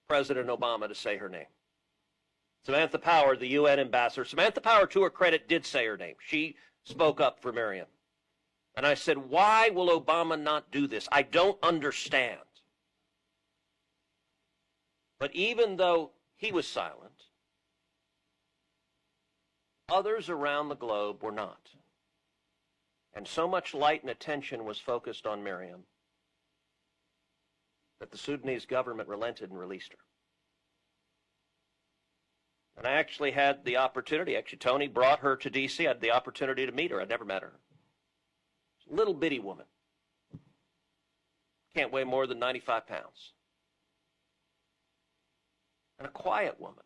President Obama to say her name. Samantha Power, the UN ambassador, Samantha Power, to her credit, did say her name. She spoke up for Miriam. And I said, why will Obama not do this? I don't understand. But even though he was silent, others around the globe were not. And so much light and attention was focused on Miriam that the Sudanese government relented and released her. And I actually had the opportunity, Tony brought her to D.C. I had the opportunity to meet her. I'd never met her. She's a little bitty woman. Can't weigh more than 95 pounds. And a quiet woman.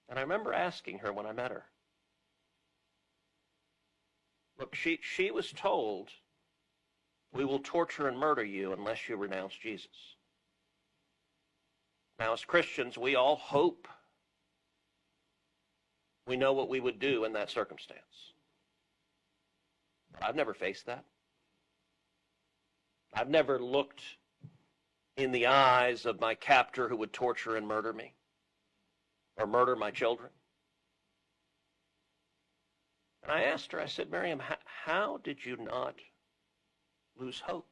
And I remember asking her when I met her, look, she was told, we will torture and murder you unless you renounce Jesus. Now, as Christians, we all hope we know what we would do in that circumstance. But I've never faced that. I've never looked in the eyes of my captor who would torture and murder me or murder my children. And I asked her, I said, Miriam, how did you not lose hope?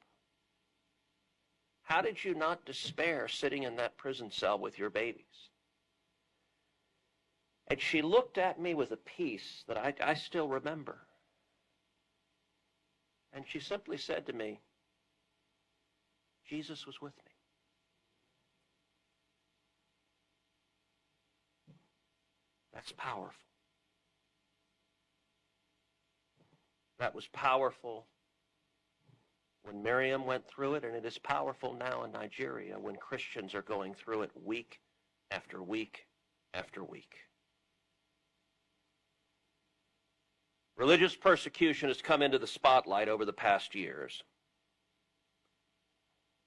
How did you not despair sitting in that prison cell with your babies? And she looked at me with a peace that I still remember. And she simply said to me, Jesus was with me. That's powerful. That was powerful when Miriam went through it, and it is powerful now in Nigeria when Christians are going through it week after week after week. Religious persecution has come into the spotlight over the past years.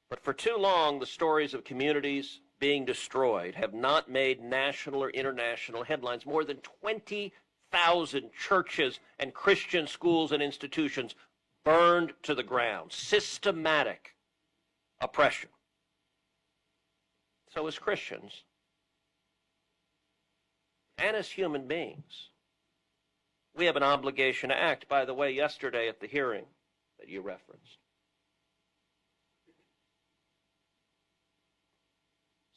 But for too long, the stories of communities being destroyed have not made national or international headlines. More than 20,000 churches and Christian schools and institutions burned to the ground. Systematic oppression. So as Christians, and as human beings, we have an obligation to act. By the way, yesterday at the hearing that you referenced,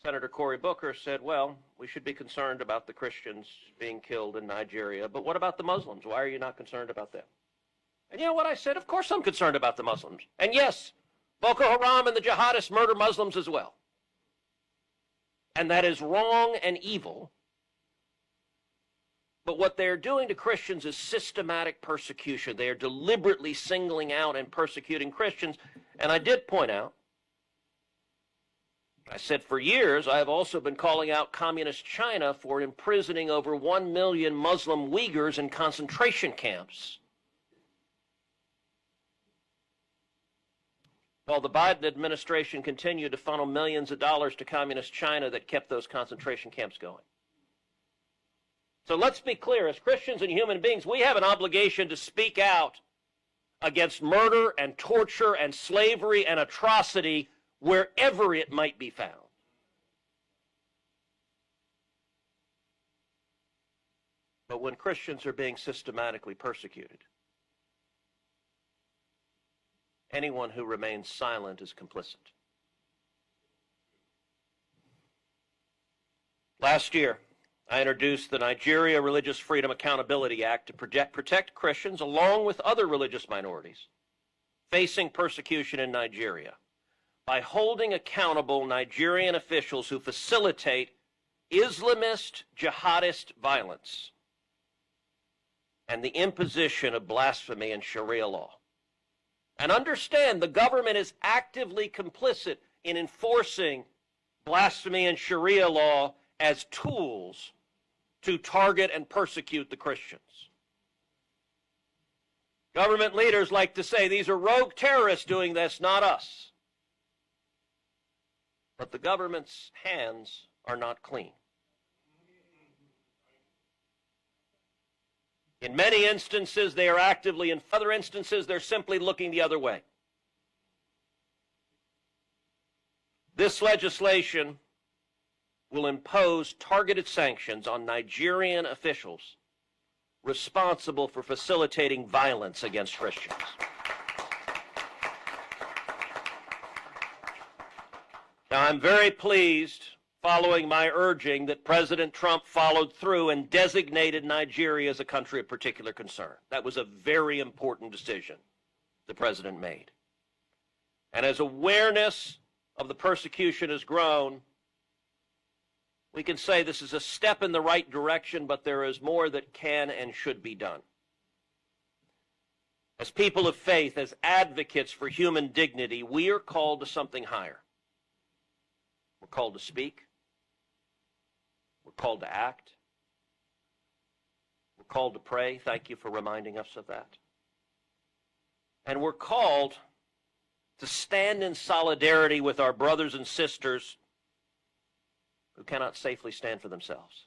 Senator Cory Booker said, well, we should be concerned about the Christians being killed in Nigeria, but what about the Muslims? Why are you not concerned about them? And you know what I said? Of course I'm concerned about the Muslims. And yes, Boko Haram and the jihadists murder Muslims as well. And that is wrong and evil. But what they're doing to Christians is systematic persecution. They are deliberately singling out and persecuting Christians. And I did point out, I said for years, I have also been calling out communist China for imprisoning over 1 million Muslim Uyghurs in concentration camps. While the Biden administration continued to funnel millions of dollars to communist China that kept those concentration camps going. So let's be clear, as Christians and human beings, we have an obligation to speak out against murder and torture and slavery and atrocity wherever it might be found. But when Christians are being systematically persecuted, anyone who remains silent is complicit. Last year, I introduced the Nigeria Religious Freedom Accountability Act to protect Christians along with other religious minorities facing persecution in Nigeria by holding accountable Nigerian officials who facilitate Islamist jihadist violence and the imposition of blasphemy and Sharia law. And understand, the government is actively complicit in enforcing blasphemy and Sharia law as tools to target and persecute the Christians. Government leaders like to say these are rogue terrorists doing this, not us. But the government's hands are not clean. In many instances, they are actively. In other instances, they're simply looking the other way. This legislation will impose targeted sanctions on Nigerian officials responsible for facilitating violence against Christians. Now, I'm very pleased, following my urging, that President Trump followed through and designated Nigeria as a country of particular concern. That was a very important decision the president made. And as awareness of the persecution has grown, we can say this is a step in the right direction, but there is more that can and should be done. As people of faith, as advocates for human dignity, we are called to something higher. We're called to speak. We're called to act. We're called to pray. Thank you for reminding us of that. And we're called to stand in solidarity with our brothers and sisters who cannot safely stand for themselves.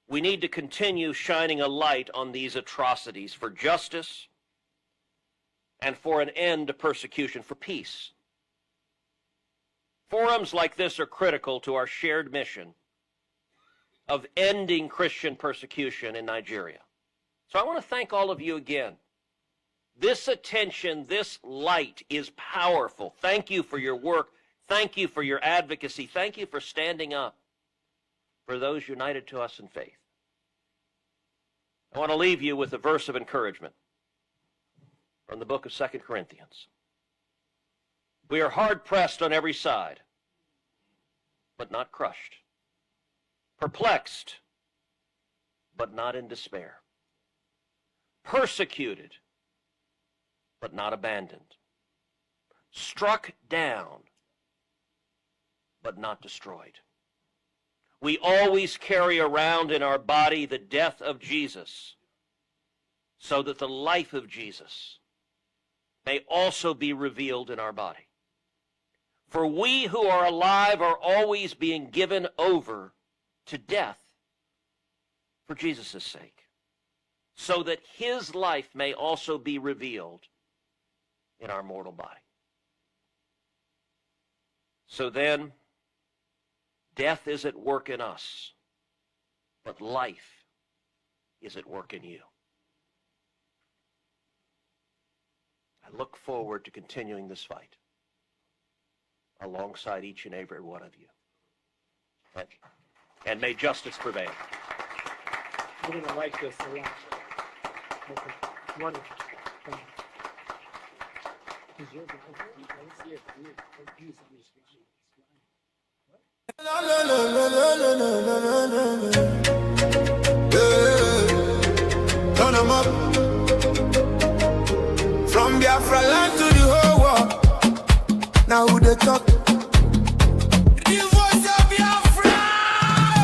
We need to continue shining a light on these atrocities for justice and for an end to persecution, for peace. Forums like this are critical to our shared mission of ending Christian persecution in Nigeria. So I want to thank all of you again. This attention, this light is powerful. Thank you for your work. Thank you for your advocacy. Thank you for standing up for those united to us in faith. I want to leave you with a verse of encouragement from the book of 2 Corinthians. We are hard-pressed on every side, but not crushed. Perplexed, but not in despair. Persecuted, but not abandoned. Struck down, but not destroyed. We always carry around in our body the death of Jesus, so that the life of Jesus may also be revealed in our body. For we who are alive are always being given over to death for Jesus' sake, so that his life may also be revealed in our mortal body. So then, Death is at work in us, but life is at work in you. I look forward to continuing this fight alongside each and every one of you. And may justice prevail. We're going to like this a lot. Okay. Wonderful. Turn 'em up. From Biafra land to the whole world. Now who they talk? The voice of Biafra.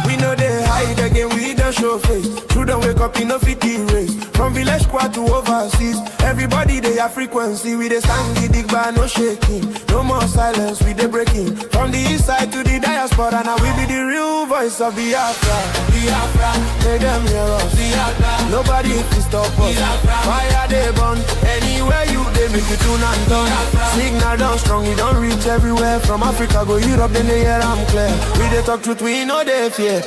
We know they hide again, we don't show face. True don't wake up in no 50 race. From village squad to overseas, everybody they have frequency. We they stand the dig bar, no shaking. No more silence, we they breaking. From the east side to the diaspora, now we be the real voice of Biafra. Biafra, make them hear us. Biafra, nobody can stop us. Biafra, fire they burn. Anywhere you they make you tune and turn. Signal down strong, we don't reach everywhere. From Africa go Europe, then they hear I'm clear. We they talk truth, we know they fear.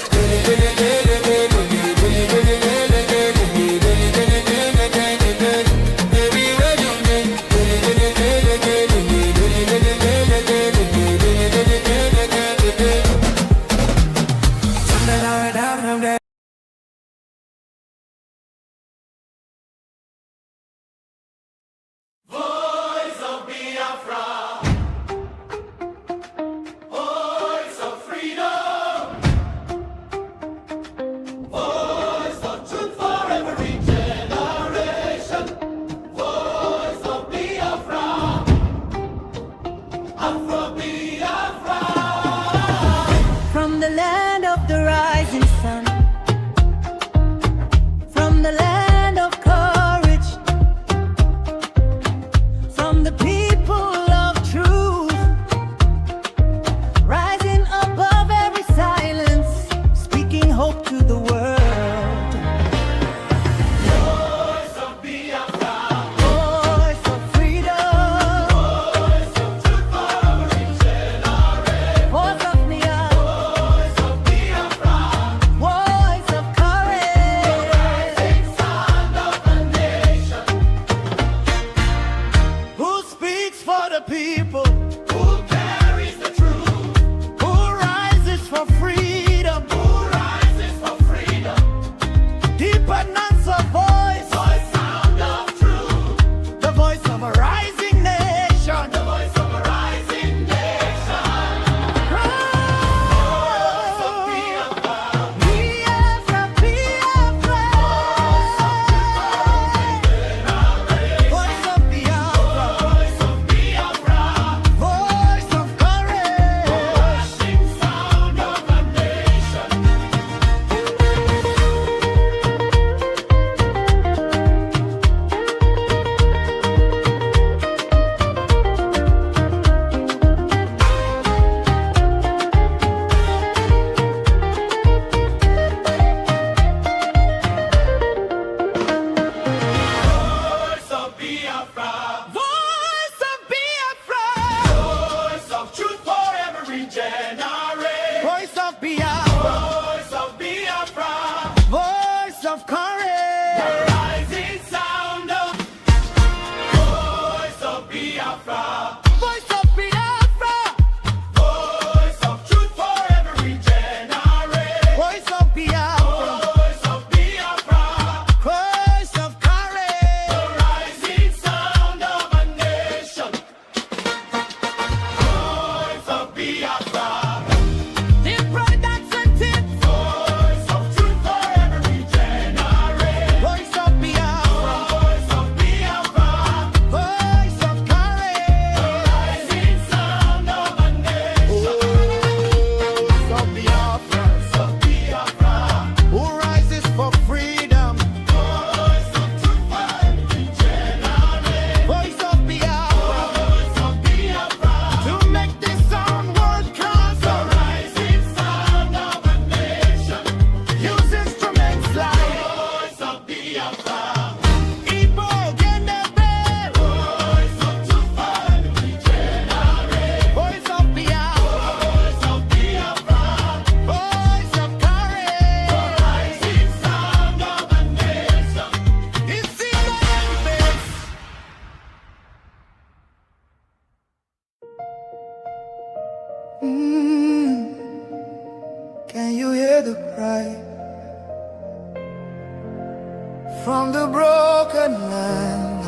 broken land,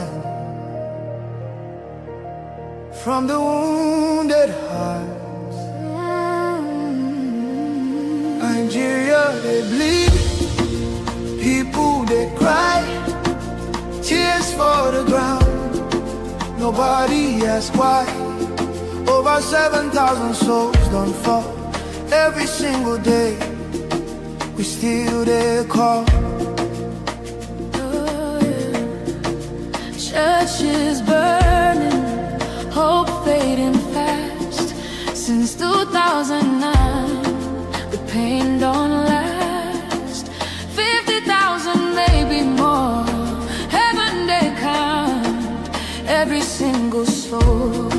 from the wounded hearts. Nigeria, they bleed, people they cry, tears for the ground. Nobody asks why. Over 7,000 souls don't fall every single day. We still there call. Churches burning, hope fading fast. Since 2009, the pain don't last. 50,000, maybe more. Heaven they count every single soul.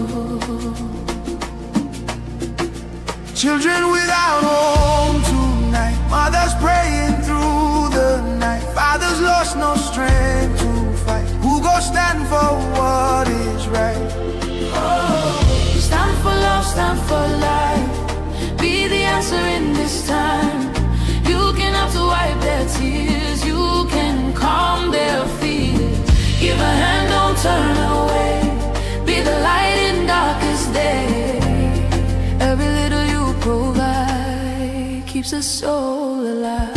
Children without home tonight, mothers praying through the night, fathers lost no strength to fight. Who go stand for what is right? Oh, stand for love, stand for life. Be the answer in this time. You can have to wipe their tears. You can calm their fears. Give a hand, don't turn away. Be the light in darkest day. Every little you provide keeps a soul alive.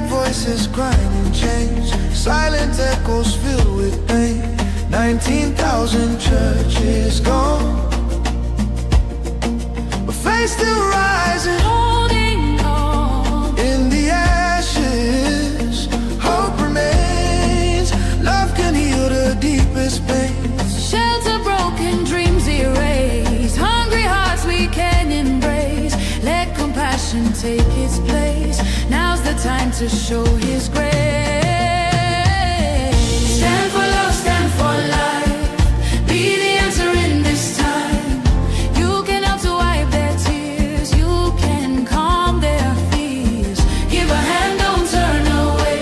Voices crying in chains, silent echoes filled with pain. 19,000 churches gone, but faith still rising, holding on. In the ashes, hope remains. Love can heal the deepest pains. Shelter broken, dreams erased. Hungry hearts we can embrace. Let compassion take its place. Now's the time to show His grace. Stand for love, stand for life. Be the answer in this time. You can help to wipe their tears. You can calm their fears. Give a hand, don't turn away.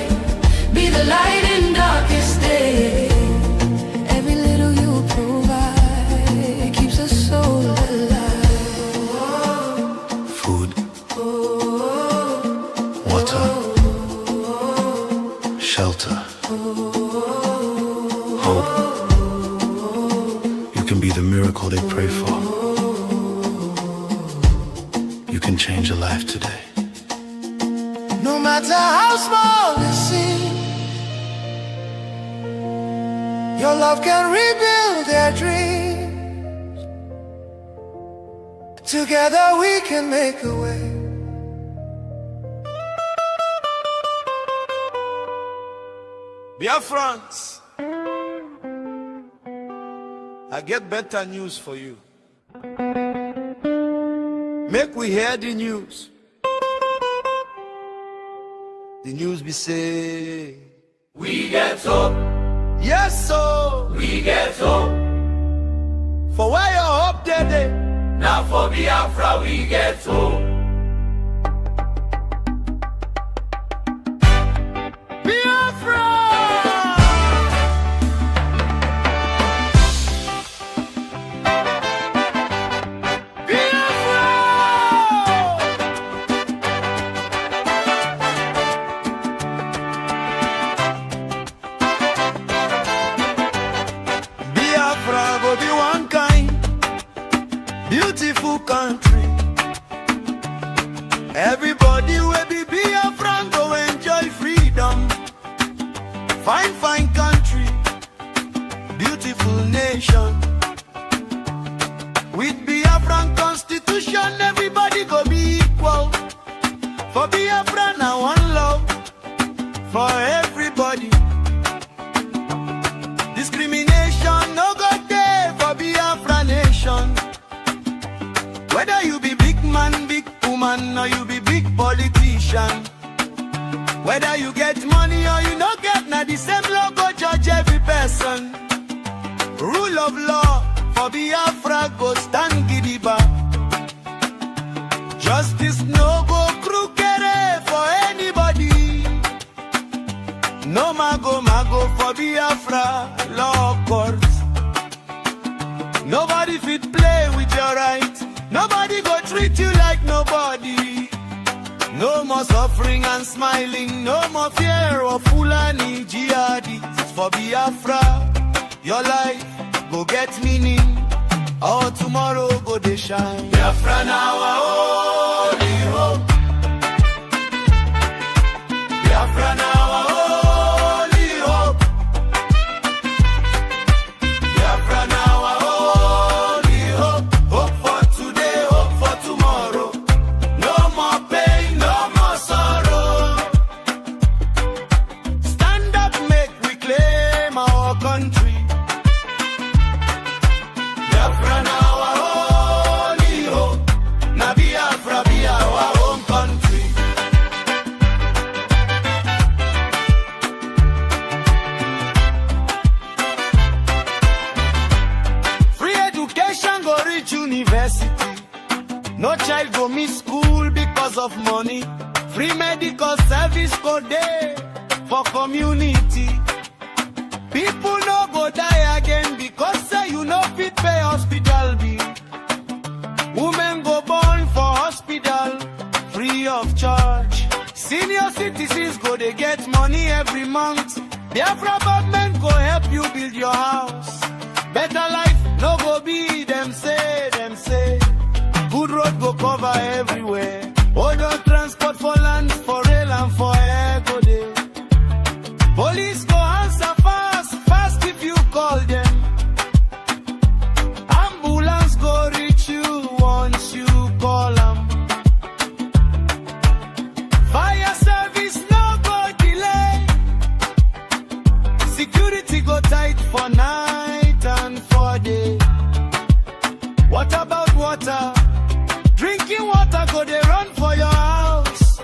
Be the light in darkest day. Every little you provide keeps a soul alive. Food, water, shelter, hope. You can be the miracle they pray for. You can change a life today. No matter how small it seems, your love can rebuild their dreams. Together we can make a way. Biafrans, I get better news for you. Make we hear the news. The news be say, we get hope. Yes, so we get hope. For where your hope day, now for Biafra we get hope. Beautiful country. Everybody will be Biafran, go enjoy freedom. Fine, fine country, beautiful nation. With Biafran constitution, everybody go be equal. For Biafran, now one love for everybody. Discrimination no go there for Biafra nation. Whether you be big man, big woman, or you be big politician, Whether you get money or you no get, na the same law go judge every person. Rule of law for Biafra go stand gidigba. Justice no go crooked for anybody. No mago for Biafra law court. Nobody fit play with your right. Nobody go treat you like nobody. No more suffering and smiling. No more fear of Fulani jihadists. For Biafra, your life go get meaning. Our tomorrow go dey shine. Biafra now our only hope. Biafra now our only hope. Biafra now our only hope. Hope for today, hope for tomorrow. No more pain, no more sorrow. Stand up, make we claim our country. Biafra now our only hope. Na Biafra be our home country. Free education go reach university. No child go miss school because of money. Free medical service go there for community. People no go die again because say you no fit pay hospital bill. Women go born for hospital free of charge. Senior citizens go they get money every month. Biafra government go help you build your house. Better life no go be them say, them say. Good road go cover everywhere. Order transport for land, for rail and for air go there. Police go answer fast, fast if you call them. Ambulance go reach you once you call them. Fire service no go delay. Security go tight for night and for day. What about water? Drinking water go they run for your house.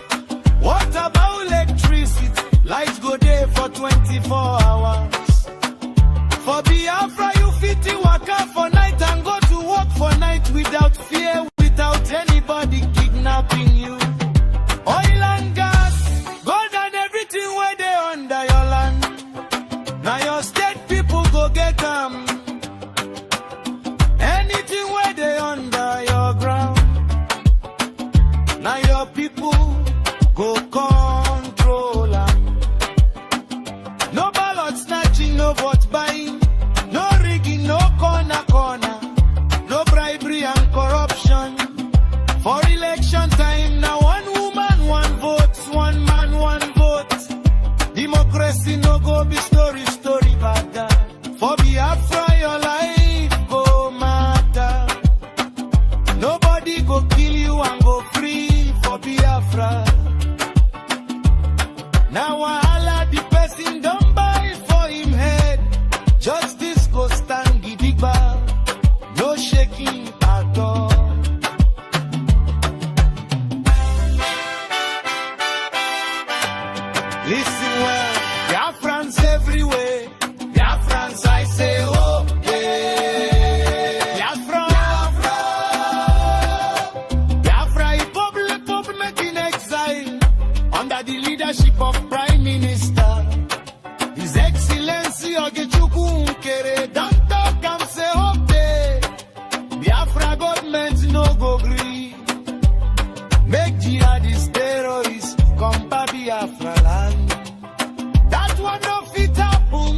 What about electricity? Lights go there for 24 hours. For Biafra you fit to work out for night and go to work for night without fear, without anybody kidnapping you. Oil and gas, gold and everything where they under your land. Now your state people go get them. Anything where they under your ground. Now your people go control them. No ballot snatching, no vote buying, no rigging, no corner. No bribery and corruption. For election time, now one woman, one vote, one man, one vote. Democracy no go be story bad that. For Biafra your life go matter. Nobody go kill you and go free for Biafra. Now wahala the person don't buy for him head. Justice go stand gidigba. No shaking at all. Listen well, Biafrans everywhere. Biafrans I say oh yeah. Biafra Republic in exile under the leadership of Prime Minister His Excellency Ogechukwu Nkere. Don't talk and say okay. Biafra government no go gree. Make jihadist terrorists come to Biafra land. That one no fit happen.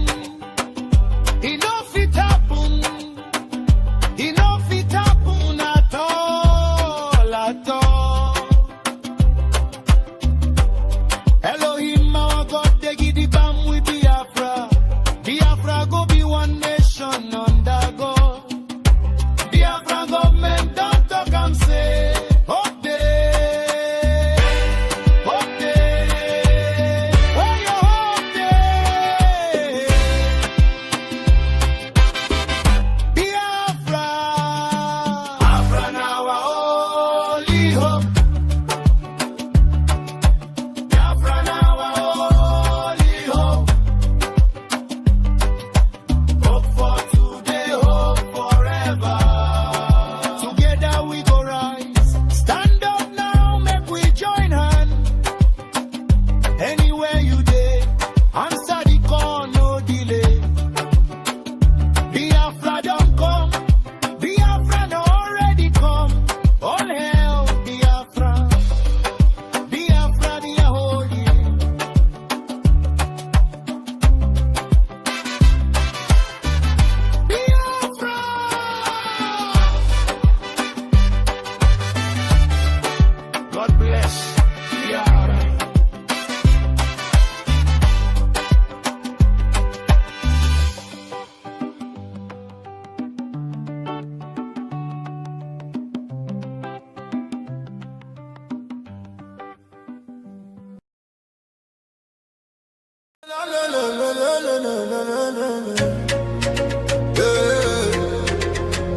It no fit happen. It no fit happen at all, at all. Elohim, our God, they give the bam with Biafra. Biafra go be one nation under God. Biafra government don't talk and say, Biafra now our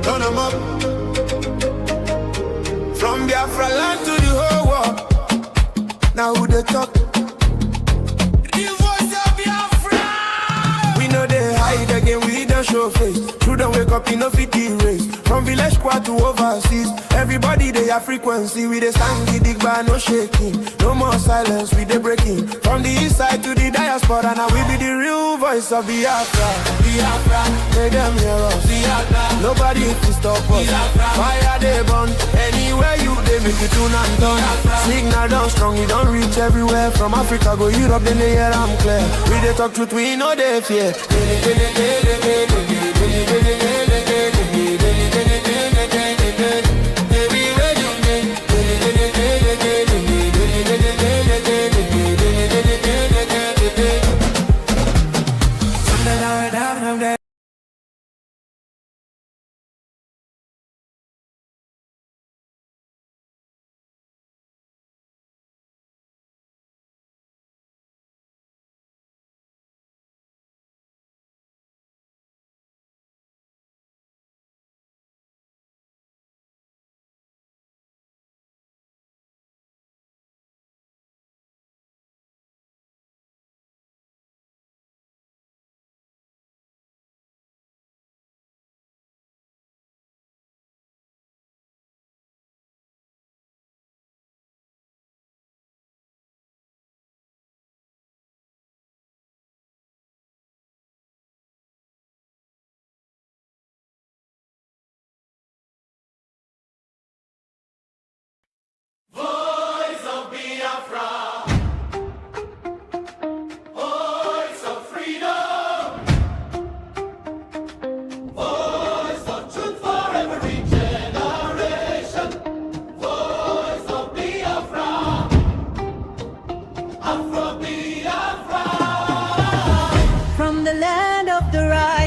Turn 'em up. From Biafra land to the whole world. Now who they talk? The voice of Biafra. We know they hide again, we don't show face. True don't wake up, no fit race. From village squad to overseas, everybody they have frequency. We they stand the dig bar, no shaking. No more silence, we they breaking. From the east side to the diaspora, now we be the real voice of Biafra. Biafra, make them hear us. Biafra, nobody can stop us. Biafra, fire they burn. Anywhere you they make it tune and turn. Signal down strong, it don't reach everywhere. From Africa go Europe, then they hear I'm clear. We they talk truth, we know they fear. Voice of Biafra, voice of freedom, voice of truth for every generation, voice of Biafra, Afro Biafra. From the land of the rising